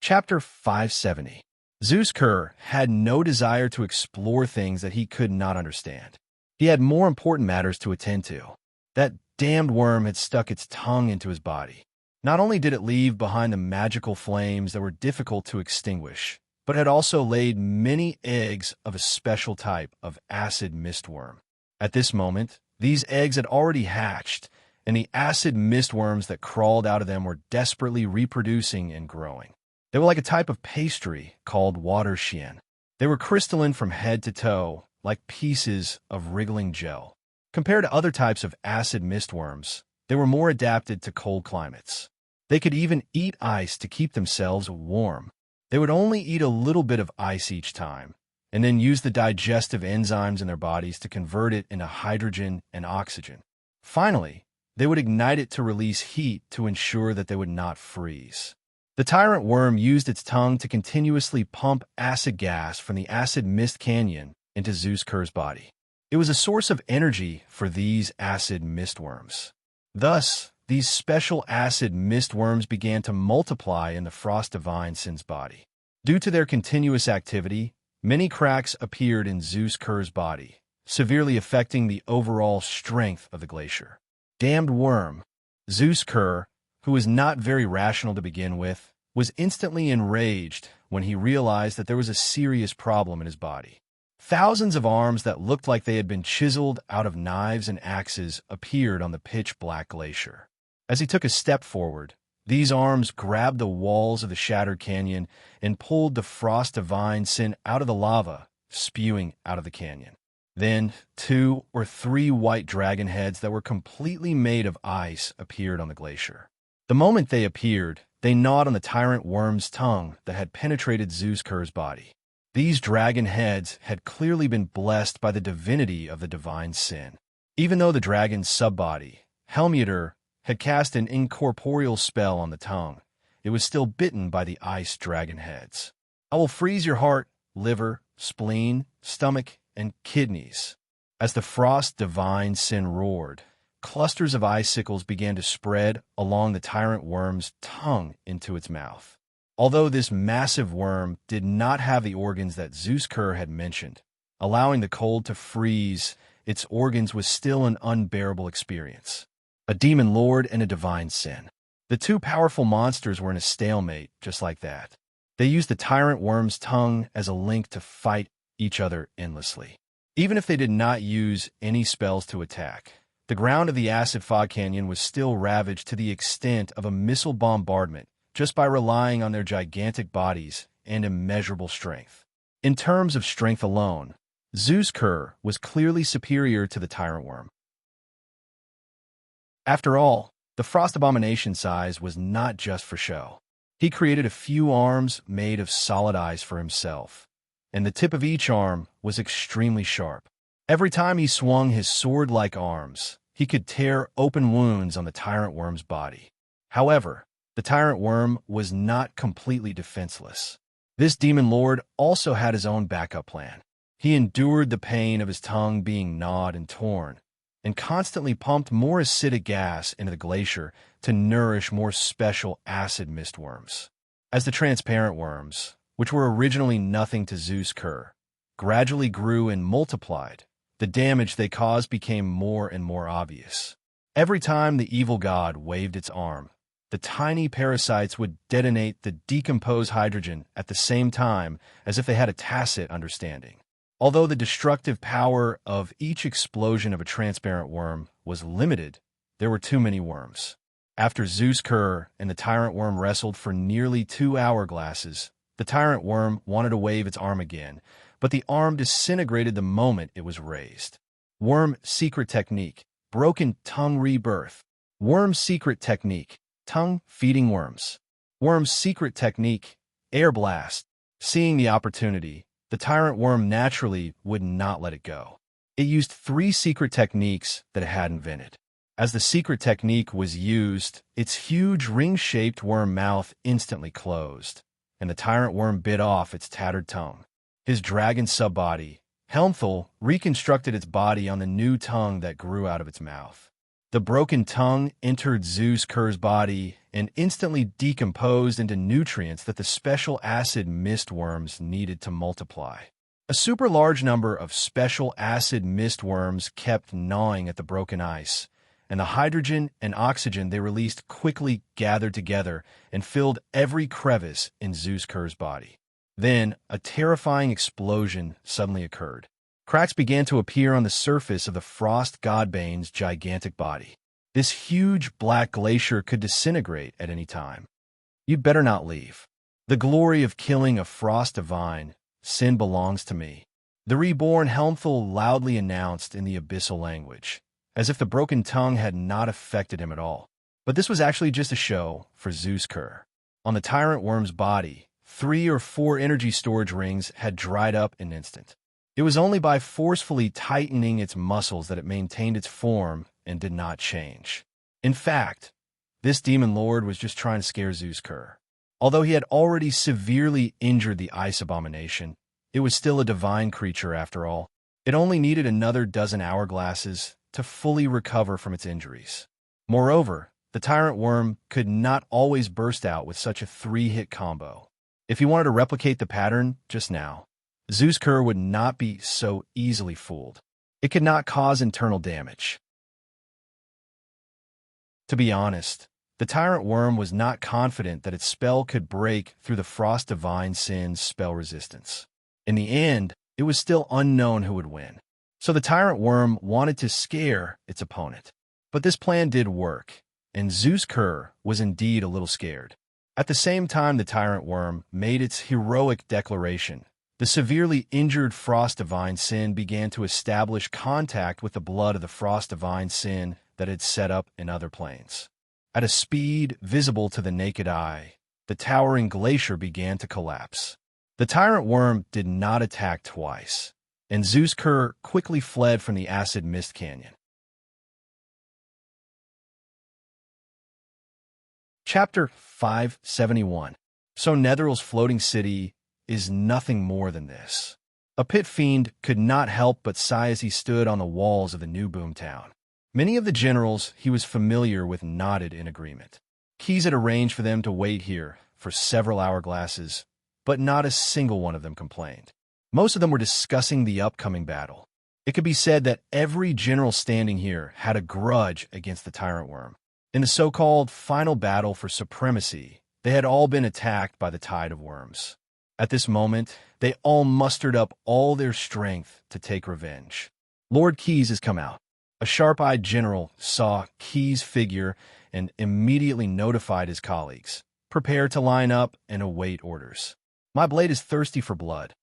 Chapter 570. Zeusker had no desire to explore things that he could not understand. He had more important matters to attend to. That damned worm had stuck its tongue into his body. Not only did it leave behind the magical flames that were difficult to extinguish, but had also laid many eggs of a special type of acid mistworm. At this moment, these eggs had already hatched, and the acid mistworms that crawled out of them were desperately reproducing and growing. They were like a type of pastry called water chien. They were crystalline from head to toe, like pieces of wriggling gel. Compared to other types of acid mistworms, they were more adapted to cold climates. They could even eat ice to keep themselves warm. They would only eat a little bit of ice each time, and then use the digestive enzymes in their bodies to convert it into hydrogen and oxygen. Finally, they would ignite it to release heat to ensure that they would not freeze. The tyrant worm used its tongue to continuously pump acid gas from the acid mist canyon into Zeusker's body. It was a source of energy for these acid mistworms. Thus, these special acid mistworms began to multiply in the Frost Divine Sin's body. Due to their continuous activity, many cracks appeared in Zeusker's body, severely affecting the overall strength of the glacier. Damned worm. Zeus Kerr, who was not very rational to begin with, was instantly enraged when he realized that there was a serious problem in his body. Thousands of arms that looked like they had been chiseled out of knives and axes appeared on the pitch-black glacier. As he took a step forward, these arms grabbed the walls of the shattered canyon and pulled the frost divine sin out of the lava, spewing out of the canyon. Then, 2 or 3 white dragon heads that were completely made of ice appeared on the glacier. The moment they appeared, they gnawed on the tyrant worm's tongue that had penetrated Zeus Kerr's body. These dragon heads had clearly been blessed by the divinity of the divine sin. Even though the dragon's subbody, Helmuter, had cast an incorporeal spell on the tongue, it was still bitten by the ice dragon heads. I will freeze your heart, liver, spleen, stomach, and kidneys. As the frost divine sin roared, clusters of icicles began to spread along the tyrant worm's tongue into its mouth. Although this massive worm did not have the organs that Zeus Kerr had mentioned, allowing the cold to freeze its organs was still an unbearable experience. A demon lord and a divine sin. The two powerful monsters were in a stalemate just like that. They used the tyrant worm's tongue as a link to fight each other endlessly. Even if they did not use any spells to attack, the ground of the acid fog canyon was still ravaged to the extent of a missile bombardment just by relying on their gigantic bodies and immeasurable strength. In terms of strength alone, Zeus Kerr was clearly superior to the tyrant worm. After all, the frost abomination size was not just for show. He created a few arms made of solid ice for himself, and the tip of each arm was extremely sharp. Every time he swung his sword-like arms, he could tear open wounds on the tyrant worm's body. However, the tyrant worm was not completely defenseless. This demon lord also had his own backup plan. He endured the pain of his tongue being gnawed and torn, and constantly pumped more acidic gas into the glacier to nourish more special acid mist worms. As the transparent worms, which were originally nothing to Zeus Kerr, gradually grew and multiplied, the damage they caused became more and more obvious. Every time the evil god waved its arm, the tiny parasites would detonate the decomposed hydrogen at the same time as if they had a tacit understanding. Although the destructive power of each explosion of a transparent worm was limited, there were too many worms. After Zeus Kerr and the tyrant worm wrestled for nearly 2 hourglasses, the tyrant worm wanted to wave its arm again, but the arm disintegrated the moment it was raised. Worm secret technique, broken tongue rebirth. Worm secret technique, tongue feeding worms. Worm's secret technique, air blast. Seeing the opportunity, the tyrant worm naturally would not let it go. It used 3 secret techniques that it had invented. As the secret technique was used, its huge ring-shaped worm mouth instantly closed, and the tyrant worm bit off its tattered tongue. His dragon subbody, Helmthal, reconstructed its body on the new tongue that grew out of its mouth. The broken tongue entered Zeus Kerr's body and instantly decomposed into nutrients that the special acid mist worms needed to multiply. A super large number of special acid mist worms kept gnawing at the broken ice, and the hydrogen and oxygen they released quickly gathered together and filled every crevice in Zeus Kerr's body. Then, a terrifying explosion suddenly occurred. Cracks began to appear on the surface of the Frost Godbane's gigantic body. This huge black glacier could disintegrate at any time. You'd better not leave. The glory of killing a Frost Divine, sin belongs to me. The reborn Helmthal loudly announced in the abyssal language, as if the broken tongue had not affected him at all. But this was actually just a show for Zeus Kerr. On the tyrant worm's body, 3 or 4 energy storage rings had dried up in an instant. It was only by forcefully tightening its muscles that it maintained its form and did not change. In fact, this demon lord was just trying to scare Zeus Kerr. Although he had already severely injured the ice abomination, it was still a divine creature after all. It only needed another dozen hourglasses to fully recover from its injuries. Moreover, the tyrant worm could not always burst out with such a 3-hit combo. If he wanted to replicate the pattern just now, Zeus Kerr would not be so easily fooled. it could not cause internal damage. To be honest, the tyrant worm was not confident that its spell could break through the Frost Divine Sin's spell resistance. In the end, it was still unknown who would win. So the tyrant worm wanted to scare its opponent. But this plan did work, and Zeus Kerr was indeed a little scared. At the same time the tyrant worm made its heroic declaration, the severely injured Frost Divine Sin began to establish contact with the blood of the Frost Divine Sin that had set up in other planes. At a speed visible to the naked eye, the towering glacier began to collapse. The tyrant worm did not attack twice, and Zeus Kerr quickly fled from the acid mist canyon. Chapter 571. So Netherill's floating city is nothing more than this. A pit fiend could not help but sigh as he stood on the walls of the new boomtown. Many of the generals he was familiar with nodded in agreement. Keyes had arranged for them to wait here for several hourglasses, but not a single one of them complained. Most of them were discussing the upcoming battle. It could be said that every general standing here had a grudge against the tyrant worm. In the so-called final battle for supremacy, they had all been attacked by the tide of worms. At this moment, they all mustered up all their strength to take revenge. Lord Keyes has come out. A sharp-eyed general saw Keyes' figure and immediately notified his colleagues. Prepare to line up and await orders. My blade is thirsty for blood.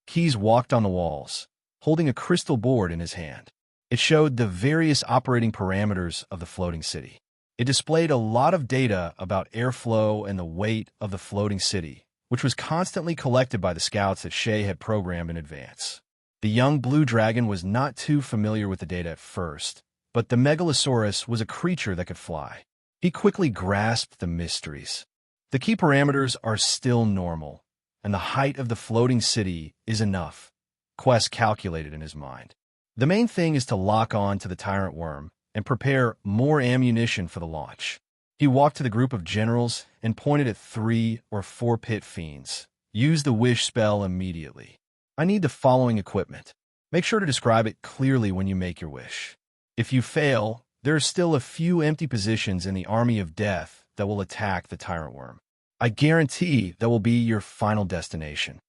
Keyes walked on the walls, holding a crystal board in his hand. It showed the various operating parameters of the floating city. It displayed a lot of data about airflow and the weight of the floating city, which was constantly collected by the scouts that Shay had programmed in advance. The young blue dragon was not too familiar with the data at first, but the Megalosaurus was a creature that could fly. He quickly grasped the mysteries. The key parameters are still normal, and the height of the floating city is enough, Quest calculated in his mind. The main thing is to lock on to the tyrant worm and prepare more ammunition for the launch. He walked to the group of generals and pointed at 3 or 4 pit fiends. Use the wish spell immediately. I need the following equipment. Make sure to describe it clearly when you make your wish. If you fail, there are still a few empty positions in the army of death that will attack the tyrant worm. I guarantee that will be your final destination.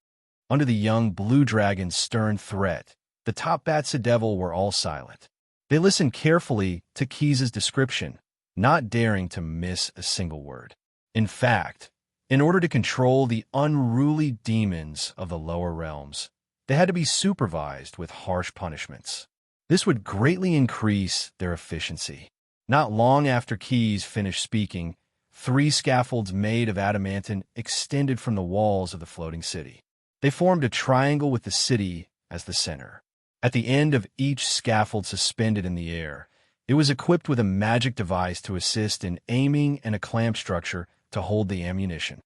Under the young blue dragon's stern threat, the top bats of devil were all silent. They listened carefully to Keyes' description, not daring to miss a single word. In fact, in order to control the unruly demons of the lower realms, they had to be supervised with harsh punishments. This would greatly increase their efficiency. Not long after Keyes finished speaking, 3 scaffolds made of adamantine extended from the walls of the floating city. They formed a triangle with the city as the center. At the end of each scaffold suspended in the air, it was equipped with a magic device to assist in aiming and a clamp structure to hold the ammunition.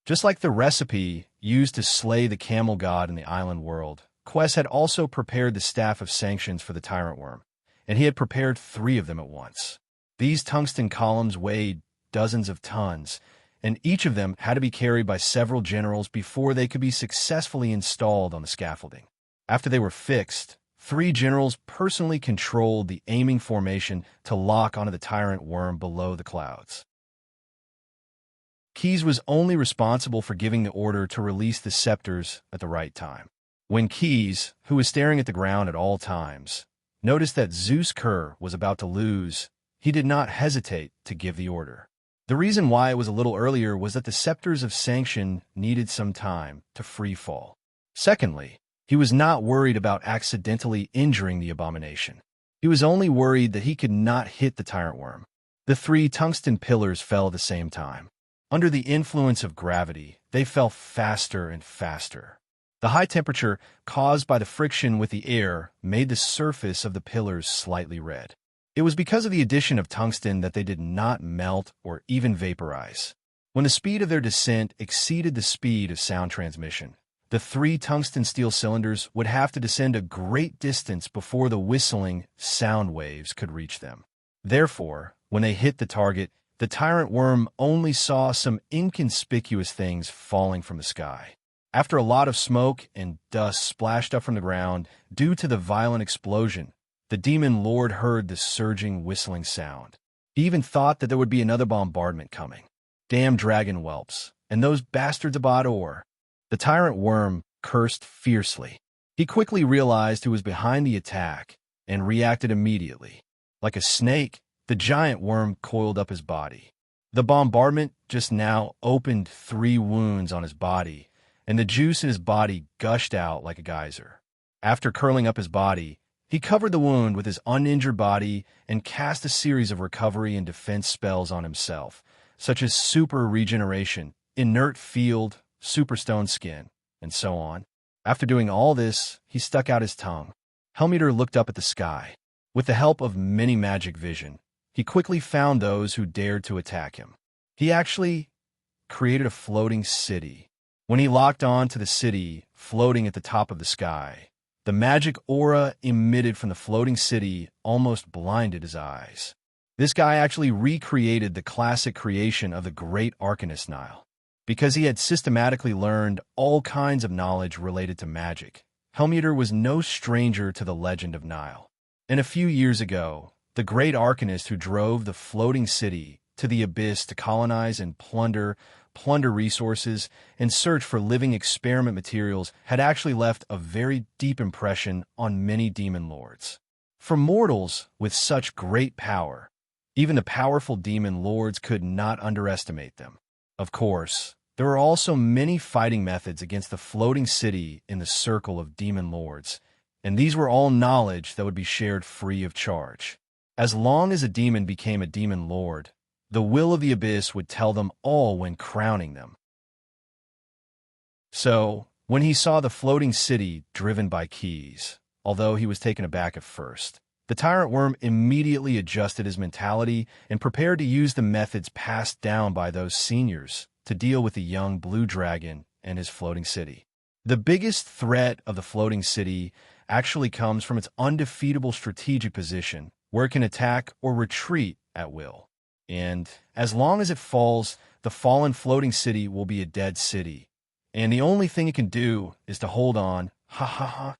Just like the recipe used to slay the camel god in the island world, Quest had also prepared the staff of sanctions for the tyrant worm, and he had prepared 3 of them at once. These tungsten columns weighed dozens of tons, and each of them had to be carried by several generals before they could be successfully installed on the scaffolding. After they were fixed, 3 generals personally controlled the aiming formation to lock onto the tyrant worm below the clouds. Keyes was only responsible for giving the order to release the scepters at the right time. When Keyes, who was staring at the ground at all times, noticed that Zeus Kerr was about to lose, he did not hesitate to give the order. The reason why it was a little earlier was that the scepters of sanction needed some time to free fall. Secondly, he was not worried about accidentally injuring the abomination. He was only worried that he could not hit the tyrant worm. The 3 tungsten pillars fell at the same time. Under the influence of gravity, they fell faster and faster. The high temperature caused by the friction with the air made the surface of the pillars slightly red. It was because of the addition of tungsten that they did not melt or even vaporize. When the speed of their descent exceeded the speed of sound transmission, the 3 tungsten steel cylinders would have to descend a great distance before the whistling sound waves could reach them. Therefore, when they hit the target, the tyrant worm only saw some inconspicuous things falling from the sky. After a lot of smoke and dust splashed up from the ground due to the violent explosion, the demon lord heard the surging, whistling sound. He even thought that there would be another bombardment coming. Damn dragon whelps, and those bastards about ore. The tyrant worm cursed fiercely. He quickly realized who was behind the attack and reacted immediately. Like a snake, the giant worm coiled up his body. The bombardment just now opened 3 wounds on his body, and the juice in his body gushed out like a geyser. After curling up his body, he covered the wound with his uninjured body and cast a series of recovery and defense spells on himself, such as super regeneration, inert field, superstone skin, and so on. After doing all this, he stuck out his tongue. Helmeter looked up at the sky. With the help of many magic vision, he quickly found those who dared to attack him. He actually created a floating city. When he locked on to the city floating at the top of the sky, the magic aura emitted from the floating city almost blinded his eyes. This guy actually recreated the classic creation of the great arcanist Nile. Because he had systematically learned all kinds of knowledge related to magic, Helmeter was no stranger to the legend of Nile. And a few years ago, the great arcanist who drove the floating city to the abyss to colonize and plunder resources and search for living experiment materials had actually left a very deep impression on many demon lords. For mortals with such great power, even the powerful demon lords could not underestimate them. Of course, there were also many fighting methods against the floating city in the circle of demon lords, and these were all knowledge that would be shared free of charge. As long as a demon became a demon lord, the will of the abyss would tell them all when crowning them. So, when he saw the floating city driven by keys, although he was taken aback at first, the tyrant worm immediately adjusted his mentality and prepared to use the methods passed down by those seniors to deal with the young blue dragon and his floating city. The biggest threat of the floating city actually comes from its undefeatable strategic position, where it can attack or retreat at will. And as long as it falls, the fallen floating city will be a dead city. And the only thing it can do is to hold on, ha ha ha.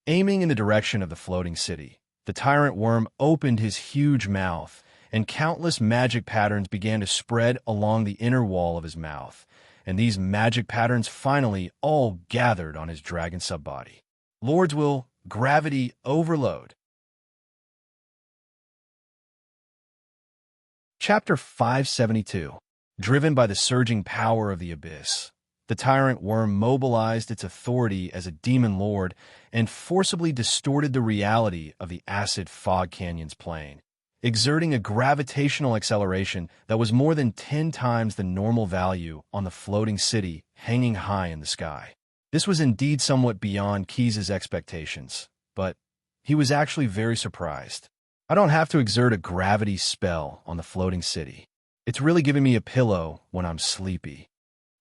Aiming in the direction of the floating city, the tyrant worm opened his huge mouth, and countless magic patterns began to spread along the inner wall of his mouth, and these magic patterns finally all gathered on his dragon subbody. Lord's will, gravity overload. Chapter 572. Driven by the surging power of the abyss, the tyrant worm mobilized its authority as a demon lord and forcibly distorted the reality of the acid fog canyon's plane, exerting a gravitational acceleration that was more than 10 times the normal value on the floating city hanging high in the sky. This was indeed somewhat beyond Keyes' expectations, but he was actually very surprised. I don't have to exert a gravity spell on the floating city. It's really giving me a pillow when I'm sleepy.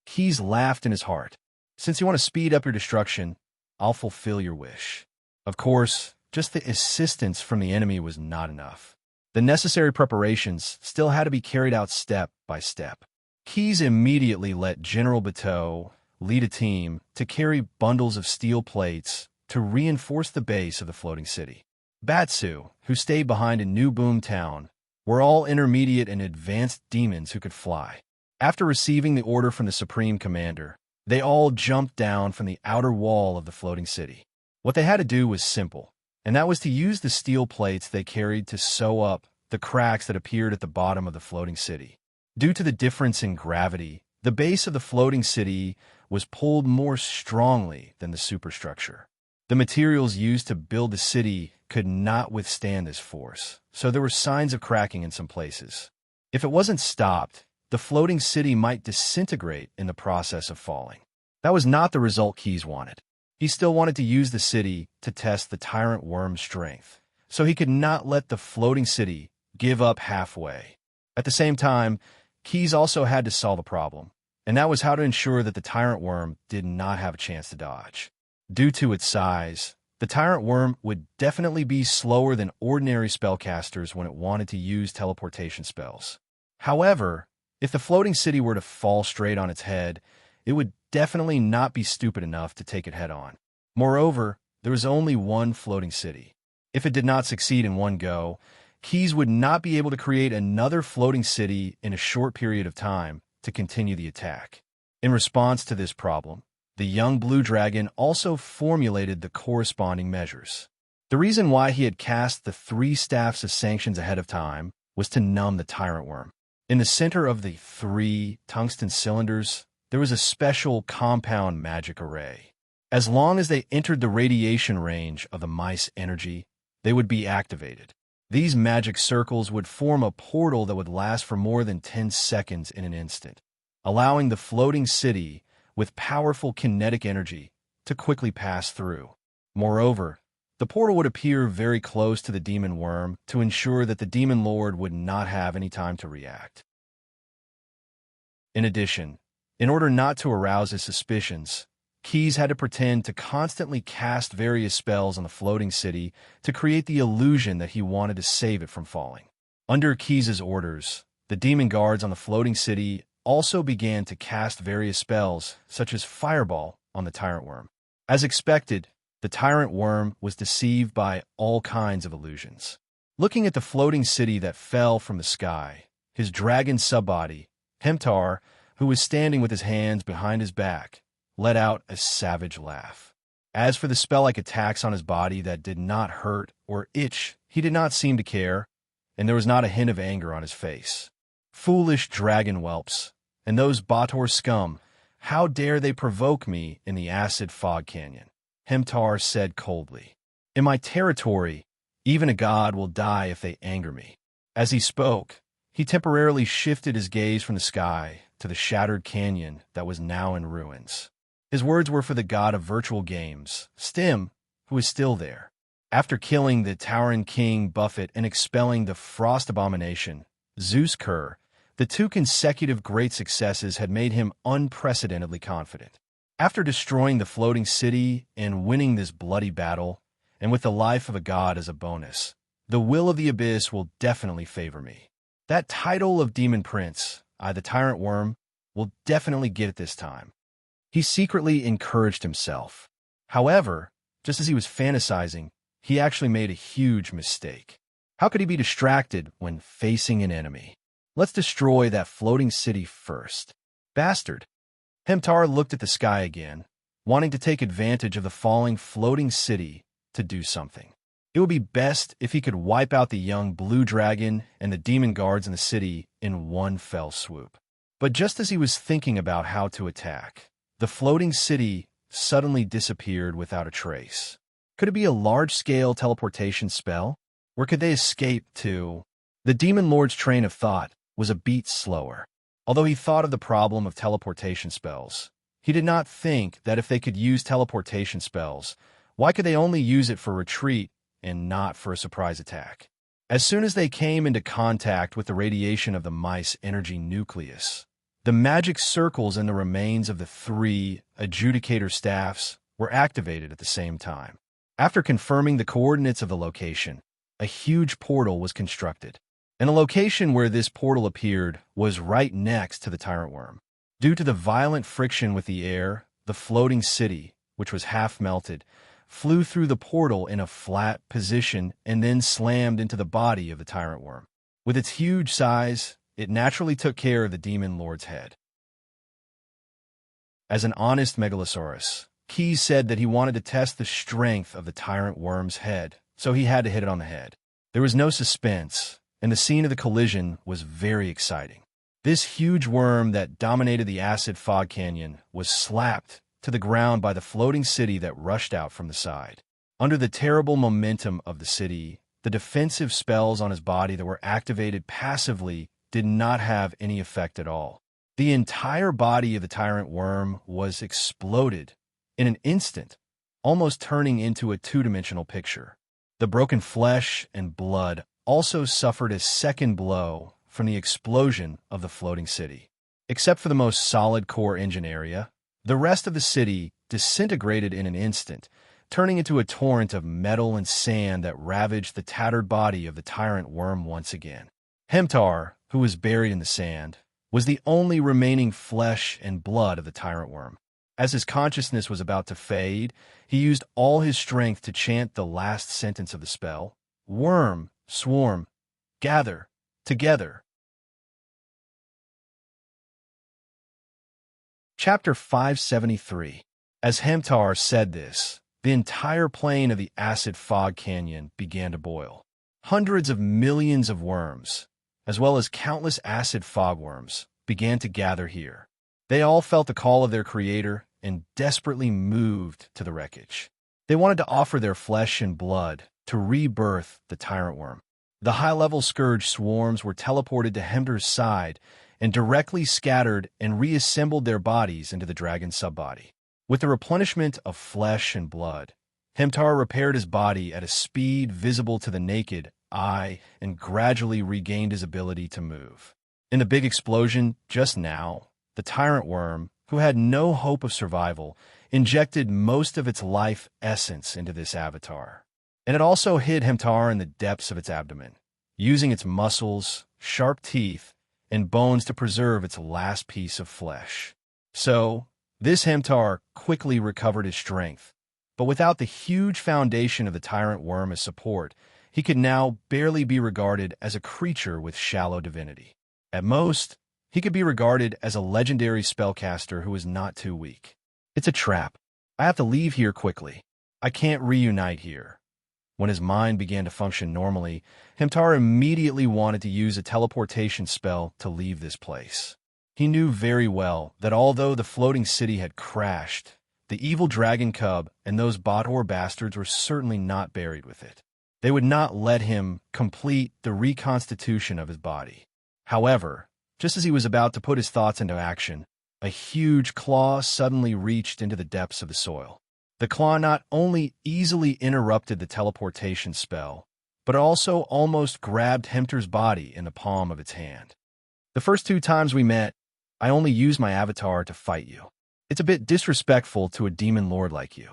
Keyes laughed in his heart. Since you want to speed up your destruction, I'll fulfill your wish. Of course, just the assistance from the enemy was not enough. The necessary preparations still had to be carried out step by step. Keyes immediately let General Bateau lead a team to carry bundles of steel plates to reinforce the base of the floating city. Batsu, who stayed behind in New Boom Town, were all intermediate and advanced demons who could fly. After receiving the order from the Supreme Commander, they all jumped down from the outer wall of the floating city. What they had to do was simple, and that was to use the steel plates they carried to sew up the cracks that appeared at the bottom of the floating city. Due to the difference in gravity, the base of the floating city was pulled more strongly than the superstructure. The materials used to build the city could not withstand this force, so there were signs of cracking in some places. If it wasn't stopped, the floating city might disintegrate in the process of falling. That was not the result Keyes wanted. He still wanted to use the city to test the tyrant worm's strength, so he could not let the floating city give up halfway. At the same time, Keyes also had to solve a problem, and that was how to ensure that the tyrant worm did not have a chance to dodge. Due to its size, the tyrant worm would definitely be slower than ordinary spellcasters when it wanted to use teleportation spells. However, if the floating city were to fall straight on its head, it would definitely not be stupid enough to take it head-on. Moreover, there was only one floating city. If it did not succeed in one go, Keyes would not be able to create another floating city in a short period of time to continue the attack. In response to this problem, the young blue dragon also formulated the corresponding measures. The reason why he had cast the 3 staffs of sanctions ahead of time was to numb the tyrant worm. In the center of the 3 tungsten cylinders, there was a special compound magic array. As long as they entered the radiation range of the mice energy, they would be activated. These magic circles would form a portal that would last for more than 10 seconds in an instant, allowing the floating city with powerful kinetic energy to quickly pass through. Moreover, the portal would appear very close to the demon worm to ensure that the demon lord would not have any time to react. In addition, in order not to arouse his suspicions, Keyes had to pretend to constantly cast various spells on the floating city to create the illusion that he wanted to save it from falling. Under Keyes' orders, the demon guards on the floating city also began to cast various spells, such as Fireball, on the tyrant worm. As expected, the tyrant worm was deceived by all kinds of illusions. Looking at the floating city that fell from the sky, his dragon subbody, Hemtar, who was standing with his hands behind his back, let out a savage laugh. As for the spell-like attacks on his body that did not hurt or itch, he did not seem to care, and there was not a hint of anger on his face. Foolish dragon whelps, and those Bator scum, how dare they provoke me in the acid fog canyon? Hemtar said coldly. In my territory, even a god will die if they anger me. As he spoke, he temporarily shifted his gaze from the sky to the shattered canyon that was now in ruins. His words were for the god of virtual games, Stim, who is still there. After killing the Tauren king Buffett and expelling the frost abomination, Zeus Kerr, the 2 consecutive great successes had made him unprecedentedly confident. After destroying the floating city and winning this bloody battle, and with the life of a god as a bonus, the will of the abyss will definitely favor me. That title of Demon Prince, I the Tyrant Worm, will definitely get it this time. He secretly encouraged himself. However, just as he was fantasizing, he actually made a huge mistake. How could he be distracted when facing an enemy? Let's destroy that floating city first. Bastard. Hemtar looked at the sky again, wanting to take advantage of the falling floating city to do something. It would be best if he could wipe out the young blue dragon and the demon guards in the city in one fell swoop. But just as he was thinking about how to attack, the floating city suddenly disappeared without a trace. Could it be a large-scale teleportation spell? Or could they escape to... The demon lord's train of thought was a beat slower. Although he thought of the problem of teleportation spells, he did not think that if they could use teleportation spells, why could they only use it for retreat and not for a surprise attack? As soon as they came into contact with the radiation of the mice energy nucleus, the magic circles in the remains of the 3 adjudicator staffs were activated at the same time. After confirming the coordinates of the location, a huge portal was constructed. And the location where this portal appeared was right next to the tyrant worm. Due to the violent friction with the air, the floating city, which was half melted, flew through the portal in a flat position and then slammed into the body of the tyrant worm. With its huge size, it naturally took care of the demon lord's head. As an honest megalosaurus, Keyes said that he wanted to test the strength of the tyrant worm's head, so he had to hit it on the head. There was no suspense, and the scene of the collision was very exciting. This huge worm that dominated the acid fog canyon was slapped to the ground by the floating city that rushed out from the side. Under the terrible momentum of the city, the defensive spells on his body that were activated passively did not have any effect at all. The entire body of the tyrant worm was exploded in an instant, almost turning into a 2-dimensional picture. The broken flesh and blood also suffered a second blow from the explosion of the floating city. Except for the most solid core engine area, the rest of the city disintegrated in an instant, turning into a torrent of metal and sand that ravaged the tattered body of the tyrant worm once again. Hemtar, who was buried in the sand, was the only remaining flesh and blood of the tyrant worm. As his consciousness was about to fade, he used all his strength to chant the last sentence of the spell. Worm, swarm, gather, together. Chapter 573. As Hemtar said this, the entire plain of the acid fog canyon began to boil. Hundreds of millions of worms, as well as countless acid fogworms, began to gather here. They all felt the call of their creator and desperately moved to the wreckage. They wanted to offer their flesh and blood to rebirth the tyrant worm. The high-level scourge swarms were teleported to Hemtar's side and directly scattered and reassembled their bodies into the dragon's subbody. With the replenishment of flesh and blood, Hemtar repaired his body at a speed visible to the naked eye and gradually regained his ability to move. In the big explosion just now, the tyrant worm, who had no hope of survival, injected most of its life essence into this avatar. And it also hid Hemtar in the depths of its abdomen, using its muscles, sharp teeth, and bones to preserve its last piece of flesh. So, this Hemtar quickly recovered his strength, but without the huge foundation of the tyrant worm as support, he could now barely be regarded as a creature with shallow divinity. At most, he could be regarded as a legendary spellcaster who is not too weak. It's a trap. I have to leave here quickly. I can't reunite here. When his mind began to function normally, Hemtar immediately wanted to use a teleportation spell to leave this place. He knew very well that although the floating city had crashed, the evil dragon cub and those Botor bastards were certainly not buried with it. They would not let him complete the reconstitution of his body. However, just as he was about to put his thoughts into action, a huge claw suddenly reached into the depths of the soil. The claw not only easily interrupted the teleportation spell, but also almost grabbed Hemtar's body in the palm of its hand. The first 2 times we met, I only used my avatar to fight you. It's a bit disrespectful to a demon lord like you.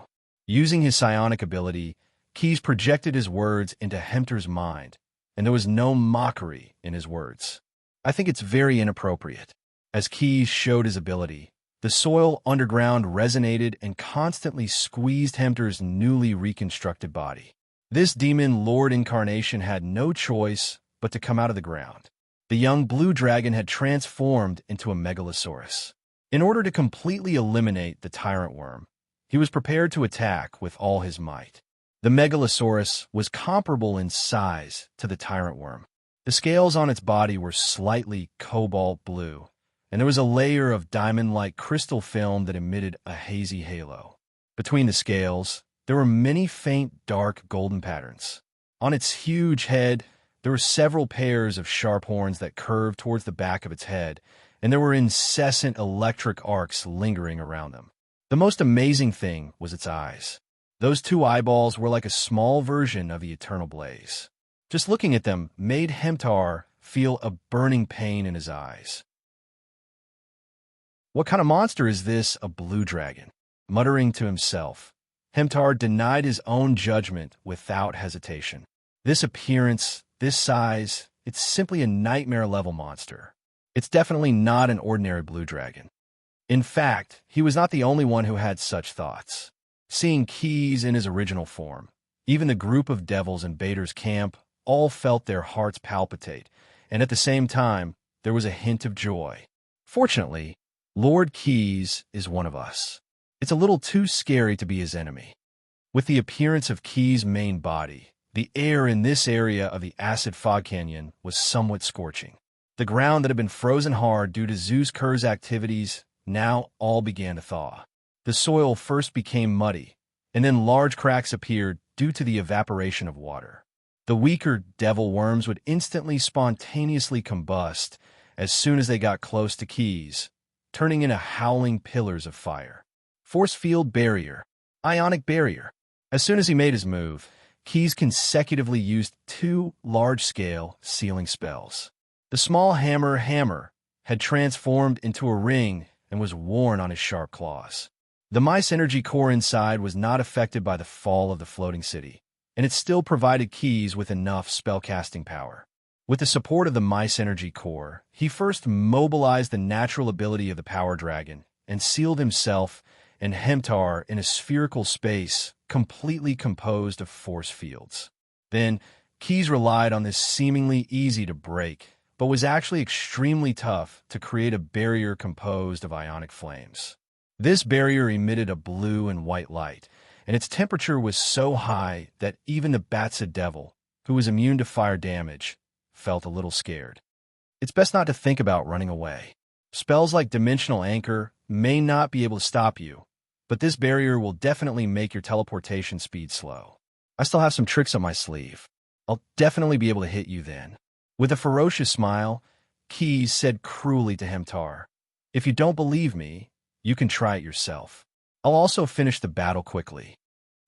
Using his psionic ability, Keys projected his words into Hemtar's mind, and there was no mockery in his words. I think it's very inappropriate. As Keys showed his ability, the soil underground resonated and constantly squeezed Hemtar's newly reconstructed body. This demon lord incarnation had no choice but to come out of the ground. The young blue dragon had transformed into a megalosaurus. In order to completely eliminate the tyrant worm, he was prepared to attack with all his might. The megalosaurus was comparable in size to the tyrant worm. The scales on its body were slightly cobalt blue, and there was a layer of diamond-like crystal film that emitted a hazy halo. Between the scales, there were many faint, dark golden patterns. On its huge head, there were several pairs of sharp horns that curved towards the back of its head, and there were incessant electric arcs lingering around them. The most amazing thing was its eyes. Those 2 eyeballs were like a small version of the eternal blaze. Just looking at them made Hemtar feel a burning pain in his eyes. What kind of monster is this, a blue dragon? Muttering to himself, Hemtar denied his own judgment without hesitation. This appearance, this size, it's simply a nightmare-level monster. It's definitely not an ordinary blue dragon. In fact, he was not the only one who had such thoughts. Seeing Keys in his original form, even the group of devils in Bader's camp all felt their hearts palpitate, and at the same time, there was a hint of joy. Fortunately, Lord Keys is one of us. It's a little too scary to be his enemy. With the appearance of Keys' main body, the air in this area of the acid fog canyon was somewhat scorching. The ground that had been frozen hard due to Zeus Kerr's activities now all began to thaw. The soil first became muddy, and then large cracks appeared due to the evaporation of water. The weaker devil worms would instantly spontaneously combust as soon as they got close to Keys, turning into howling pillars of fire. Force field barrier, ionic barrier. As soon as he made his move, Keys consecutively used 2 large-scale sealing spells. The small hammer had transformed into a ring and was worn on his sharp claws. The mice energy core inside was not affected by the fall of the floating city, and it still provided Keys with enough spellcasting power. With the support of the Mice Energy Core, he first mobilized the natural ability of the Power Dragon and sealed himself and Hemtar in a spherical space completely composed of force fields. Then, Keys relied on this seemingly easy to break, but was actually extremely tough to create a barrier composed of ionic flames. This barrier emitted a blue and white light, and its temperature was so high that even the Batsa Devil, who was immune to fire damage, felt a little scared. It's best not to think about running away. Spells like Dimensional Anchor may not be able to stop you, but this barrier will definitely make your teleportation speed slow. I still have some tricks up my sleeve. I'll definitely be able to hit you then. With a ferocious smile, Keys said cruelly to Hemtar, "If you don't believe me, you can try it yourself. I'll also finish the battle quickly."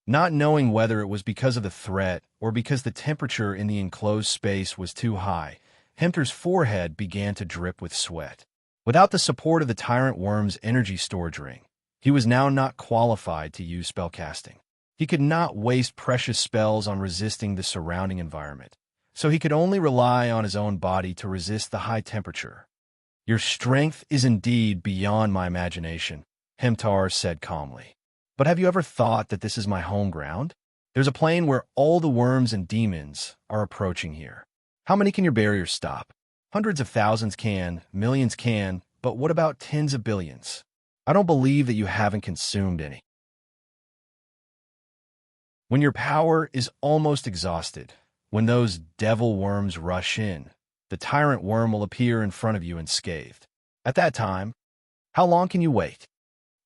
Not knowing whether it was because of the threat or because the temperature in the enclosed space was too high, Hemtar's forehead began to drip with sweat. Without the support of the Tyrant Worm's energy storage ring, he was now not qualified to use spellcasting. He could not waste precious spells on resisting the surrounding environment, so he could only rely on his own body to resist the high temperature. "Your strength is indeed beyond my imagination," Hemtar said calmly. "But have you ever thought that this is my home ground? There's a plane where all the worms and demons are approaching here. How many can your barriers stop? Hundreds of thousands can, millions can, but what about tens of billions? I don't believe that you haven't consumed any." When your power is almost exhausted, when those devil worms rush in, the tyrant worm will appear in front of you unscathed. At that time, how long can you wait?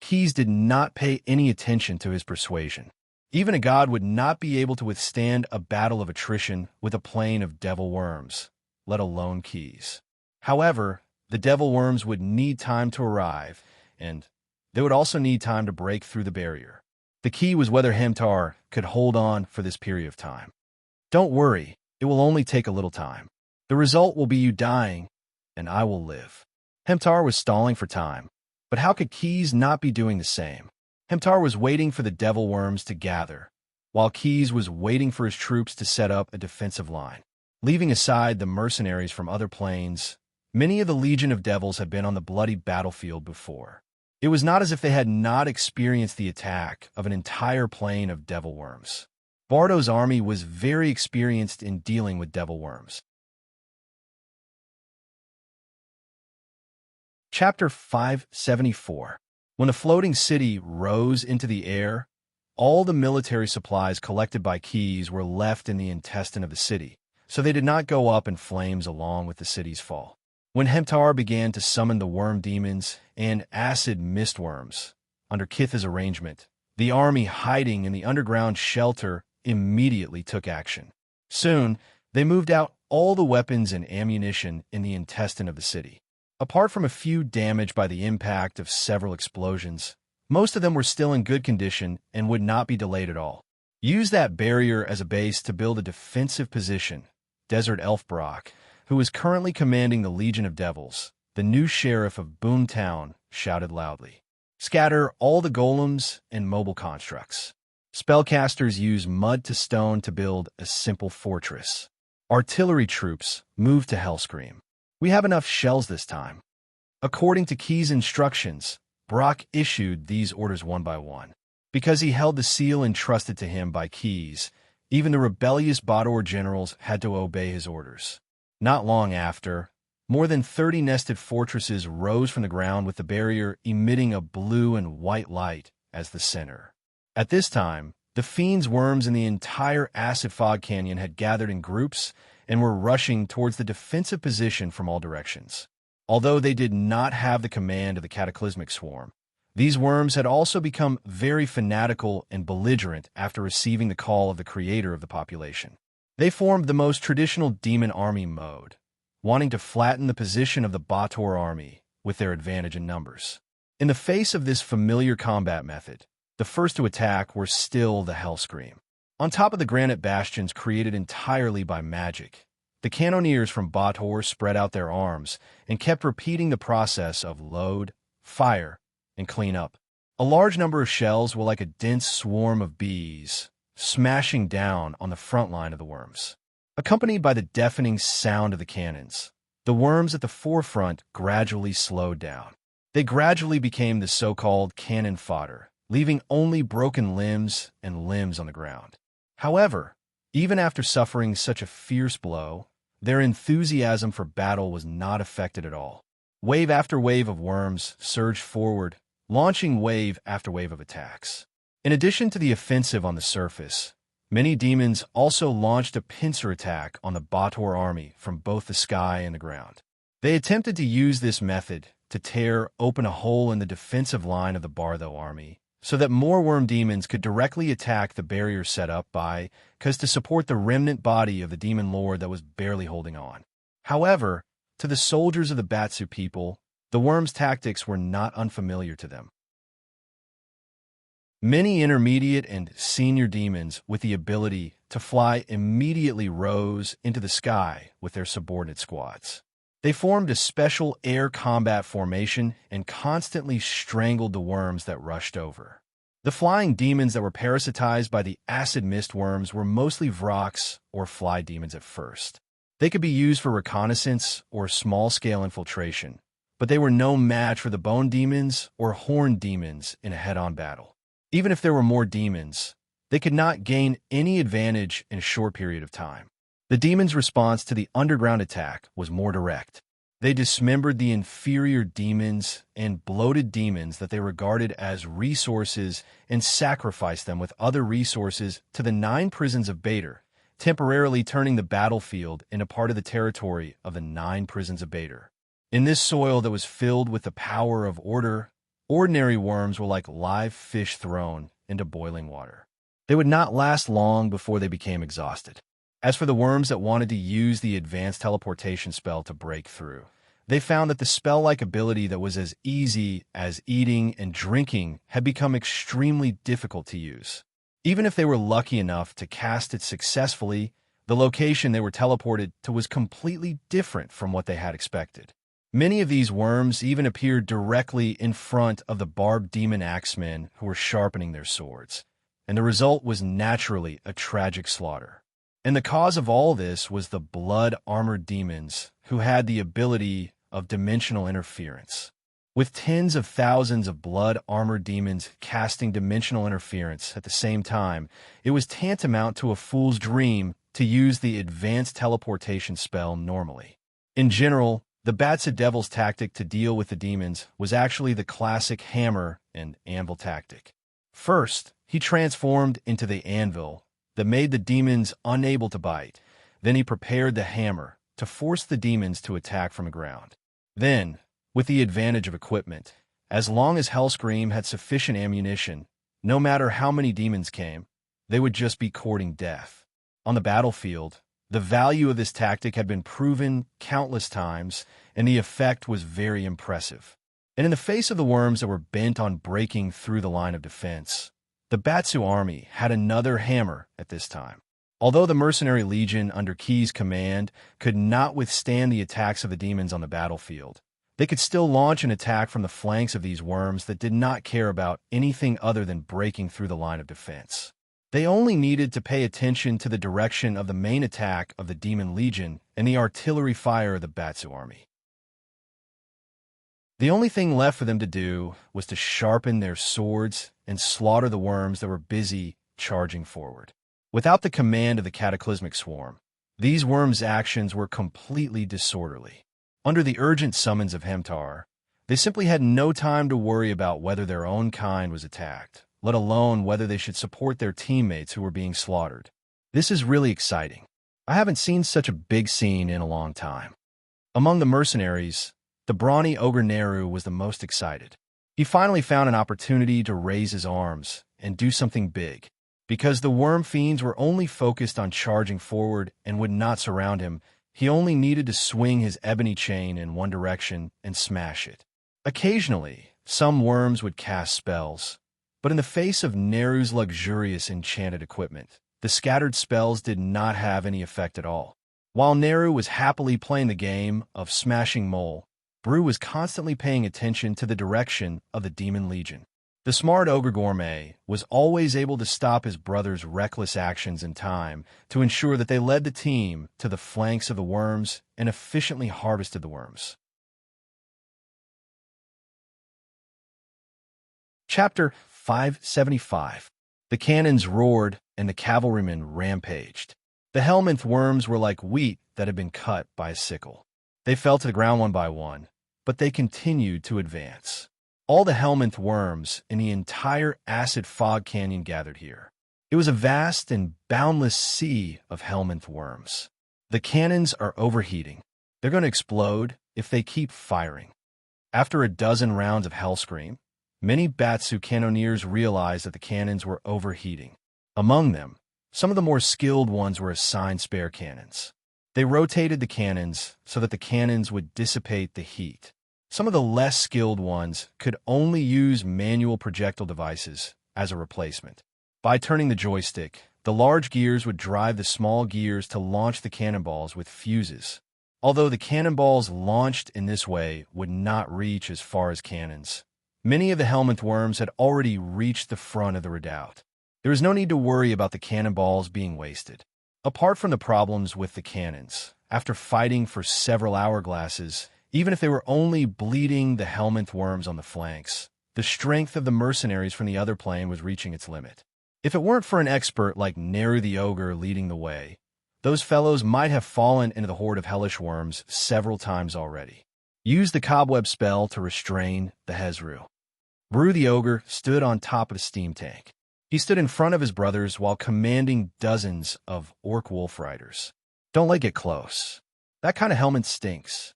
Keys did not pay any attention to his persuasion. Even a god would not be able to withstand a battle of attrition with a plane of devil worms, let alone Keys. However, the devil worms would need time to arrive, and they would also need time to break through the barrier. The key was whether Hemtar could hold on for this period of time. "Don't worry, it will only take a little time. The result will be you dying, and I will live." Hemtar was stalling for time, but how could Keys not be doing the same? Hemtar was waiting for the devil worms to gather, while Keys was waiting for his troops to set up a defensive line. Leaving aside the mercenaries from other planes, many of the Legion of Devils had been on the bloody battlefield before. It was not as if they had not experienced the attack of an entire plane of devil worms. Bardo's army was very experienced in dealing with devil worms. Chapter 574. When the floating city rose into the air, all the military supplies collected by Keys were left in the intestine of the city, so they did not go up in flames along with the city's fall. When Hemtar began to summon the worm demons and acid mist worms, under Kitha's arrangement, the army hiding in the underground shelter immediately took action. Soon, they moved out all the weapons and ammunition in the intestine of the city. Apart from a few damaged by the impact of several explosions, most of them were still in good condition and would not be delayed at all. Use that barrier as a base to build a defensive position. Desert Elf Brock, who is currently commanding the Legion of Devils, the new sheriff of Boomtown, shouted loudly. "Scatter all the golems and mobile constructs." Spellcasters use mud to stone to build a simple fortress. Artillery troops move to Hellscream. "We have enough shells this time." According to Key's instructions, Brock issued these orders one by one. Because he held the seal entrusted to him by Keys, even the rebellious Bador generals had to obey his orders. Not long after, more than 30 nested fortresses rose from the ground with the barrier emitting a blue and white light as the center. At this time, the fiend's worms in the entire acid fog canyon had gathered in groups and were rushing towards the defensive position from all directions. Although they did not have the command of the cataclysmic swarm, these worms had also become very fanatical and belligerent after receiving the call of the creator of the population. They formed the most traditional demon army mode, wanting to flatten the position of the Bator army with their advantage in numbers. In the face of this familiar combat method, the first to attack were still the Hellscream. On top of the granite bastions created entirely by magic, the cannoneers from Bator spread out their arms and kept repeating the process of load, fire, and clean up. A large number of shells were like a dense swarm of bees, smashing down on the front line of the worms. Accompanied by the deafening sound of the cannons, the worms at the forefront gradually slowed down. They gradually became the so-called cannon fodder, leaving only broken limbs and limbs on the ground. However, even after suffering such a fierce blow, their enthusiasm for battle was not affected at all. Wave after wave of worms surged forward, launching wave after wave of attacks. In addition to the offensive on the surface, many demons also launched a pincer attack on the Bator army from both the sky and the ground. They attempted to use this method to tear open a hole in the defensive line of the Bartho army, so that more worm demons could directly attack the barrier set up by Cuz to support the remnant body of the demon lord that was barely holding on. However, to the soldiers of the Batsu people, the worms' tactics were not unfamiliar to them. Many intermediate and senior demons with the ability to fly immediately rose into the sky with their subordinate squads. They formed a special air combat formation and constantly strangled the worms that rushed over. The flying demons that were parasitized by the acid mist worms were mostly Vrox or fly demons at first. They could be used for reconnaissance or small-scale infiltration, but they were no match for the bone demons or horn demons in a head-on battle. Even if there were more demons, they could not gain any advantage in a short period of time. The demons' response to the underground attack was more direct. They dismembered the inferior demons and bloated demons that they regarded as resources and sacrificed them with other resources to the 9 prisons of Bader, temporarily turning the battlefield into part of the territory of the 9 prisons of Bader. In this soil that was filled with the power of order, ordinary worms were like live fish thrown into boiling water. They would not last long before they became exhausted. As for the worms that wanted to use the advanced teleportation spell to break through, they found that the spell-like ability that was as easy as eating and drinking had become extremely difficult to use. Even if they were lucky enough to cast it successfully, the location they were teleported to was completely different from what they had expected. Many of these worms even appeared directly in front of the barbed demon axemen who were sharpening their swords, and the result was naturally a tragic slaughter. And the cause of all this was the blood-armored demons who had the ability of dimensional interference. With tens of thousands of blood-armored demons casting dimensional interference at the same time, it was tantamount to a fool's dream to use the advanced teleportation spell normally. In general, the Batsa Devil's tactic to deal with the demons was actually the classic hammer and anvil tactic. First, he transformed into the anvil that made the demons unable to bite. Then he prepared the hammer to force the demons to attack from the ground. Then, with the advantage of equipment, as long as Hellscream had sufficient ammunition, no matter how many demons came, they would just be courting death. On the battlefield, the value of this tactic had been proven countless times, and the effect was very impressive. And in the face of the worms that were bent on breaking through the line of defense, the Batsu army had another hammer at this time. Although the mercenary legion under Key's command could not withstand the attacks of the demons on the battlefield, they could still launch an attack from the flanks of these worms that did not care about anything other than breaking through the line of defense. They only needed to pay attention to the direction of the main attack of the demon legion and the artillery fire of the Batsu army. The only thing left for them to do was to sharpen their swords and slaughter the worms that were busy charging forward. Without the command of the cataclysmic swarm, these worms' actions were completely disorderly. Under the urgent summons of Hemtar, they simply had no time to worry about whether their own kind was attacked, let alone whether they should support their teammates who were being slaughtered. This is really exciting. I haven't seen such a big scene in a long time. Among the mercenaries, the brawny ogre Neru was the most excited. He finally found an opportunity to raise his arms and do something big. Because the worm fiends were only focused on charging forward and would not surround him, he only needed to swing his ebony chain in one direction and smash it. Occasionally, some worms would cast spells, but in the face of Neru's luxurious enchanted equipment, the scattered spells did not have any effect at all. While Neru was happily playing the game of smashing mole, Brew was constantly paying attention to the direction of the Demon Legion. The smart ogre gourmet was always able to stop his brother's reckless actions in time to ensure that they led the team to the flanks of the worms and efficiently harvested the worms. Chapter 575. The cannons roared and the cavalrymen rampaged. The helminth worms were like wheat that had been cut by a sickle. They fell to the ground one by one, but they continued to advance. All the helminth worms in the entire acid fog canyon gathered here. It was a vast and boundless sea of helminth worms. The cannons are overheating. They're going to explode if they keep firing. After a dozen rounds of Hellscream, many Batsu cannoneers realized that the cannons were overheating. Among them, some of the more skilled ones were assigned spare cannons. They rotated the cannons so that the cannons would dissipate the heat. Some of the less skilled ones could only use manual projectile devices as a replacement. By turning the joystick, the large gears would drive the small gears to launch the cannonballs with fuses. Although the cannonballs launched in this way would not reach as far as cannons, many of the helminth worms had already reached the front of the redoubt. There was no need to worry about the cannonballs being wasted. Apart from the problems with the cannons, after fighting for several hourglasses, even if they were only bleeding the helminth worms on the flanks, the strength of the mercenaries from the other plane was reaching its limit. If it weren't for an expert like Neru the Ogre leading the way, those fellows might have fallen into the horde of hellish worms several times already. Use the cobweb spell to restrain the Hezru. Bru the Ogre stood on top of the steam tank. He stood in front of his brothers while commanding dozens of orc wolf riders. Don't let get close. That kind of helmet stinks.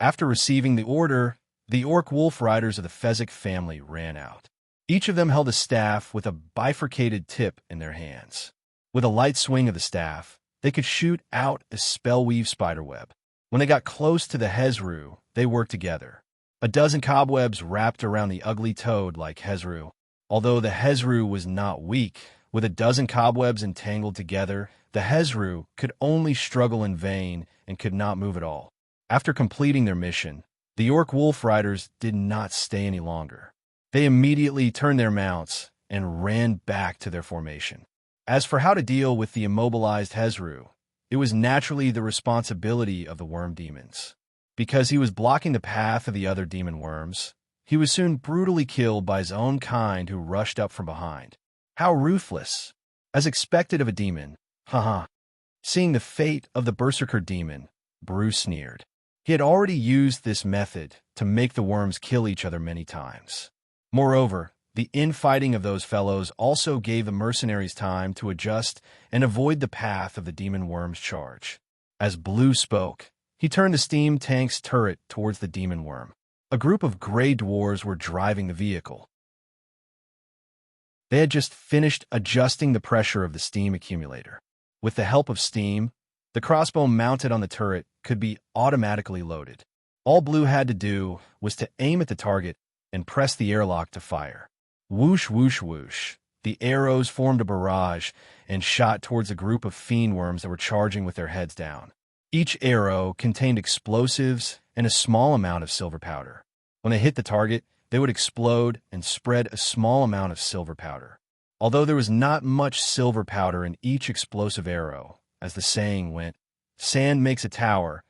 After receiving the order, the orc wolf riders of the Fezzik family ran out. Each of them held a staff with a bifurcated tip in their hands. With a light swing of the staff, they could shoot out a spellweave spiderweb. When they got close to the Hezru, they worked together. A dozen cobwebs wrapped around the ugly toad like Hezru. Although the Hezru was not weak, with a dozen cobwebs entangled together, the Hezru could only struggle in vain and could not move at all. After completing their mission, the orc wolf riders did not stay any longer. They immediately turned their mounts and ran back to their formation. As for how to deal with the immobilized Hezru, it was naturally the responsibility of the worm demons. Because he was blocking the path of the other demon worms, he was soon brutally killed by his own kind who rushed up from behind. How ruthless! As expected of a demon, haha. Seeing the fate of the berserker demon, Bru sneered. He had already used this method to make the worms kill each other many times. Moreover, the infighting of those fellows also gave the mercenaries time to adjust and avoid the path of the demon worm's charge. As Blue spoke, he turned the steam tank's turret towards the demon worm. A group of gray dwarves were driving the vehicle. They had just finished adjusting the pressure of the steam accumulator. With the help of steam, the crossbow mounted on the turret could be automatically loaded. All Blue had to do was to aim at the target and press the airlock to fire. Whoosh, whoosh, whoosh. The arrows formed a barrage and shot towards a group of fiend worms that were charging with their heads down. Each arrow contained explosives and a small amount of silver powder. When they hit the target, they would explode and spread a small amount of silver powder. Although there was not much silver powder in each explosive arrow, as the saying went, sand makes a tower,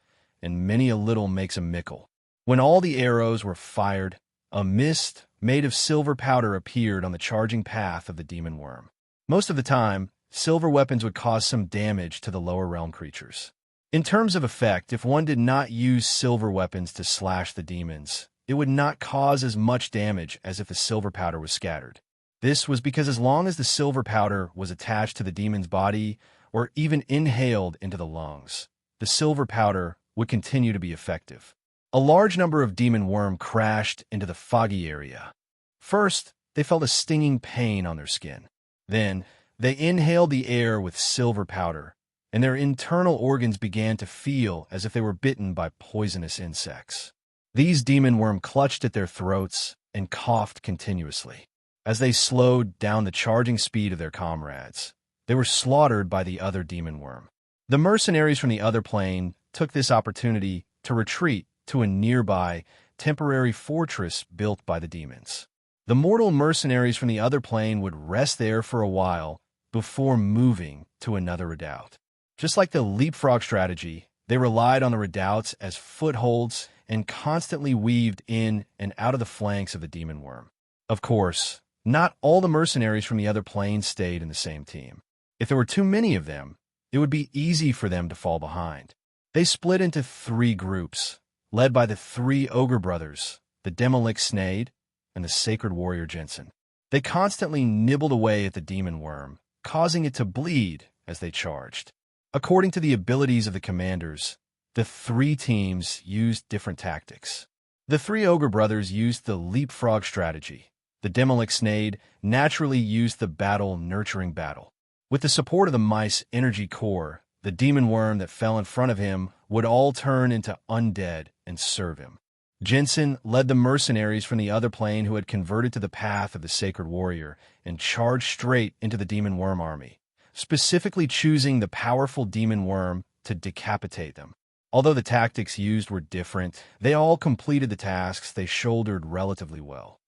and many a little makes a mickle. When all the arrows were fired, a mist made of silver powder appeared on the charging path of the demon worm. Most of the time, silver weapons would cause some damage to the lower realm creatures. In terms of effect, if one did not use silver weapons to slash the demons, it would not cause as much damage as if the silver powder was scattered. This was because as long as the silver powder was attached to the demon's body or even inhaled into the lungs, the silver powder would continue to be effective. A large number of demon worm crashed into the foggy area. First, they felt a stinging pain on their skin. Then, they inhaled the air with silver powder, and their internal organs began to feel as if they were bitten by poisonous insects. These demon worm clutched at their throats and coughed continuously. As they slowed down the charging speed of their comrades, they were slaughtered by the other demon worm. The mercenaries from the other plane took this opportunity to retreat to a nearby temporary fortress built by the demons. The mortal mercenaries from the other plane would rest there for a while before moving to another redoubt. Just like the leapfrog strategy, they relied on the redoubts as footholds and constantly weaved in and out of the flanks of the demon worm. Of course, not all the mercenaries from the other plane stayed in the same team. If there were too many of them, it would be easy for them to fall behind. They split into 3 groups, led by the 3 ogre brothers, the Demolic Snade, and the sacred warrior Jensen. They constantly nibbled away at the demon worm, causing it to bleed as they charged. According to the abilities of the commanders, the 3 teams used different tactics. The 3 ogre brothers used the leapfrog strategy. The Demolic Snade naturally used the nurturing battle. With the support of the mice energy core, the demon worm that fell in front of him would all turn into undead and serve him. Jensen led the mercenaries from the other plane who had converted to the path of the sacred warrior and charged straight into the demon worm army, specifically choosing the powerful demon worm to decapitate them. Although the tactics used were different, they all completed the tasks they shouldered relatively well.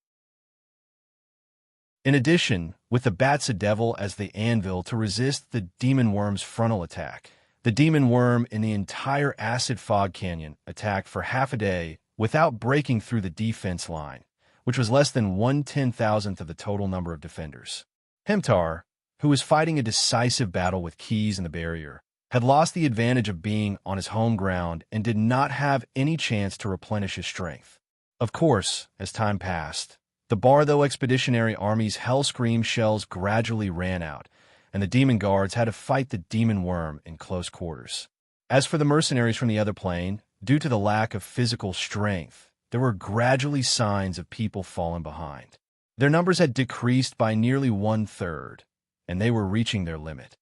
In addition, with the Devil as the anvil to resist the demon worm's frontal attack, the demon worm in the entire acid fog canyon attacked for half a day without breaking through the defense line, which was less than 1/10,000th of the total number of defenders. Hemtar, who was fighting a decisive battle with Keys in the barrier, had lost the advantage of being on his home ground and did not have any chance to replenish his strength. Of course, as time passed, the Bartho Expeditionary Army's Hellscream shells gradually ran out, and the demon guards had to fight the demon worm in close quarters. As for the mercenaries from the other plane, due to the lack of physical strength, there were gradually signs of people falling behind. Their numbers had decreased by nearly 1/3, and they were reaching their limit.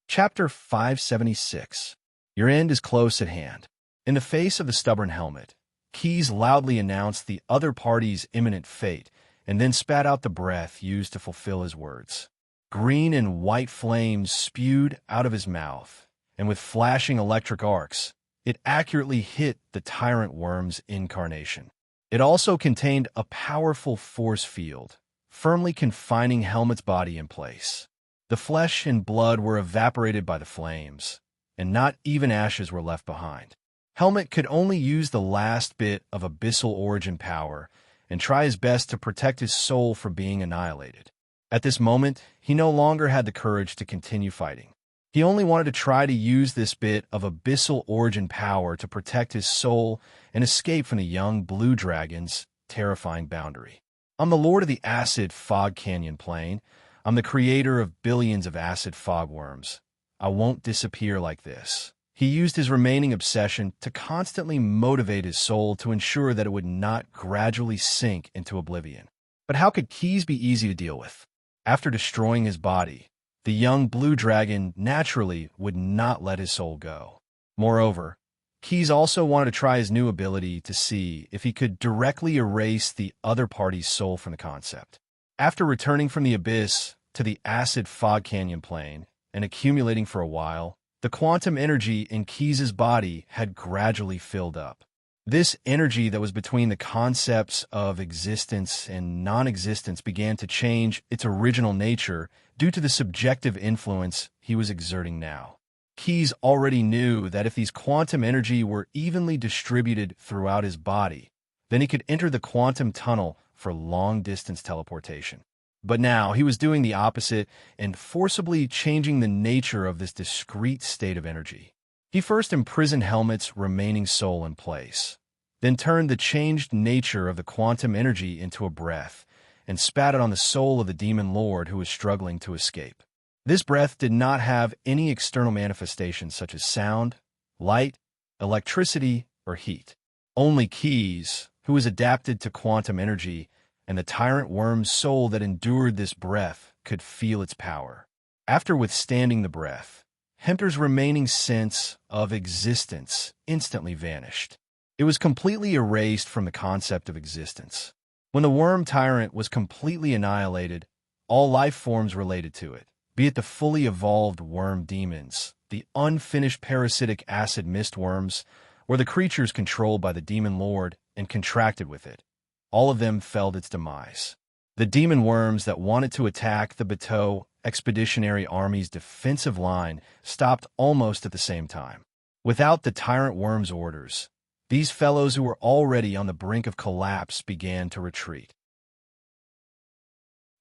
Chapter 576. Your end is close at hand. In the face of the stubborn helmet, Keys loudly announced the other party's imminent fate and then spat out the breath used to fulfill his words. Green and white flames spewed out of his mouth, and with flashing electric arcs, it accurately hit the tyrant worm's incarnation. It also contained a powerful force field, firmly confining Helmet's body in place. The flesh and blood were evaporated by the flames, and not even ashes were left behind. Helmet could only use the last bit of abyssal origin power and try his best to protect his soul from being annihilated. At this moment, he no longer had the courage to continue fighting. He only wanted to try to use this bit of abyssal origin power to protect his soul and escape from the young blue dragon's terrifying boundary. I'm the lord of the acid fog canyon plane. I'm the creator of billions of acid fogworms. I won't disappear like this. He used his remaining obsession to constantly motivate his soul to ensure that it would not gradually sink into oblivion. But how could Keys be easy to deal with? After destroying his body, the young blue dragon naturally would not let his soul go. Moreover, Keys also wanted to try his new ability to see if he could directly erase the other party's soul from the concept. After returning from the abyss to the acid fog canyon plane and accumulating for a while, the quantum energy in Keys's body had gradually filled up. This energy that was between the concepts of existence and non-existence began to change its original nature due to the subjective influence he was exerting now. Keys already knew that if these quantum energy were evenly distributed throughout his body, then he could enter the quantum tunnel for long-distance teleportation. But now he was doing the opposite and forcibly changing the nature of this discrete state of energy. He first imprisoned Helmet's remaining soul in place, then turned the changed nature of the quantum energy into a breath and spat it on the soul of the demon lord who was struggling to escape. This breath did not have any external manifestations such as sound, light, electricity, or heat. Only Keys, who was adapted to quantum energy, and the tyrant worm's soul that endured this breath could feel its power. After withstanding the breath, Hemter's remaining sense of existence instantly vanished. It was completely erased from the concept of existence. When the worm tyrant was completely annihilated, all life forms related to it, be it the fully evolved worm demons, the unfinished parasitic acid mist worms, or the creatures controlled by the demon lord and contracted with it. All of them felt its demise. The demon worms that wanted to attack the Bateau Expeditionary Army's defensive line stopped almost at the same time. Without the tyrant worm's orders, these fellows who were already on the brink of collapse began to retreat.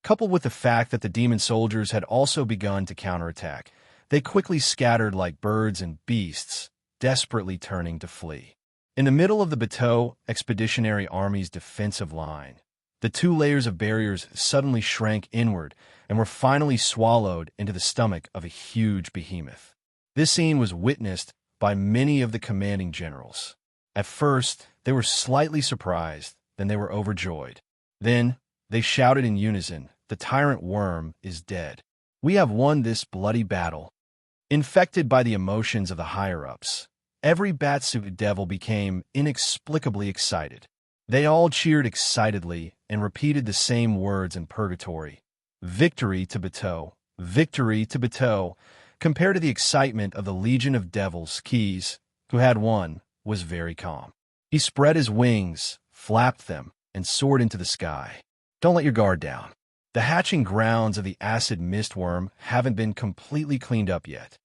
Coupled with the fact that the demon soldiers had also begun to counterattack, they quickly scattered like birds and beasts, desperately turning to flee. In the middle of the Bateau Expeditionary Army's defensive line, the two layers of barriers suddenly shrank inward and were finally swallowed into the stomach of a huge behemoth. This scene was witnessed by many of the commanding generals. At first, they were slightly surprised, then they were overjoyed. Then, they shouted in unison, "The tyrant worm is dead. We have won this bloody battle." Infected by the emotions of the higher-ups, every Batsuit devil became inexplicably excited. They all cheered excitedly and repeated the same words in purgatory. "Victory to Bateau! Victory to Bateau!" Compared to the excitement of the legion of devils, Keys, who had won, was very calm. He spread his wings, flapped them, and soared into the sky. Don't let your guard down. The hatching grounds of the acid mistworm haven't been completely cleaned up yet.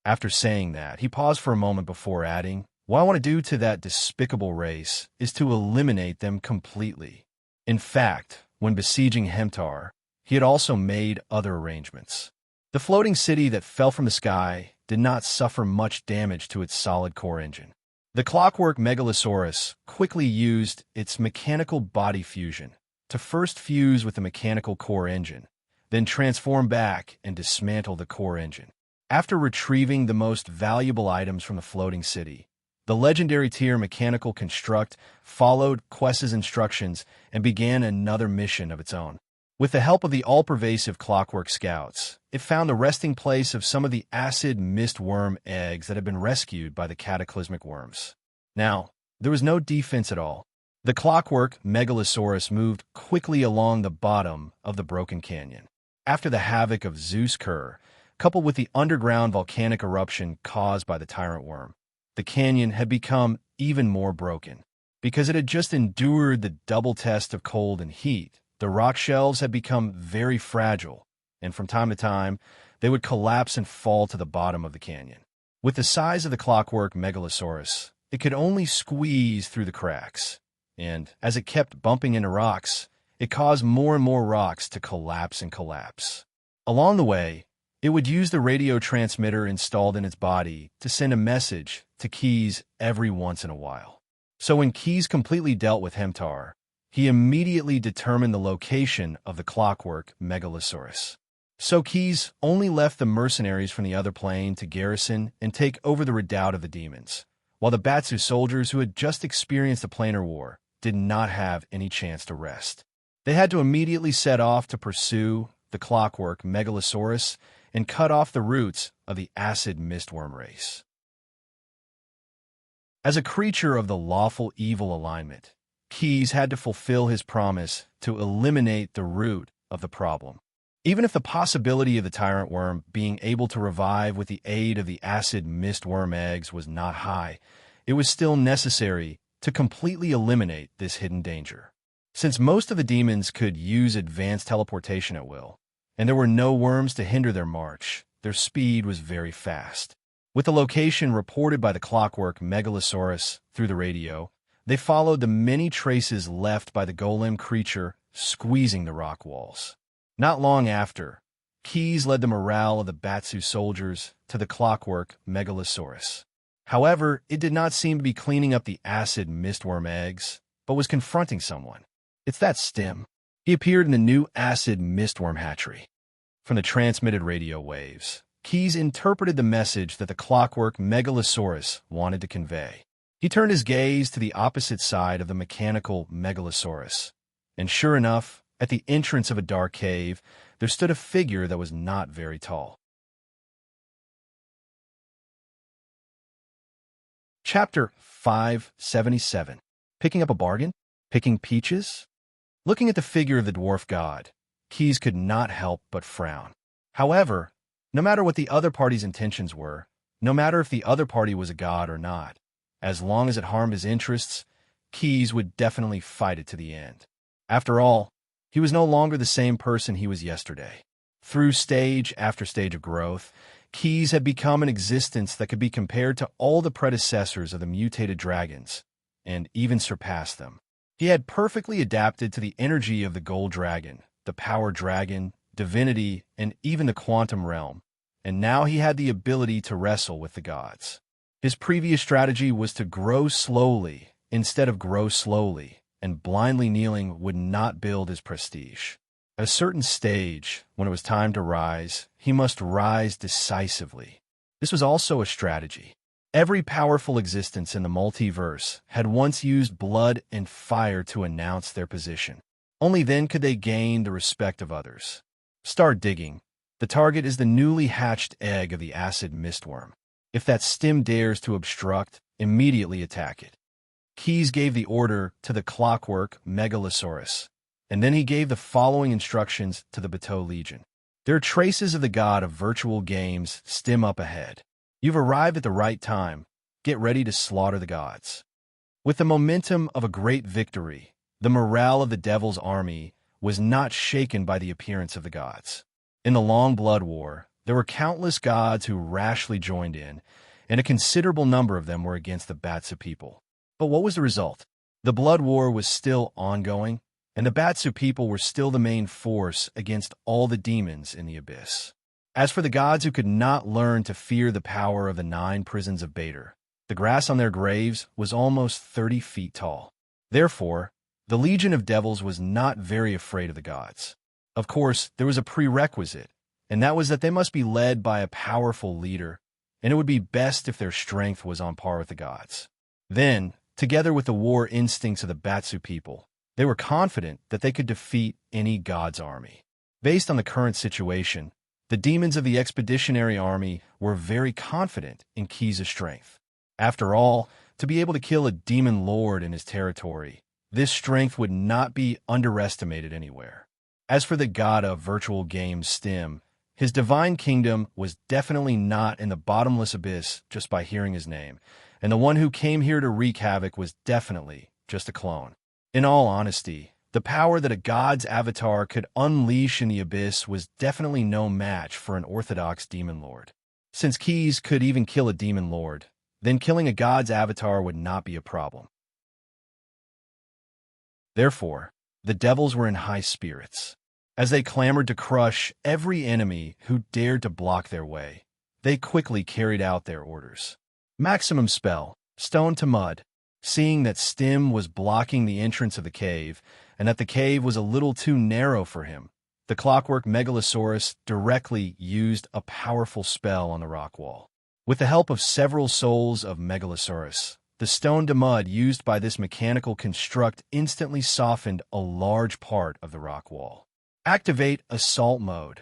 After saying that, he paused for a moment before adding, "What I want to do to that despicable race is to eliminate them completely." In fact, when besieging Hemtar, he had also made other arrangements. The floating city that fell from the sky did not suffer much damage to its solid core engine. The clockwork Megalosaurus quickly used its mechanical body fusion to first fuse with the mechanical core engine, then transform back and dismantle the core engine. After retrieving the most valuable items from the floating city, the legendary tier Mechanical Construct followed Quest's instructions and began another mission of its own. With the help of the all-pervasive clockwork scouts, it found the resting place of some of the acid mist worm eggs that had been rescued by the cataclysmic worms. Now, there was no defense at all. The clockwork Megalosaurus moved quickly along the bottom of the broken canyon. After the havoc of Zeus Kerr, coupled with the underground volcanic eruption caused by the tyrant worm, the canyon had become even more broken. Because it had just endured the double test of cold and heat, the rock shelves had become very fragile, and from time to time, they would collapse and fall to the bottom of the canyon. With the size of the clockwork Megalosaurus, it could only squeeze through the cracks, and as it kept bumping into rocks, it caused more and more rocks to collapse and collapse. Along the way, it would use the radio transmitter installed in its body to send a message to Keys every once in a while. So when Keys completely dealt with Hemtar, he immediately determined the location of the clockwork Megalosaurus. So Keys only left the mercenaries from the other plane to garrison and take over the redoubt of the demons, while the Batsu soldiers who had just experienced a planar war did not have any chance to rest. They had to immediately set off to pursue the clockwork Megalosaurus and cut off the roots of the acid mistworm race. As a creature of the lawful evil alignment, Keys had to fulfill his promise to eliminate the root of the problem. Even if the possibility of the tyrant worm being able to revive with the aid of the acid mistworm eggs was not high, it was still necessary to completely eliminate this hidden danger. Since most of the demons could use advanced teleportation at will, and there were no worms to hinder their march, their speed was very fast. With the location reported by the clockwork Megalosaurus through the radio, they followed the many traces left by the golem creature squeezing the rock walls. Not long after, Keys led the morale of the Batsu soldiers to the clockwork Megalosaurus. However, it did not seem to be cleaning up the acid mistworm eggs, but was confronting someone. "It's that Stim." He appeared in the new acid mistworm hatchery. From the transmitted radio waves, Keys interpreted the message that the clockwork Megalosaurus wanted to convey. He turned his gaze to the opposite side of the mechanical Megalosaurus, and sure enough, at the entrance of a dark cave, there stood a figure that was not very tall. Chapter 577. Picking up a bargain? Picking peaches? Looking at the figure of the dwarf god, Keys could not help but frown. However, no matter what the other party's intentions were, no matter if the other party was a god or not, As long as it harmed his interests, Keyes would definitely fight it to the end. After all, he was no longer the same person he was yesterday. Through stage after stage of growth, Keyes had become an existence that could be compared to all the predecessors of the mutated dragons, and even surpassed them. He had perfectly adapted to the energy of the gold dragon, the power dragon, divinity, and even the quantum realm, and now he had the ability to wrestle with the gods. His previous strategy was to grow slowly instead of grow slowly, and blindly kneeling would not build his prestige. At a certain stage, when it was time to rise, he must rise decisively. This was also a strategy. Every powerful existence in the multiverse had once used blood and fire to announce their position. Only then could they gain the respect of others. Start digging. The target is the newly hatched egg of the acid mistworm. If that stem dares to obstruct, immediately attack it. Keyes gave the order to the clockwork Megalosaurus, and then he gave the following instructions to the Bateau Legion. There are traces of the god of virtual games stem up ahead. You've arrived at the right time. Get ready to slaughter the gods. With the momentum of a great victory, the morale of the devil's army was not shaken by the appearance of the gods. In the long blood war, there were countless gods who rashly joined in, and a considerable number of them were against the Batsu people. But what was the result? The blood war was still ongoing, and the Batsu people were still the main force against all the demons in the abyss. As for the gods who could not learn to fear the power of the 9 prisons of Bader, the grass on their graves was almost 30 feet tall. Therefore, the Legion of Devils was not very afraid of the gods. Of course, there was a prerequisite, and that was that they must be led by a powerful leader, and it would be best if their strength was on par with the gods. Then, together with the war instincts of the Batsu people, they were confident that they could defeat any god's army. Based on the current situation, the demons of the expeditionary army were very confident in Keyes' strength. After all, to be able to kill a demon lord in his territory, this strength would not be underestimated anywhere. As for the god of virtual games Stem, his divine kingdom was definitely not in the bottomless abyss just by hearing his name, and the one who came here to wreak havoc was definitely just a clone. In all honesty, the power that a god's avatar could unleash in the abyss was definitely no match for an orthodox demon lord. Since Keyes could even kill a demon lord, then killing a god's avatar would not be a problem. Therefore, the devils were in high spirits. As they clamored to crush every enemy who dared to block their way, they quickly carried out their orders. Maximum spell, stone to mud. Seeing that Stem was blocking the entrance of the cave, and that the cave was a little too narrow for him, the clockwork Megalosaurus directly used a powerful spell on the rock wall. With the help of several souls of Megalosaurus, the stone to mud used by this mechanical construct instantly softened a large part of the rock wall. Activate Assault Mode.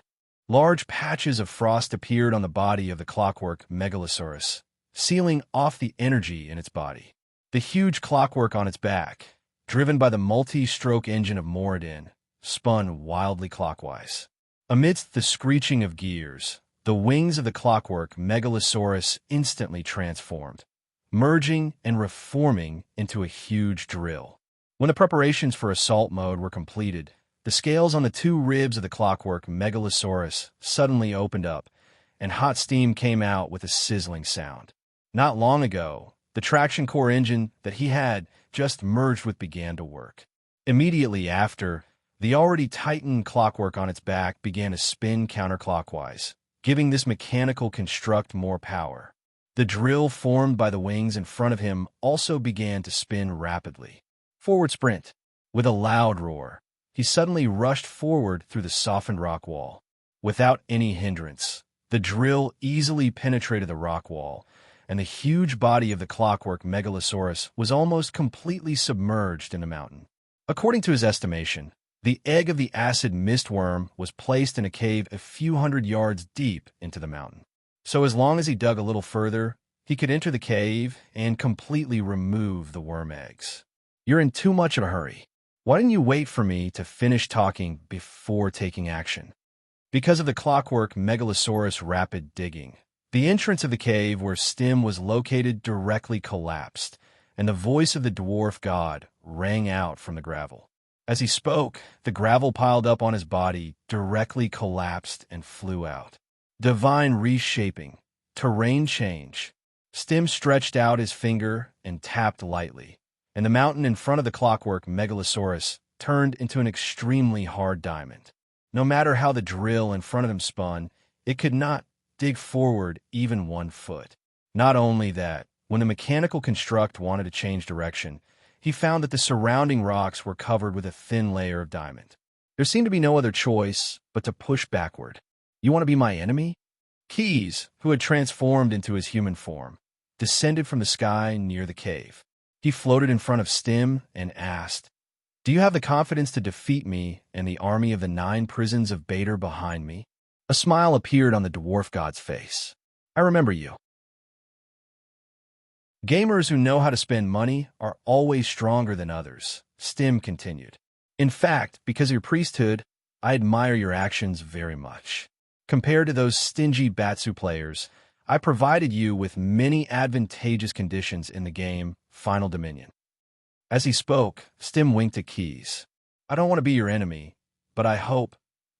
Large patches of frost appeared on the body of the clockwork Megalosaurus, sealing off the energy in its body. The huge clockwork on its back, driven by the multi-stroke engine of Moradin, spun wildly clockwise. Amidst the screeching of gears, the wings of the clockwork Megalosaurus instantly transformed, merging and reforming into a huge drill. When the preparations for assault mode were completed, the scales on the 2 ribs of the clockwork Megalosaurus suddenly opened up, and hot steam came out with a sizzling sound. Not long ago, the traction core engine that he had just merged with began to work. Immediately after, the already tightened clockwork on its back began to spin counterclockwise, giving this mechanical construct more power. The drill formed by the wings in front of him also began to spin rapidly. Forward sprint. With a loud roar, he suddenly rushed forward through the softened rock wall. Without any hindrance, the drill easily penetrated the rock wall, and the huge body of the clockwork Megalosaurus was almost completely submerged in the mountain. According to his estimation, the egg of the acid mistworm was placed in a cave a few hundred yards deep into the mountain. So as long as he dug a little further, he could enter the cave and completely remove the worm eggs. You're in too much of a hurry. Why didn't you wait for me to finish talking before taking action? Because of the clockwork Megalosaurus' rapid digging, The entrance of the cave where Stim was located directly collapsed, and the voice of the dwarf god rang out from the gravel. As he spoke, the gravel piled up on his body directly collapsed and flew out. Divine reshaping, terrain change. Stim stretched out his finger and tapped lightly, and the mountain in front of the clockwork megalosaurus turned into an extremely hard diamond. No matter how the drill in front of him spun, it could not dig forward even 1 foot. Not only that, when the mechanical construct wanted to change direction, he found that the surrounding rocks were covered with a thin layer of diamond. There seemed to be no other choice but to push backward. You want to be my enemy? Keys, who had transformed into his human form, descended from the sky near the cave. He floated in front of Stim and asked, "Do you have the confidence to defeat me and the army of the 9 prisons of Bader behind me?" A smile appeared on the dwarf god's face. "I remember you." Gamers who know how to spend money are always stronger than others, Stim continued. "In fact, because of your priesthood, I admire your actions very much. Compared to those stingy Batsu players, I provided you with many advantageous conditions in the game Final Dominion." As he spoke, Stim winked at Keys. "I don't want to be your enemy, but I hope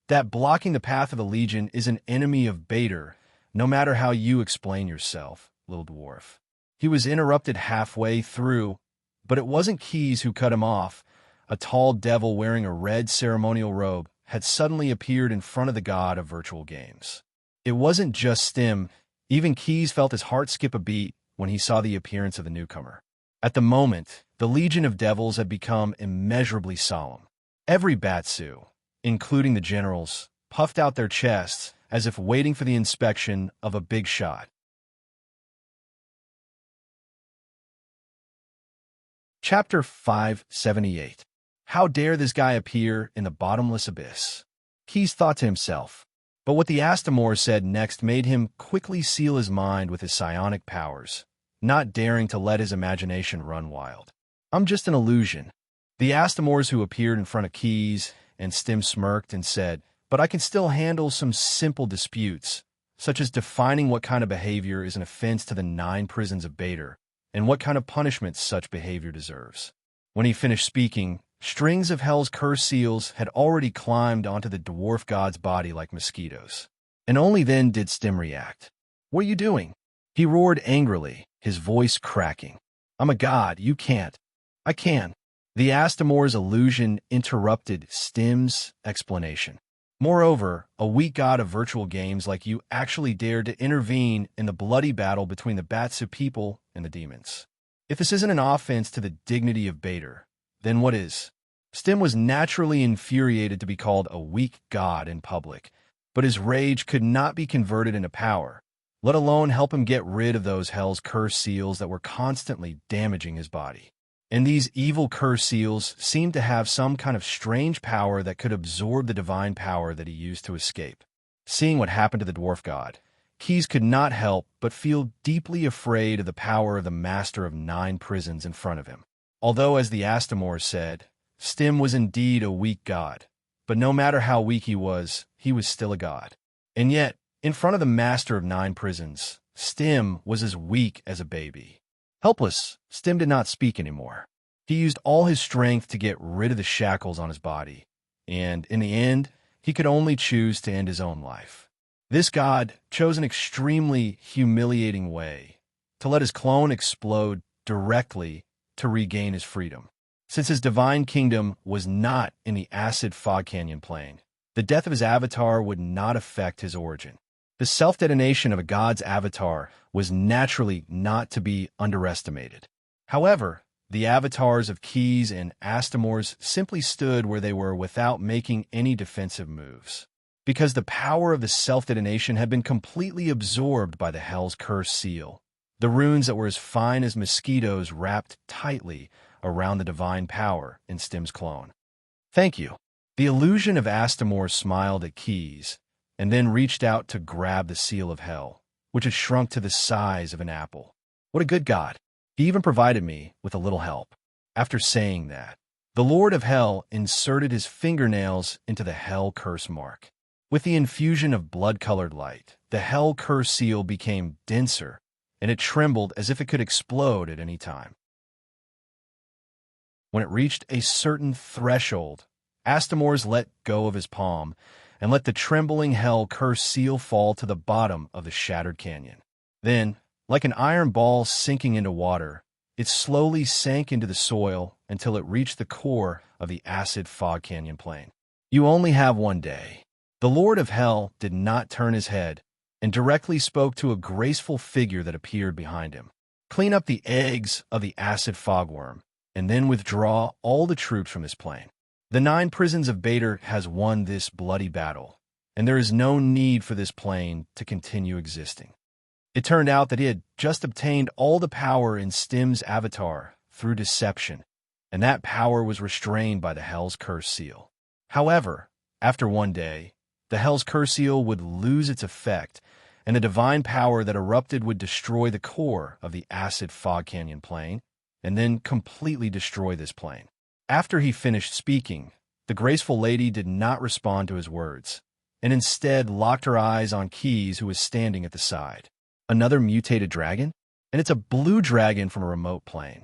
that blocking the path of the Legion is an enemy of Bader, no matter how you explain yourself, little dwarf." He was interrupted halfway through, but it wasn't Keys who cut him off. A tall devil wearing a red ceremonial robe had suddenly appeared in front of the god of virtual games. It wasn't just Stim. Even Keys felt his heart skip a beat when he saw the appearance of the newcomer. At the moment, the Legion of Devils had become immeasurably solemn. Every Batsu, including the generals, puffed out their chests as if waiting for the inspection of a big shot. Chapter 578. How dare this guy appear in the bottomless abyss? Keys thought to himself, but what the Astamor said next made him quickly seal his mind with his psionic powers, not daring to let his imagination run wild. "I'm just an illusion." The Astamors who appeared in front of Keys and Stim smirked and said, "But I can still handle some simple disputes, such as defining what kind of behavior is an offense to the 9 prisons of Bader, and what kind of punishment such behavior deserves." When he finished speaking, strings of Hell's curse seals had already climbed onto the dwarf god's body like mosquitoes. And only then did Stim react. "What are you doing?" He roared angrily, his voice cracking. "I'm a god, you can't." "I can." The Astamor's illusion interrupted Stim's explanation. "Moreover, a weak god of virtual games like you actually dared to intervene in the bloody battle between the Batsu people and the demons. If this isn't an offense to the dignity of Bader, then what is?" Stim was naturally infuriated to be called a weak god in public, but his rage could not be converted into power, let alone help him get rid of those Hell's curse seals that were constantly damaging his body. And these evil curse seals seemed to have some kind of strange power that could absorb the divine power that he used to escape. Seeing what happened to the dwarf god, Keys could not help but feel deeply afraid of the power of the master of 9 prisons in front of him. Although, as the Astamor said, Stim was indeed a weak god, but no matter how weak he was still a god. And yet, in front of the master of 9 prisons, Stim was as weak as a baby. Helpless, Stim did not speak anymore. He used all his strength to get rid of the shackles on his body, and in the end, he could only choose to end his own life. This god chose an extremely humiliating way to let his clone explode directly to regain his freedom. Since his divine kingdom was not in the acid fog canyon plane, the death of his avatar would not affect his origin. The self-detonation of a god's avatar was naturally not to be underestimated. However, the avatars of Keys and Astamors simply stood where they were without making any defensive moves, because the power of the self-detonation had been completely absorbed by the Hell's curse seal. The runes that were as fine as mosquitoes wrapped tightly around the divine power in Stim's clone. "Thank you." The illusion of Astamor smiled at Keys, and then reached out to grab the seal of Hell, which had shrunk to the size of an apple. "What a good god. He even provided me with a little help." After saying that, the Lord of Hell inserted his fingernails into the Hell curse mark. With the infusion of blood-colored light, the hell curse seal became denser, and it trembled as if it could explode at any time. When it reached a certain threshold, Astamores let go of his palm and let the trembling hell curse seal fall to the bottom of the shattered canyon. Then, like an iron ball sinking into water, it slowly sank into the soil until it reached the core of the acid fog canyon plain. You only have one day. The Lord of Hell did not turn his head and directly spoke to a graceful figure that appeared behind him. Clean up the eggs of the acid fogworm, and then withdraw all the troops from this plain. The 9 prisons of Bader has won this bloody battle, and there is no need for this plain to continue existing. It turned out that he had just obtained all the power in Stim's avatar through deception, and that power was restrained by the Hell's Curse Seal. However, after one day, the Hell's Curse Seal would lose its effect, and the divine power that erupted would destroy the core of the acid fog canyon plain, and then completely destroy this plain. After he finished speaking, the graceful lady did not respond to his words, and instead locked her eyes on Keys, who was standing at the side. Another mutated dragon? And it's a blue dragon from a remote plane.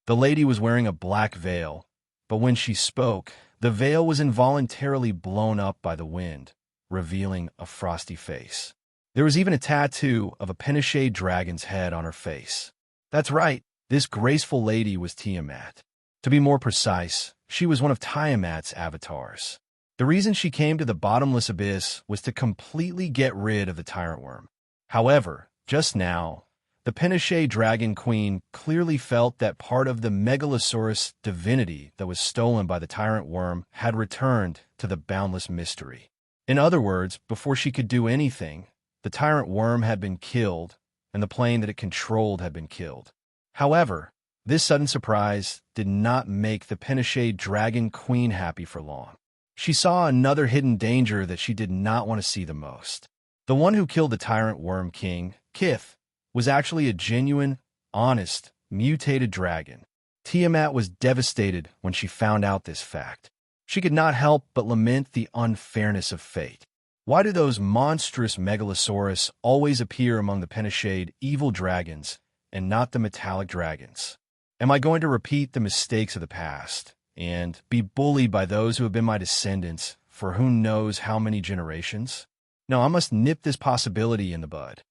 The lady was wearing a black veil, but when she spoke, the veil was involuntarily blown up by the wind, revealing a frosty face. There was even a tattoo of a Pinochet dragon's head on her face. That's right, this graceful lady was Tiamat. To be more precise, she was one of Tiamat's avatars. The reason she came to the bottomless abyss was to completely get rid of the tyrant worm. However, just now, the Pinochet Dragon Queen clearly felt that part of the Megalosaurus divinity that was stolen by the tyrant worm had returned to the boundless mystery. In other words, before she could do anything, the tyrant worm had been killed, and the plane that it controlled had been killed. However, this sudden surprise did not make the Pinochet Dragon Queen happy for long. She saw another hidden danger that she did not want to see the most. The one who killed the tyrant worm king, Kith, was actually a genuine, honest, mutated dragon. Tiamat was devastated when she found out this fact. She could not help but lament the unfairness of fate. Why do those monstrous Megalosaurus always appear among the Pinochet evil dragons and not the metallic dragons? Am I going to repeat the mistakes of the past and be bullied by those who have been my descendants for who knows how many generations? No, I must nip this possibility in the bud.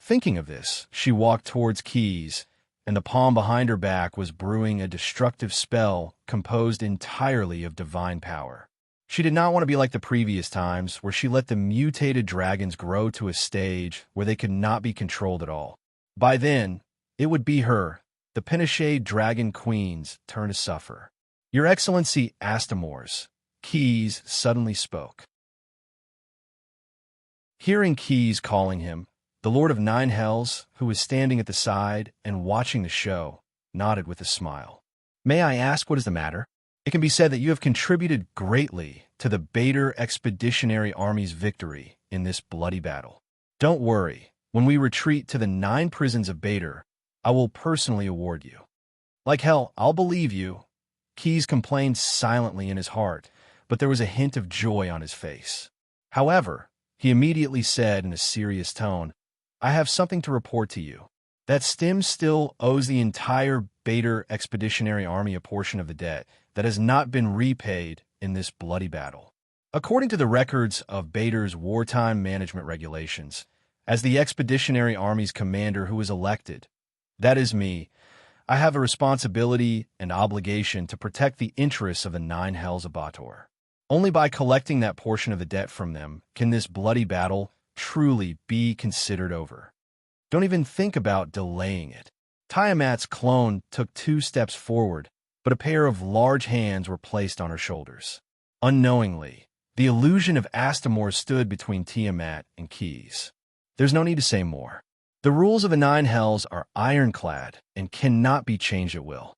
Thinking of this, she walked towards Keys, and the palm behind her back was brewing a destructive spell composed entirely of divine power. She did not want to be like the previous times where she let the mutated dragons grow to a stage where they could not be controlled at all. By then, it would be her, the Pinochet Dragon Queen's, turn to suffer. Your Excellency Astamores, Keys suddenly spoke. Hearing Keys calling him, the Lord of Nine Hells, who was standing at the side and watching the show, nodded with a smile. May I ask what is the matter? It can be said that you have contributed greatly to the Bader Expeditionary Army's victory in this bloody battle. Don't worry, when we retreat to the 9 prisons of Bader, I will personally award you. Like hell, I'll believe you. Keys complained silently in his heart, but there was a hint of joy on his face. However, he immediately said in a serious tone, I have something to report to you. That Stim still owes the entire Bader Expeditionary Army a portion of the debt that has not been repaid in this bloody battle. According to the records of Bader's wartime management regulations, as the Expeditionary Army's commander who was elected, that is me, I have a responsibility and obligation to protect the interests of the 9 Hells Abator. Only by collecting that portion of the debt from them can this bloody battle truly be considered over. Don't even think about delaying it. Tiamat's clone took 2 steps forward, but a pair of large hands were placed on her shoulders. Unknowingly, the illusion of Astamores stood between Tiamat and Keys. There's no need to say more. The rules of the 9 Hells are ironclad and cannot be changed at will.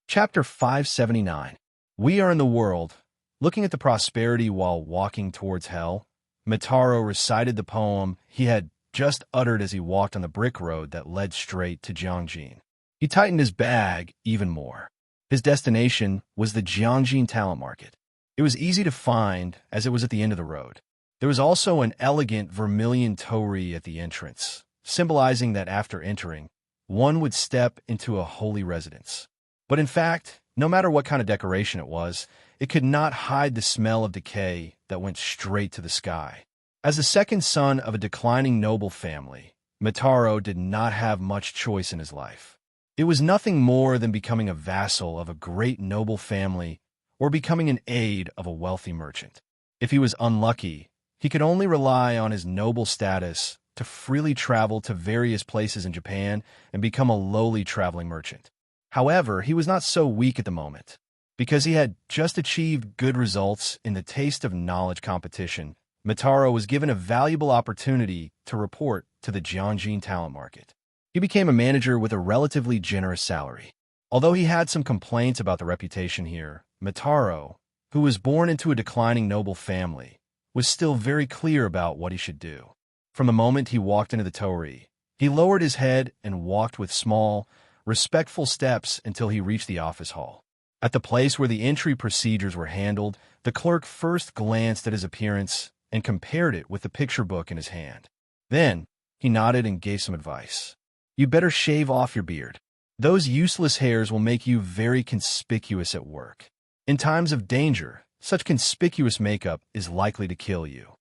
Chapter 579. We are in the world. Looking at the prosperity while walking towards hell, Mitaro recited the poem he had just uttered as he walked on the brick road that led straight to Jiangjin. He tightened his bag even more. His destination was the Jiangjin talent market. It It was easy to find, as it was at the end of the road. There was also an elegant vermilion torii at the entrance, symbolizing that after entering, one would step into a holy residence. But in fact, no matter what kind of decoration it was, it could not hide the smell of decay that went straight to the sky. As the second son of a declining noble family, Mitaro did not have much choice in his life. It was nothing more than becoming a vassal of a great noble family or becoming an aide of a wealthy merchant. If he was unlucky, he could only rely on his noble status to freely travel to various places in Japan and become a lowly traveling merchant. However, he was not so weak at the moment. Because he had just achieved good results in the Taste of Knowledge competition, Mitaro was given a valuable opportunity to report to the Jianjin talent market. He became a manager with a relatively generous salary. Although he had some complaints about the reputation here, Mitaro, who was born into a declining noble family, was still very clear about what he should do. From the moment he walked into the torii, he lowered his head and walked with small, respectful steps until he reached the office hall. At the place where the entry procedures were handled, the clerk first glanced at his appearance and compared it with the picture book in his hand. Then, he nodded and gave some advice. "You better shave off your beard. Those useless hairs will make you very conspicuous at work. In times of danger, such conspicuous makeup is likely to kill you."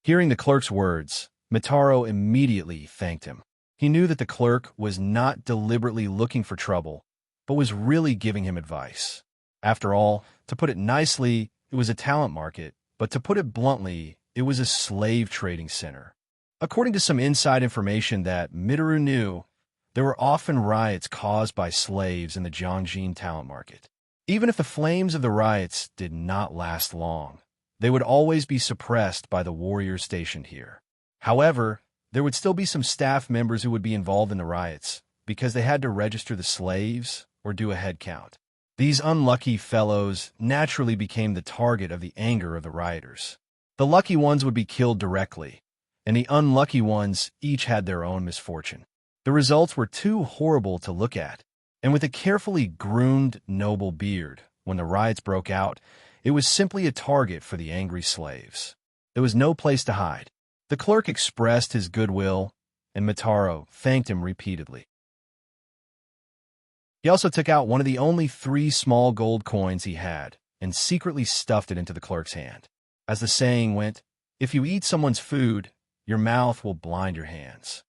Hearing the clerk's words, Mitaro immediately thanked him. He knew that the clerk was not deliberately looking for trouble, but was really giving him advice. After all, to put it nicely, it was a talent market, but to put it bluntly, it was a slave trading center. According to some inside information that Mitaro knew, there were often riots caused by slaves in the Jianjin talent market. Even if the flames of the riots did not last long, they would always be suppressed by the warriors stationed here. However, there would still be some staff members who would be involved in the riots because they had to register the slaves or do a head count. These unlucky fellows naturally became the target of the anger of the rioters. The lucky ones would be killed directly, and the unlucky ones each had their own misfortune. The results were too horrible to look at, and with a carefully groomed noble beard, when the riots broke out, it was simply a target for the angry slaves. There was no place to hide. The clerk expressed his goodwill, and Mitaro thanked him repeatedly. He also took out one of the only 3 small gold coins he had and secretly stuffed it into the clerk's hand. As the saying went, if you eat someone's food, your mouth will blind your hands.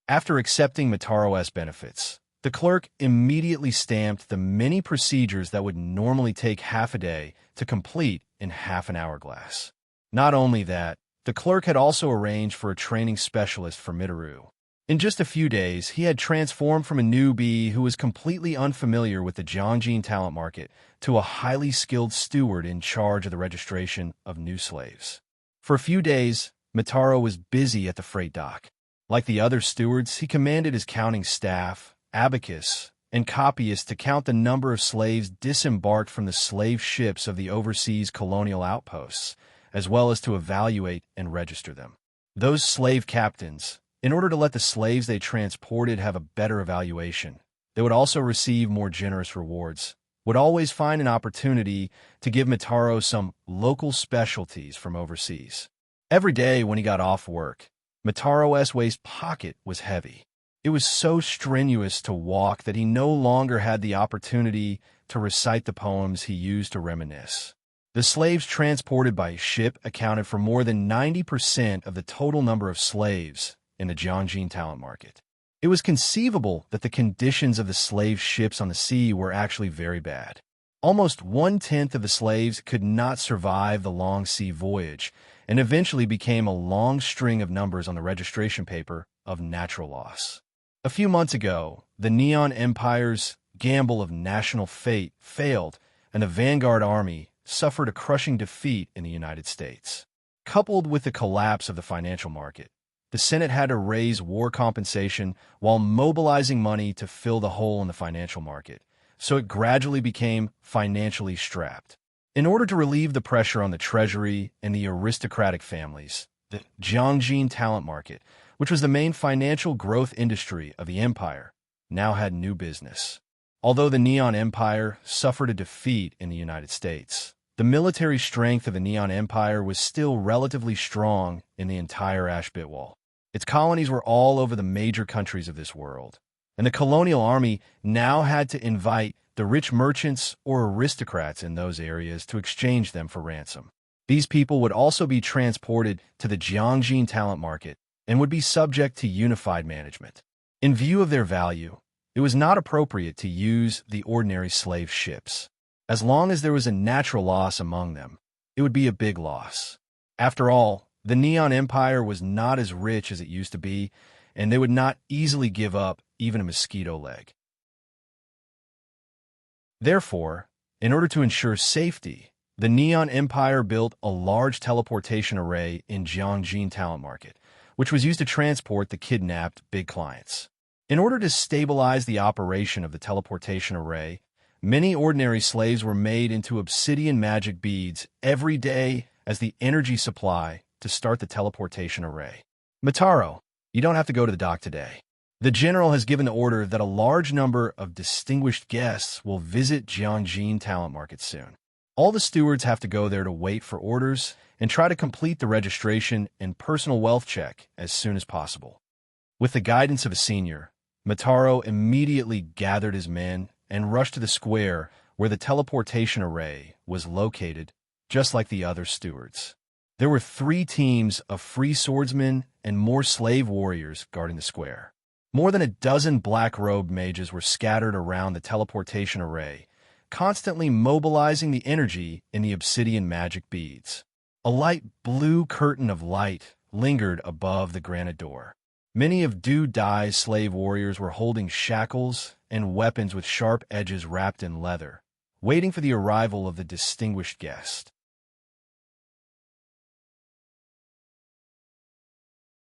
After accepting Mitaro's benefits, the clerk immediately stamped the many procedures that would normally take half a day to complete in half an hourglass. Not only that, the clerk had also arranged for a training specialist for Mitaro. In just a few days, he had transformed from a newbie who was completely unfamiliar with the Jianjin talent market to a highly skilled steward in charge of the registration of new slaves. For a few days, Mitaro was busy at the freight dock. Like the other stewards, he commanded his counting staff, abacus, and copyists to count the number of slaves disembarked from the slave ships of the overseas colonial outposts, as well as to evaluate and register them. Those slave captains, in order to let the slaves they transported have a better evaluation, they would also receive more generous rewards, would always find an opportunity to give Mitaro some local specialties from overseas. Every day when he got off work, Mitaro's waist pocket was heavy. It was so strenuous to walk that he no longer had the opportunity to recite the poems he used to reminisce. The slaves transported by ship accounted for more than 90% of the total number of slaves in the Jianjin talent market. It was conceivable that the conditions of the slave ships on the sea were actually very bad. Almost 1/10 of the slaves could not survive the long sea voyage, and eventually became a long string of numbers on the registration paper of natural loss. A few months ago, the Neon Empire's gamble of national fate failed, and the Vanguard Army suffered a crushing defeat in the United States. Coupled with the collapse of the financial market, the Senate had to raise war compensation while mobilizing money to fill the hole in the financial market, so it gradually became financially strapped. In order to relieve the pressure on the treasury and the aristocratic families, the Jianjin talent market, which was the main financial growth industry of the empire, now had new business. Although the Neon Empire suffered a defeat in the United States, the military strength of the Neon Empire was still relatively strong in the entire Ashbit Wall. Its colonies were all over the major countries of this world, and the colonial army now had to invite the rich merchants or aristocrats in those areas to exchange them for ransom. These people would also be transported to the Jiangjin talent market and would be subject to unified management. In view of their value, it was not appropriate to use the ordinary slave ships. As long as there was a natural loss among them, it would be a big loss. After all, the Neon Empire was not as rich as it used to be, and they would not easily give up even a mosquito leg. Therefore, in order to ensure safety, the Neon Empire built a large teleportation array in Jiangjin talent market, which was used to transport the kidnapped big clients. In order to stabilize the operation of the teleportation array, many ordinary slaves were made into obsidian magic beads every day as the energy supply to start the teleportation array. Mataro, you don't have to go to the dock today. The general has given the order that a large number of distinguished guests will visit Jiangjin talent market soon. All the stewards have to go there to wait for orders and try to complete the registration and personal wealth check as soon as possible. With the guidance of a senior, Mataro immediately gathered his men and rushed to the square where the teleportation array was located, just like the other stewards. There were 3 teams of free swordsmen and more slave warriors guarding the square. More than a dozen black-robed mages were scattered around the teleportation array, constantly mobilizing the energy in the obsidian magic beads. A light blue curtain of light lingered above the granite door. Many of Du Dai's slave warriors were holding shackles and weapons with sharp edges wrapped in leather, waiting for the arrival of the distinguished guest.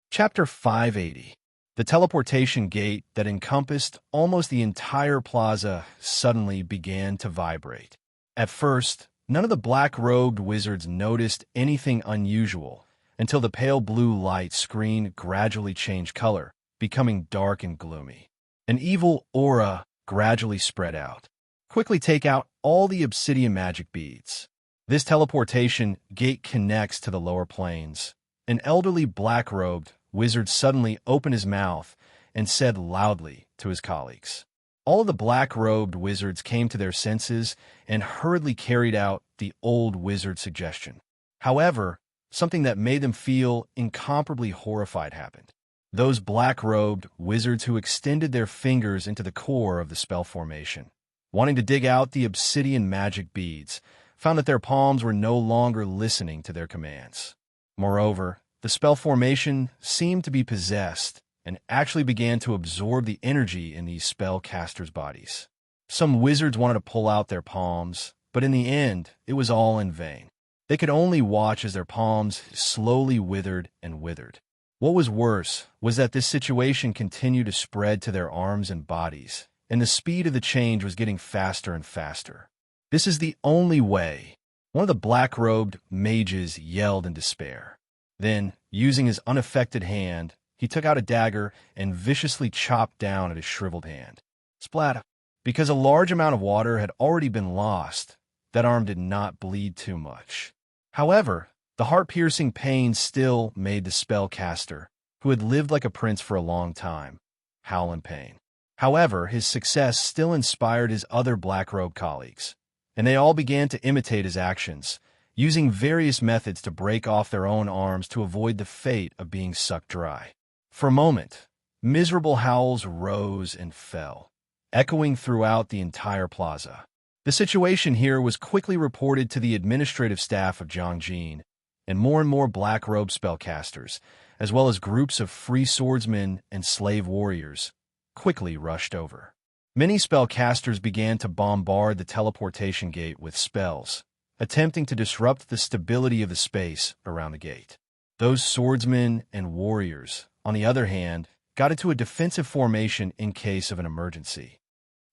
Chapter 580. The teleportation gate that encompassed almost the entire plaza suddenly began to vibrate. At first, none of the black-robed wizards noticed anything unusual until the pale blue light screen gradually changed color, becoming dark and gloomy. An evil aura gradually spread out. Quickly take out all the obsidian magic beads. This teleportation gate connects to the lower planes. An elderly black-robed wizard suddenly opened his mouth and said loudly to his colleagues. All of the black-robed wizards came to their senses and hurriedly carried out the old wizard's suggestion. However, something that made them feel incomparably horrified happened. Those black-robed wizards who extended their fingers into the core of the spell formation, wanting to dig out the obsidian magic beads, found that their palms were no longer listening to their commands. Moreover, the spell formation seemed to be possessed and actually began to absorb the energy in these spellcasters' bodies. Some wizards wanted to pull out their palms, but in the end, it was all in vain. They could only watch as their palms slowly withered and withered. What was worse was that this situation continued to spread to their arms and bodies, and the speed of the change was getting faster and faster. "This is the only way," one of the black-robed mages yelled in despair. Then, using his unaffected hand, he took out a dagger and viciously chopped down at his shriveled hand. Splat! Because a large amount of water had already been lost, that arm did not bleed too much. However, the heart-piercing pain still made the spellcaster, who had lived like a prince for a long time, howl in pain. However, his success still inspired his other black-robed colleagues, and they all began to imitate his actions, using various methods to break off their own arms to avoid the fate of being sucked dry. For a moment, miserable howls rose and fell, echoing throughout the entire plaza. The situation here was quickly reported to the administrative staff of Jiangjin, and more black-robed spellcasters, as well as groups of free swordsmen and slave warriors, quickly rushed over. Many spellcasters began to bombard the teleportation gate with spells, attempting to disrupt the stability of the space around the gate. Those swordsmen and warriors, on the other hand, got into a defensive formation in case of an emergency.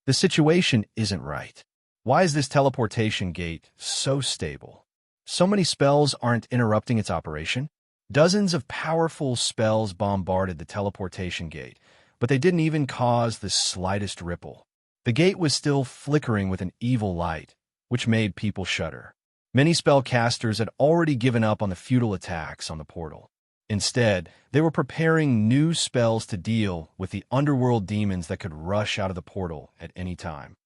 The situation isn't right. Why is this teleportation gate so stable? So many spells aren't interrupting its operation? Dozens of powerful spells bombarded the teleportation gate, but they didn't even cause the slightest ripple. The gate was still flickering with an evil light, which made people shudder. Many spellcasters had already given up on the futile attacks on the portal. Instead, they were preparing new spells to deal with the underworld demons that could rush out of the portal at any time.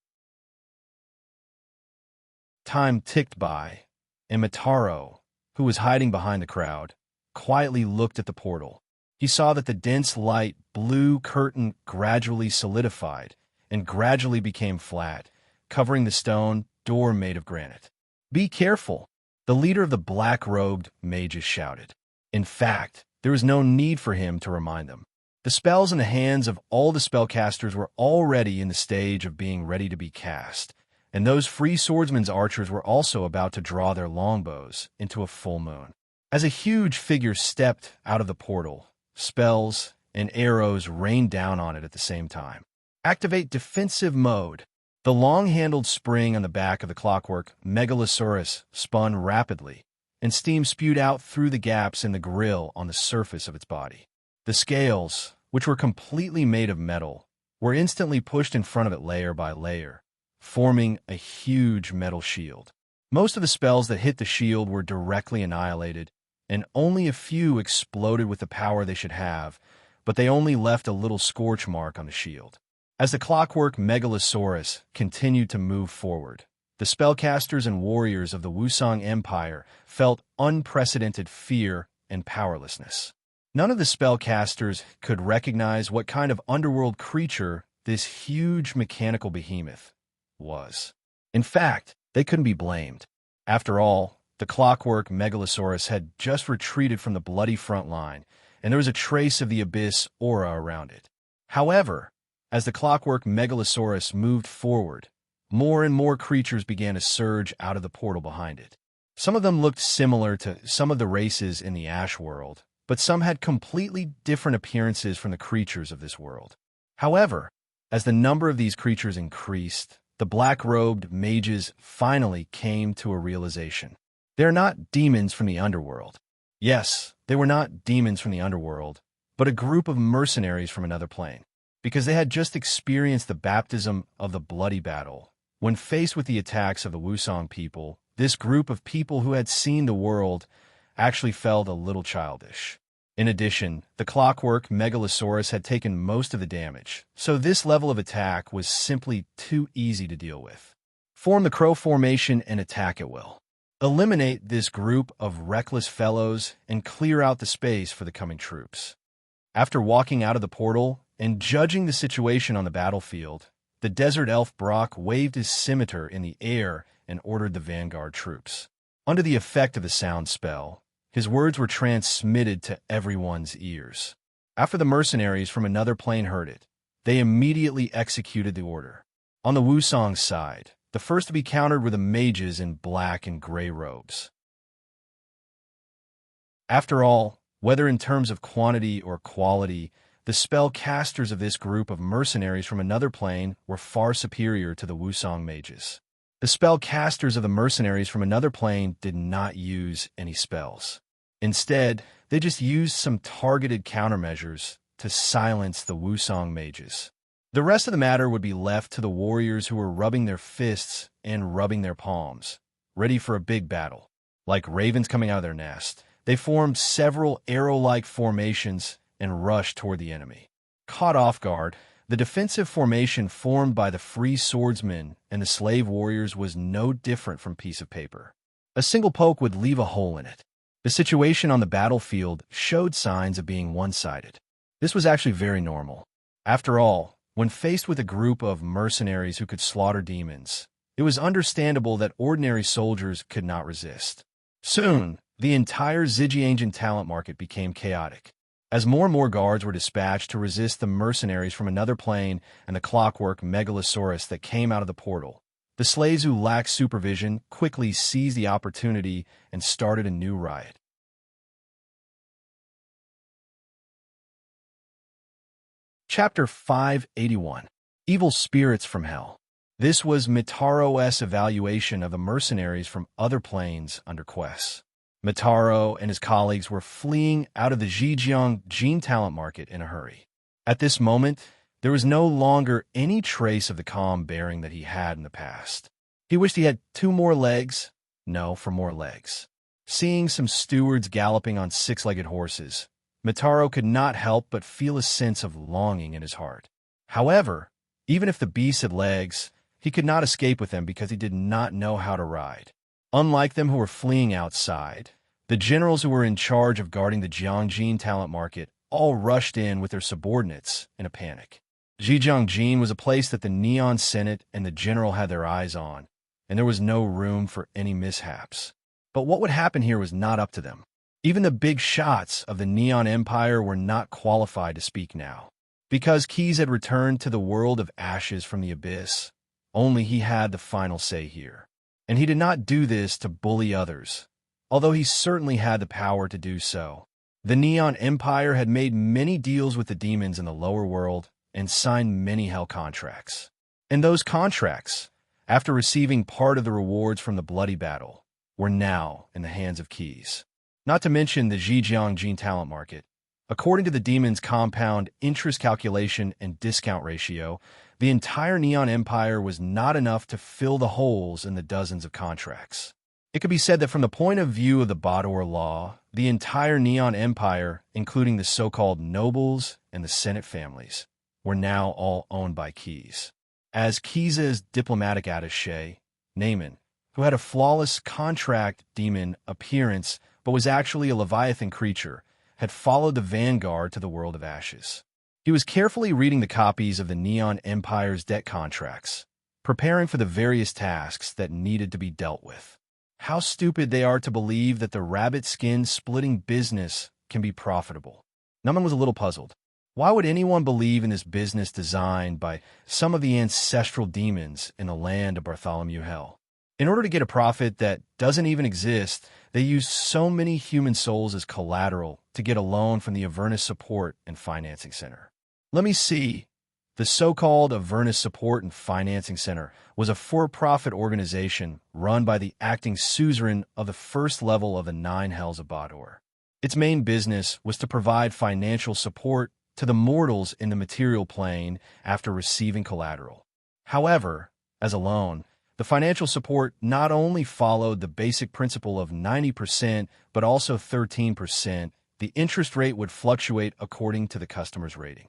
Time ticked by, and Mitaro, who was hiding behind the crowd, quietly looked at the portal. He saw that the dense light blue curtain gradually solidified and gradually became flat, covering the stone door made of granite. "Be careful," the leader of the black-robed mages shouted. In fact, there was no need for him to remind them. The spells in the hands of all the spellcasters were already in the stage of being ready to be cast, and those free swordsmen's archers were also about to draw their longbows into a full moon. As a huge figure stepped out of the portal, spells and arrows rained down on it at the same time. Activate defensive mode. The long-handled spring on the back of the clockwork Megalosaurus spun rapidly, and steam spewed out through the gaps in the grill on the surface of its body. The scales, which were completely made of metal, were instantly pushed in front of it layer by layer, forming a huge metal shield. Most of the spells that hit the shield were directly annihilated, and only a few exploded with the power they should have, but they only left a little scorch mark on the shield. As the clockwork Megalosaurus continued to move forward, the spellcasters and warriors of the Wusong Empire felt unprecedented fear and powerlessness. None of the spellcasters could recognize what kind of underworld creature this huge mechanical behemoth was. In fact, they couldn't be blamed. After all, the clockwork Megalosaurus had just retreated from the bloody front line, and there was a trace of the abyss aura around it. However, as the clockwork Megalosaurus moved forward, more and more creatures began to surge out of the portal behind it. Some of them looked similar to some of the races in the Ash world, but some had completely different appearances from the creatures of this world. However, as the number of these creatures increased, the black-robed mages finally came to a realization. They are not demons from the underworld. Yes, they were not demons from the underworld, but a group of mercenaries from another plane. Because they had just experienced the baptism of the bloody battle. When faced with the attacks of the Wusong people, this group of people who had seen the world actually felt a little childish. In addition, the clockwork Megalosaurus had taken most of the damage, so this level of attack was simply too easy to deal with. Form the crow formation and attack at will. Eliminate this group of reckless fellows and clear out the space for the coming troops. After walking out of the portal and judging the situation on the battlefield, the desert elf Brock waved his scimitar in the air and ordered the vanguard troops. Under the effect of the sound spell, his words were transmitted to everyone's ears. After the mercenaries from another plane heard it, they immediately executed the order. On the Wusong side, the first to be countered were the mages in black and gray robes. After all, whether in terms of quantity or quality, the spellcasters of this group of mercenaries from another plane were far superior to the Wusong mages. The spellcasters of the mercenaries from another plane did not use any spells. Instead, they just used some targeted countermeasures to silence the Wusong mages. The rest of the matter would be left to the warriors who were rubbing their fists and rubbing their palms, ready for a big battle. Like ravens coming out of their nest, they formed several arrow-like formations and rushed toward the enemy. Caught off guard, the defensive formation formed by the free swordsmen and the slave warriors was no different from a piece of paper. A single poke would leave a hole in it. The situation on the battlefield showed signs of being one-sided. This was actually very normal. After all, when faced with a group of mercenaries who could slaughter demons, it was understandable that ordinary soldiers could not resist. Soon, the entire Zhejiangin talent market became chaotic. As more and more guards were dispatched to resist the mercenaries from another plane and the clockwork Megalosaurus that came out of the portal, the slaves who lacked supervision quickly seized the opportunity and started a new riot. Chapter 581. Evil Spirits from Hell. This was Mitaro's evaluation of the mercenaries from other planes under Quest. Mitaro and his colleagues were fleeing out of the Zhejiang gene talent market in a hurry. At this moment, there was no longer any trace of the calm bearing that he had in the past. He wished he had 2 more legs, No, for more legs. Seeing some stewards galloping on six-legged horses, Mitaro could not help but feel a sense of longing in his heart. However, even if the beasts had legs, he could not escape with them because he did not know how to ride. Unlike them who were fleeing outside, the generals who were in charge of guarding the Jiangjin talent market all rushed in with their subordinates in a panic. Jiangjin was a place that the Neon Senate and the general had their eyes on, and there was no room for any mishaps. But what would happen here was not up to them. Even the big shots of the Neon Empire were not qualified to speak now. Because Keys had returned to the world of ashes from the abyss, only he had the final say here. And he did not do this to bully others, although he certainly had the power to do so. The Neon Empire had made many deals with the demons in the lower world and signed many hell contracts. And those contracts, after receiving part of the rewards from the bloody battle, were now in the hands of Keys. Not to mention the Jiangjin talent market. According to the demon's compound interest calculation and discount ratio, the entire Neon Empire was not enough to fill the holes in the dozens of contracts. It could be said that from the point of view of the Bador law, the entire Neon Empire, including the so-called nobles and the Senate families, were now all owned by Keys. As Keys' diplomatic attaché, Naaman, who had a flawless contract demon appearance but was actually a Leviathan creature, had followed the vanguard to the world of ashes. He was carefully reading the copies of the Neon Empire's debt contracts, preparing for the various tasks that needed to be dealt with. How stupid they are to believe that the rabbit-skin-splitting business can be profitable. Naaman was a little puzzled. Why would anyone believe in this business designed by some of the ancestral demons in the land of Bartholomew Hell? In order to get a profit that doesn't even exist, they use so many human souls as collateral to get a loan from the Avernus Support and Financing Center. Let me see. The so-called Avernus Support and Financing Center was a for-profit organization run by the acting suzerain of the first level of the 9 Hells of Bador. Its main business was to provide financial support to the mortals in the material plane after receiving collateral. However, as a loan, the financial support not only followed the basic principle of 90%, but also 13%. The interest rate would fluctuate according to the customer's rating.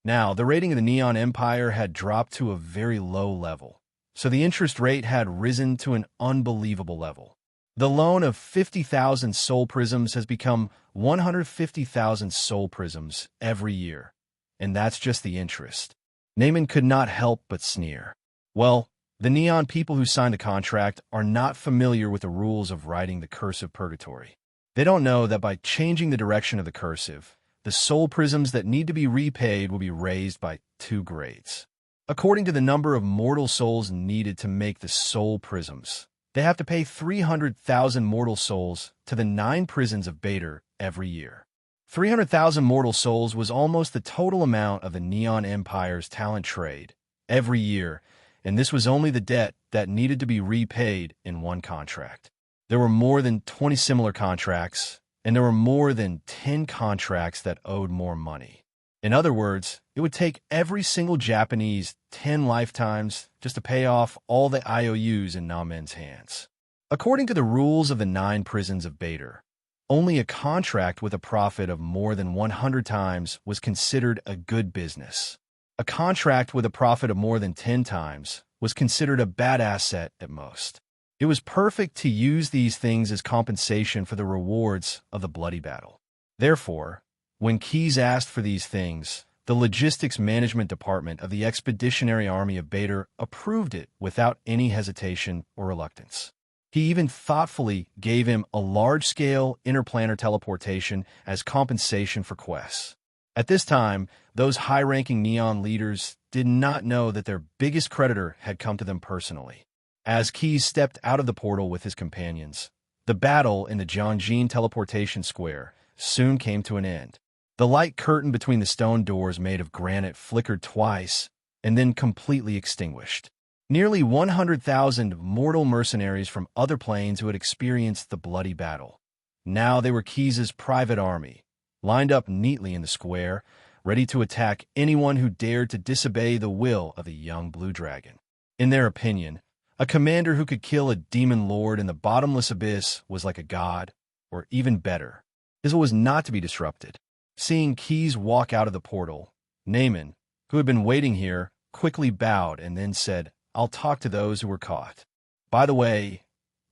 Now, the rating of the Neon Empire had dropped to a very low level, so the interest rate had risen to an unbelievable level. The loan of 50,000 soul prisms has become 150,000 soul prisms every year, and that's just the interest. Naaman could not help but sneer. Well, the Neon people who signed the contract are not familiar with the rules of writing the cursive purgatory. They don't know that by changing the direction of the cursive, the soul prisms that need to be repaid will be raised by 2 grades. According to the number of mortal souls needed to make the soul prisms, they have to pay 300,000 mortal souls to the 9 prisons of Bader every year. 300,000 mortal souls was almost the total amount of the Neon Empire's talent trade every year, and this was only the debt that needed to be repaid in one contract. There were more than 20 similar contracts, and there were more than 10 contracts that owed more money. In other words, it would take every single Japanese 10 lifetimes just to pay off all the IOUs in Naaman's hands. According to the rules of the 9 prisons of Bader, only a contract with a profit of more than 100 times was considered a good business. A contract with a profit of more than 10 times was considered a bad asset at most. It was perfect to use these things as compensation for the rewards of the bloody battle. Therefore, when Keys asked for these things, the Logistics Management Department of the Expeditionary Army of Bader approved it without any hesitation or reluctance. He even thoughtfully gave him a large-scale interplanar teleportation as compensation for quests. At this time, those high-ranking Neon leaders did not know that their biggest creditor had come to them personally. As Keys stepped out of the portal with his companions, the battle in the Jiangjin teleportation square soon came to an end. The light curtain between the stone doors made of granite flickered twice and then completely extinguished. Nearly 100,000 mortal mercenaries from other planes who had experienced the bloody battle. Now they were Keys' private army, lined up neatly in the square, ready to attack anyone who dared to disobey the will of the young blue dragon. In their opinion, A commander who could kill a demon lord in the bottomless abyss was like a god, or even better. Israel was not to be disrupted. Seeing Keyes walk out of the portal, Naaman, who had been waiting here, quickly bowed and then said, "I'll talk to those who were caught. By the way,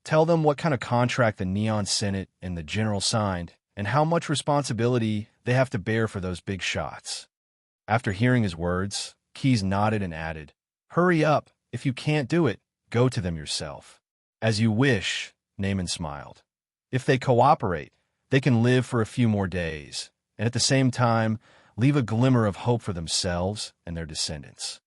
tell them what kind of contract the Neon Senate and the General signed and how much responsibility they have to bear for those big shots." After hearing his words, Keyes nodded and added, "Hurry up. If you can't do it, go to them yourself." "As you wish," Naaman smiled. "If they cooperate, they can live for a few more days, and at the same time, leave a glimmer of hope for themselves and their descendants.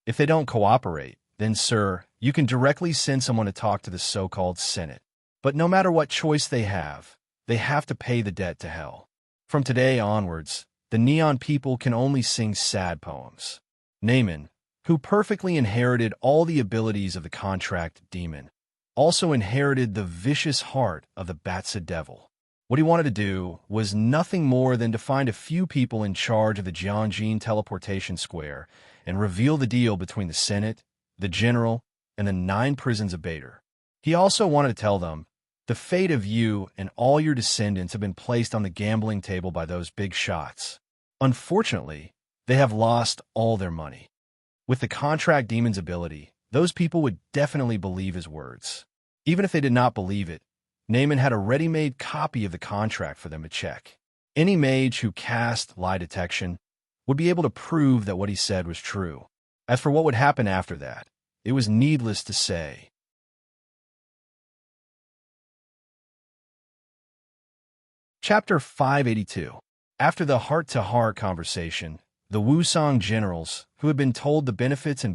If they don't cooperate, then, sir, you can directly send someone to talk to the so-called Senate. But no matter what choice they have to pay the debt to hell. From today onwards, the Neon people can only sing sad poems." Naaman, who perfectly inherited all the abilities of the contract demon, also inherited the vicious heart of the Batsa devil. What he wanted to do was nothing more than to find a few people in charge of the Jianjin teleportation square and reveal the deal between the Senate, the General, and the 9 prisons of Bader. He also wanted to tell them, the fate of you and all your descendants have been placed on the gambling table by those big shots. Unfortunately, they have lost all their money. With the contract demon's ability, those people would definitely believe his words. Even if they did not believe it, Naaman had a ready-made copy of the contract for them to check. Any mage who cast lie detection would be able to prove that what he said was true. As for what would happen after that, it was needless to say. Chapter 582. After the heart-to-heart conversation, the Wusong generals, who had been told the benefits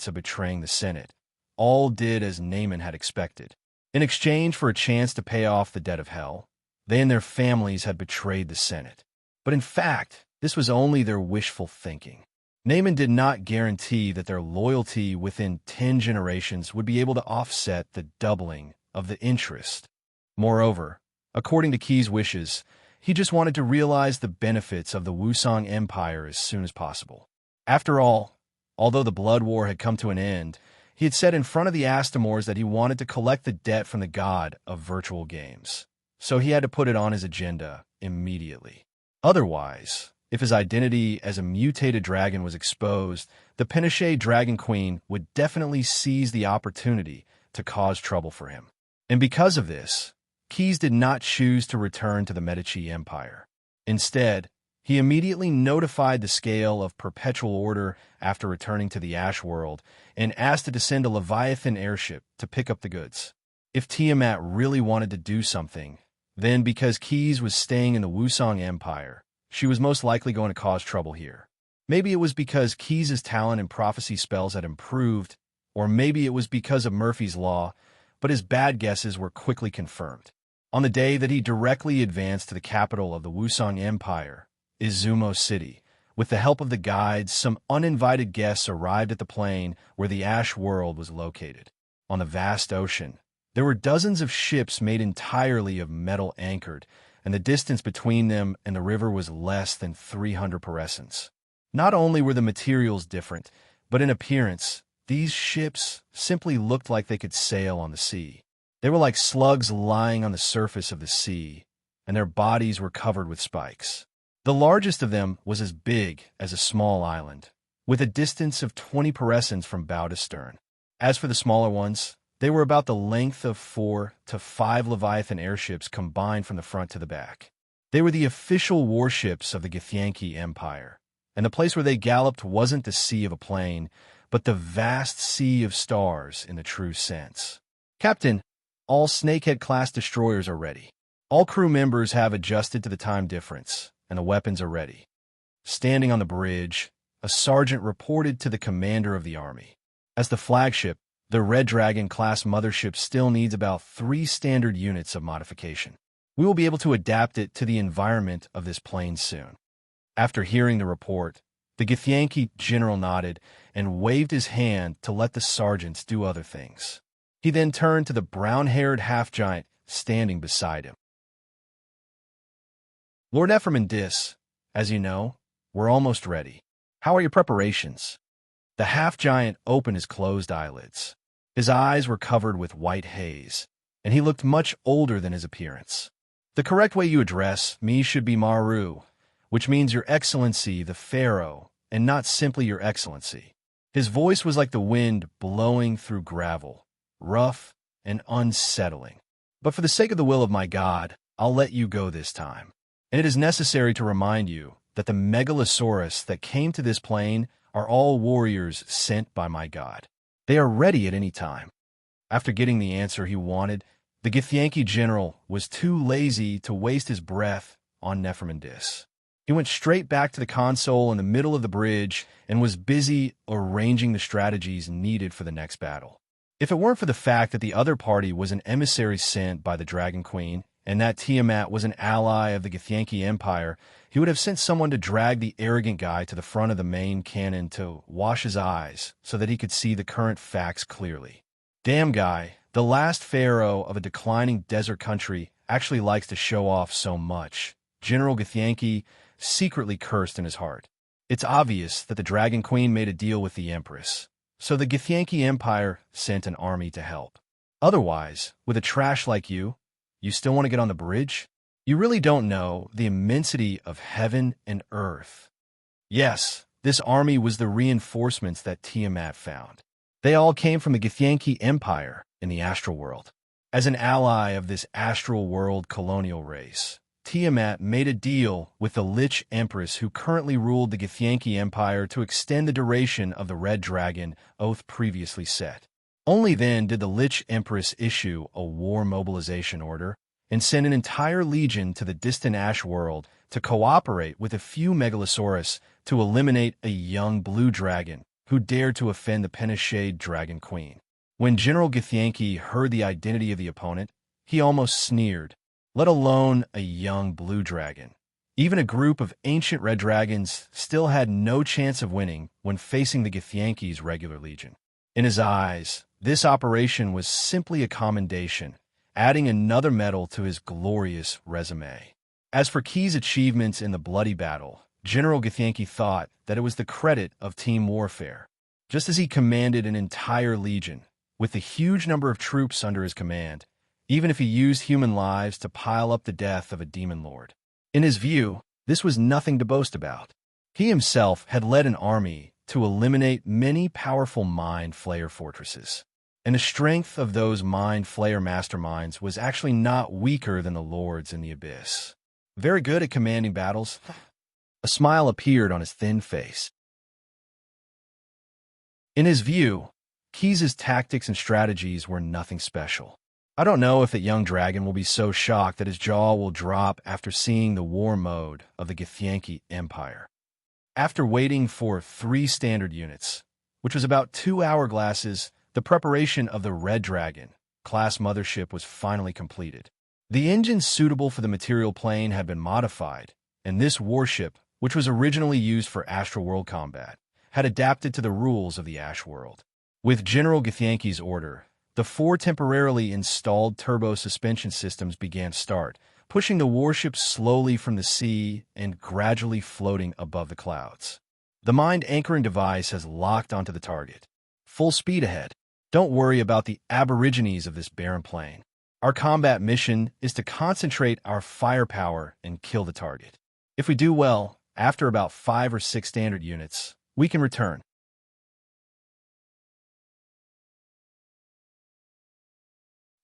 of betraying the Senate, all did as Naaman had expected. In exchange for a chance to pay off the debt of hell, they and their families had betrayed the Senate. But in fact, this was only their wishful thinking. Naaman did not guarantee that their loyalty within 10 generations would be able to offset the doubling of the interest. Moreover, according to Keyes' wishes, he just wanted to realize the benefits of the Wusong Empire as soon as possible. After all, although the Blood War had come to an end, he had said in front of the Astamores that he wanted to collect the debt from the god of virtual games. So he had to put it on his agenda immediately. Otherwise, if his identity as a mutated dragon was exposed, the Pinochet Dragon Queen would definitely seize the opportunity to cause trouble for him. And because of this, Keyes did not choose to return to the Medici Empire. Instead, he immediately notified the scale of Perpetual Order after returning to the Ash World and asked it to send a Leviathan airship to pick up the goods. If Tiamat really wanted to do something, then because Keyes was staying in the Wusong Empire, she was most likely going to cause trouble here. Maybe it was because Keyes' talent in prophecy spells had improved, or maybe it was because of Murphy's Law, but his bad guesses were quickly confirmed. On the day that he directly advanced to the capital of the Wusong Empire, Izumo City, with the help of the guides, some uninvited guests arrived at the plain where the Ash World was located. On the vast ocean, there were dozens of ships made entirely of metal anchored, and the distance between them and the river was less than 300 parasangs. Not only were the materials different, but in appearance, these ships simply looked like they could sail on the sea. They were like slugs lying on the surface of the sea, and their bodies were covered with spikes. The largest of them was as big as a small island, with a distance of 20 parasangs from bow to stern. As for the smaller ones, they were about the length of 4 to 5 Leviathan airships combined from the front to the back. They were the official warships of the Githyanki Empire, and the place where they galloped wasn't the sea of a plain, but the vast sea of stars in the true sense. "Captain, all Snakehead-class destroyers are ready. All crew members have adjusted to the time difference, and the weapons are ready." Standing on the bridge, a sergeant reported to the commander of the army. As the flagship, the Red Dragon-class mothership still needs about 3 standard units of modification. We will be able to adapt it to the environment of this plane soon. After hearing the report, the Githyanki general nodded and waved his hand to let the sergeants do other things. He then turned to the brown-haired half-giant standing beside him. "Lord Ephraim and Dis, as you know, we're almost ready. How are your preparations?" The half-giant opened his closed eyelids. His eyes were covered with white haze, and he looked much older than his appearance. The correct way you address me should be Maru, which means Your Excellency the Pharaoh, and not simply Your Excellency. His voice was like the wind blowing through gravel, rough and unsettling. But for the sake of the will of my God, I'll let you go this time. And it is necessary to remind you that the megalosaurus that came to this plain are all warriors sent by my God. They are ready at any time. After getting the answer he wanted, the Githyanki general was too lazy to waste his breath on Nefermindis. He went straight back to the console in the middle of the bridge and was busy arranging the strategies needed for the next battle. If it weren't for the fact that the other party was an emissary sent by the Dragon Queen, and that Tiamat was an ally of the Githyanki Empire, he would have sent someone to drag the arrogant guy to the front of the main cannon to wash his eyes so that he could see the current facts clearly. Damn guy, the last pharaoh of a declining desert country, actually likes to show off so much. General Githyanki secretly cursed in his heart. It's obvious that the Dragon Queen made a deal with the Empress, so the Githyanki Empire sent an army to help. Otherwise, with a trash like you still want to get on the bridge? You really don't know the immensity of heaven and earth. Yes, this army was the reinforcements that Tiamat found. They all came from the Githyanki Empire in the astral world. As an ally of this astral world colonial race, Tiamat made a deal with the Lich Empress who currently ruled the Githyanki Empire to extend the duration of the Red Dragon oath previously set. Only then did the Lich Empress issue a war mobilization order and send an entire legion to the distant Ash world to cooperate with a few Megalosaurus to eliminate a young blue dragon who dared to offend the Penishade Dragon Queen. When General Githyanki heard the identity of the opponent, he almost sneered, let alone a young blue dragon. Even a group of ancient red dragons still had no chance of winning when facing the Githyanki's regular legion. In his eyes, this operation was simply a commendation, adding another medal to his glorious resume. As for Key's achievements in the bloody battle, General Githyanki thought that it was the credit of team warfare. Just as he commanded an entire legion, with the huge number of troops under his command, even if he used human lives to pile up the death of a demon lord. In his view, this was nothing to boast about. He himself had led an army to eliminate many powerful Mind Flayer fortresses, and the strength of those Mind Flayer masterminds was actually not weaker than the lords in the abyss. Very good at commanding battles. A smile appeared on his thin face. In his view, Keyes' tactics and strategies were nothing special. I don't know if that young dragon will be so shocked that his jaw will drop after seeing the war mode of the Githyanki Empire. After waiting for 3 standard units, which was about 2 hourglasses, the preparation of the Red Dragon class mothership was finally completed. The engines suitable for the material plane had been modified, and this warship, which was originally used for astral world combat, had adapted to the rules of the Ash world. With General Githyanki's order, the 4 temporarily installed turbo suspension systems began start, pushing the warship slowly from the sea and gradually floating above the clouds. The mind anchoring device has locked onto the target. Full speed ahead. Don't worry about the aborigines of this barren plain. Our combat mission is to concentrate our firepower and kill the target. If we do well, after about 5 or 6 standard units, we can return.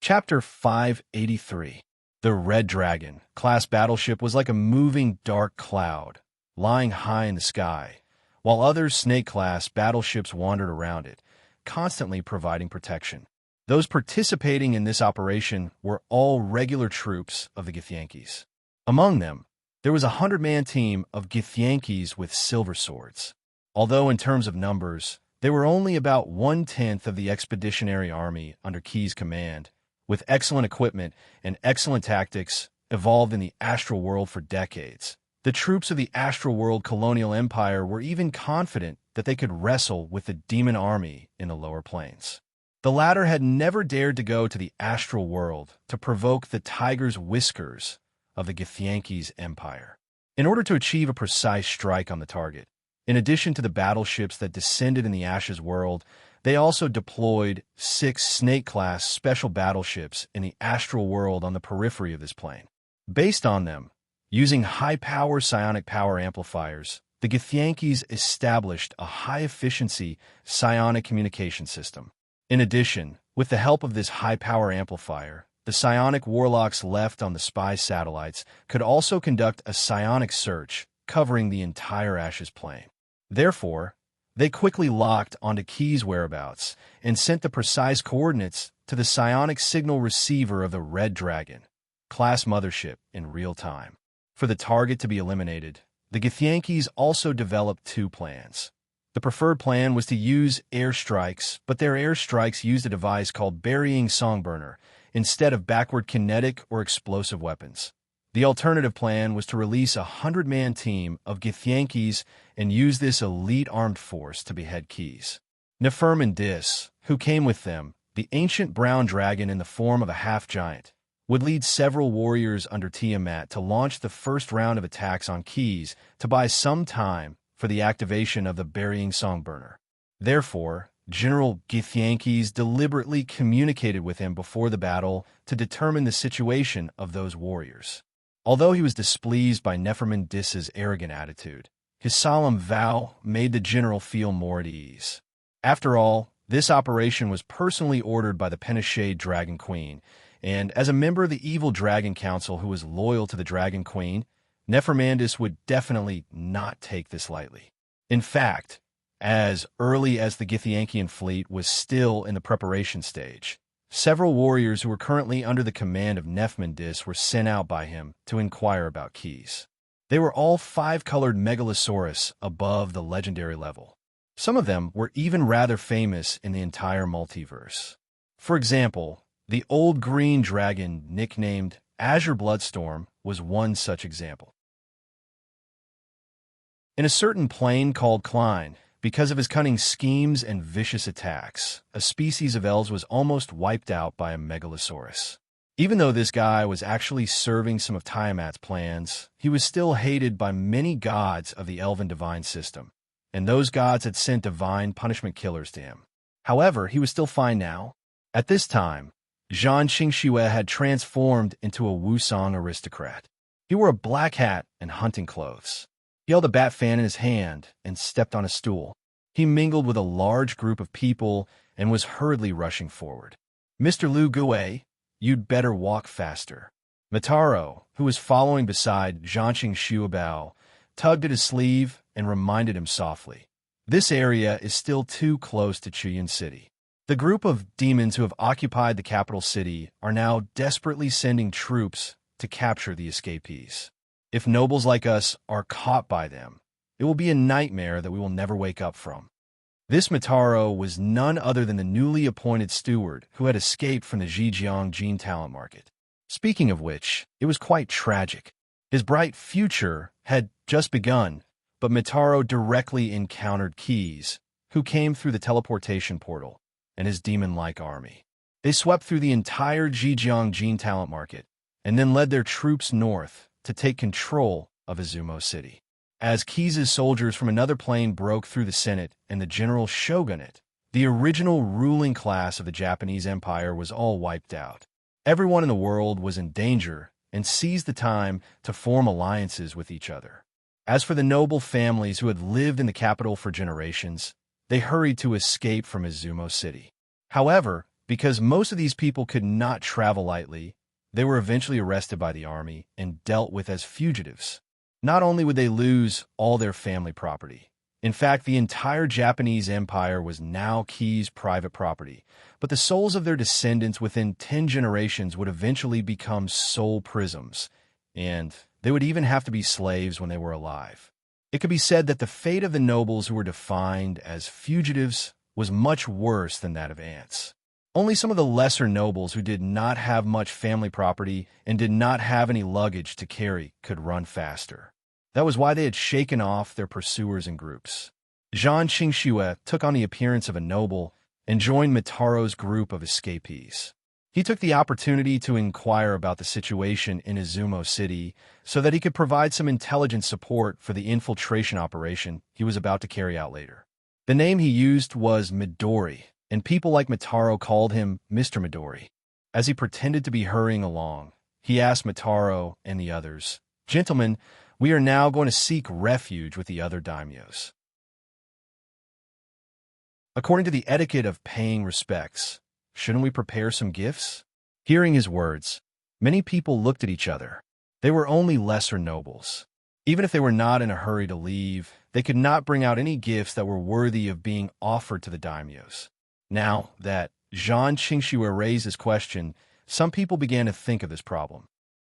Chapter 583. The Red Dragon class battleship was like a moving dark cloud, lying high in the sky, while other Snake-class battleships wandered around it, constantly providing protection. Those participating in this operation were all regular troops of the Githyankis. Among them, there was a 100-man team of Githyankis with silver swords. Although in terms of numbers, they were only about 1/10 of the expeditionary army under Key's command, with excellent equipment and excellent tactics evolved in the astral world for decades. The troops of the astral world colonial empire were even confident that they could wrestle with the demon army in the lower planes. The latter had never dared to go to the astral world to provoke the tiger's whiskers of the Githyanki's empire. In order to achieve a precise strike on the target, In addition to the battleships that descended in the Ashes world, they also deployed 6 Snake-class special battleships in the astral world on the periphery of this plane. Based on them, using high-power psionic power amplifiers, the Githyankis established a high-efficiency psionic communication system. In addition, with the help of this high-power amplifier, the psionic warlocks left on the spy satellites could also conduct a psionic search covering the entire Ashes plane. Therefore, they quickly locked onto Key's whereabouts and sent the precise coordinates to the psionic signal receiver of the Red Dragon class mothership in real time. For the target to be eliminated, the Githyankis also developed 2 plans. The preferred plan was to use airstrikes, but their airstrikes used a device called burying songburner instead of backward kinetic or explosive weapons. The alternative plan was to release a 100-man team of Githyankis and use this elite armed force to behead Keys. Neferm and Dis, who came with them, the ancient brown dragon in the form of a half-giant, would lead several warriors under Tiamat to launch the first round of attacks on Keys to buy some time for the activation of the burying songburner. Therefore, General Githyankis deliberately communicated with him before the battle to determine the situation of those warriors. Although he was displeased by Neferman Dis's arrogant attitude, his solemn vow made the general feel more at ease. After all, this operation was personally ordered by the Penishade Dragon Queen, and as a member of the evil Dragon Council who was loyal to the Dragon Queen, Nefermandis would definitely not take this lightly. In fact, as early as the Githyankian fleet was still in the preparation stage, several warriors who were currently under the command of Nefermandis were sent out by him to inquire about Keys. They were all 5-colored megalosaurus above the legendary level. Some of them were even rather famous in the entire multiverse. For example, the old green dragon nicknamed Azure Bloodstorm was one such example. In a certain plane called Klein, because of his cunning schemes and vicious attacks, a species of elves was almost wiped out by a megalosaurus. Even though this guy was actually serving some of Tiamat's plans, he was still hated by many gods of the elven divine system, and those gods had sent divine punishment killers to him. However, he was still fine now. At this time, Zhang Qingxue had transformed into a Wusong aristocrat. He wore a black hat and hunting clothes. He held a bat fan in his hand and stepped on a stool. He mingled with a large group of people and was hurriedly rushing forward. "Mr. Lu Gui, you'd better walk faster." Mataro, who was following beside Zhangqing Shuabao, tugged at his sleeve and reminded him softly, "This area is still too close to Chuyin City. The group of demons who have occupied the capital city are now desperately sending troops to capture the escapees. If nobles like us are caught by them, it will be a nightmare that we will never wake up from." This Mataro was none other than the newly appointed steward who had escaped from the Zhejiang Gene Talent Market. Speaking of which, it was quite tragic. His bright future had just begun, but Mataro directly encountered Keys, who came through the teleportation portal, and his demon-like army. They swept through the entire Zhejiang Gene Talent Market, and then led their troops north to take control of Izumo City. As Keys' soldiers from another plane broke through the Senate and the General Shogunate, the original ruling class of the Japanese Empire was all wiped out. Everyone in the world was in danger and seized the time to form alliances with each other. As for the noble families who had lived in the capital for generations, they hurried to escape from Izumo City. However, because most of these people could not travel lightly, they were eventually arrested by the army and dealt with as fugitives. Not only would they lose all their family property, in fact, the entire Japanese empire was now Keys' private property, but the souls of their descendants within 10 generations would eventually become soul prisms, and they would even have to be slaves when they were alive. It could be said that the fate of the nobles who were defined as fugitives was much worse than that of ants. Only some of the lesser nobles who did not have much family property and did not have any luggage to carry could run faster. That was why they had shaken off their pursuers in groups. Zhang Qingxue took on the appearance of a noble and joined Mitaro's group of escapees. He took the opportunity to inquire about the situation in Izumo City so that he could provide some intelligence support for the infiltration operation he was about to carry out later. The name he used was Midori, and people like Mitaro called him Mr. Midori. As he pretended to be hurrying along, he asked Mitaro and the others, "Gentlemen, we are now going to seek refuge with the other daimyos. According to the etiquette of paying respects, shouldn't we prepare some gifts?" Hearing his words, many people looked at each other. They were only lesser nobles. Even if they were not in a hurry to leave, they could not bring out any gifts that were worthy of being offered to the daimyos. Now that Jean Qingxue raised this question, some people began to think of this problem.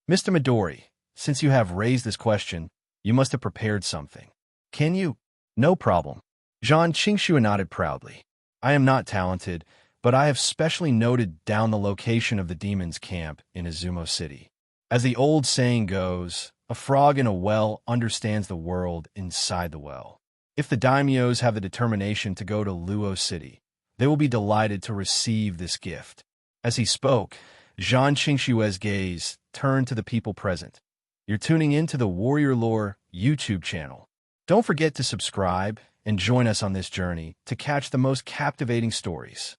"Mr. Midori, since you have raised this question, you must have prepared something. Can you?" "No problem." Jean Qingxue nodded proudly. "I am not talented, but I have specially noted down the location of the demon's camp in Izumo City. As the old saying goes, a frog in a well understands the world inside the well. If the daimyos have the determination to go to Luo City, they will be delighted to receive this gift." As he spoke, Jean Qingxue's gaze turned to the people present. "You're tuning in to the Warrior Lore YouTube channel. Don't forget to subscribe and join us on this journey to catch the most captivating stories.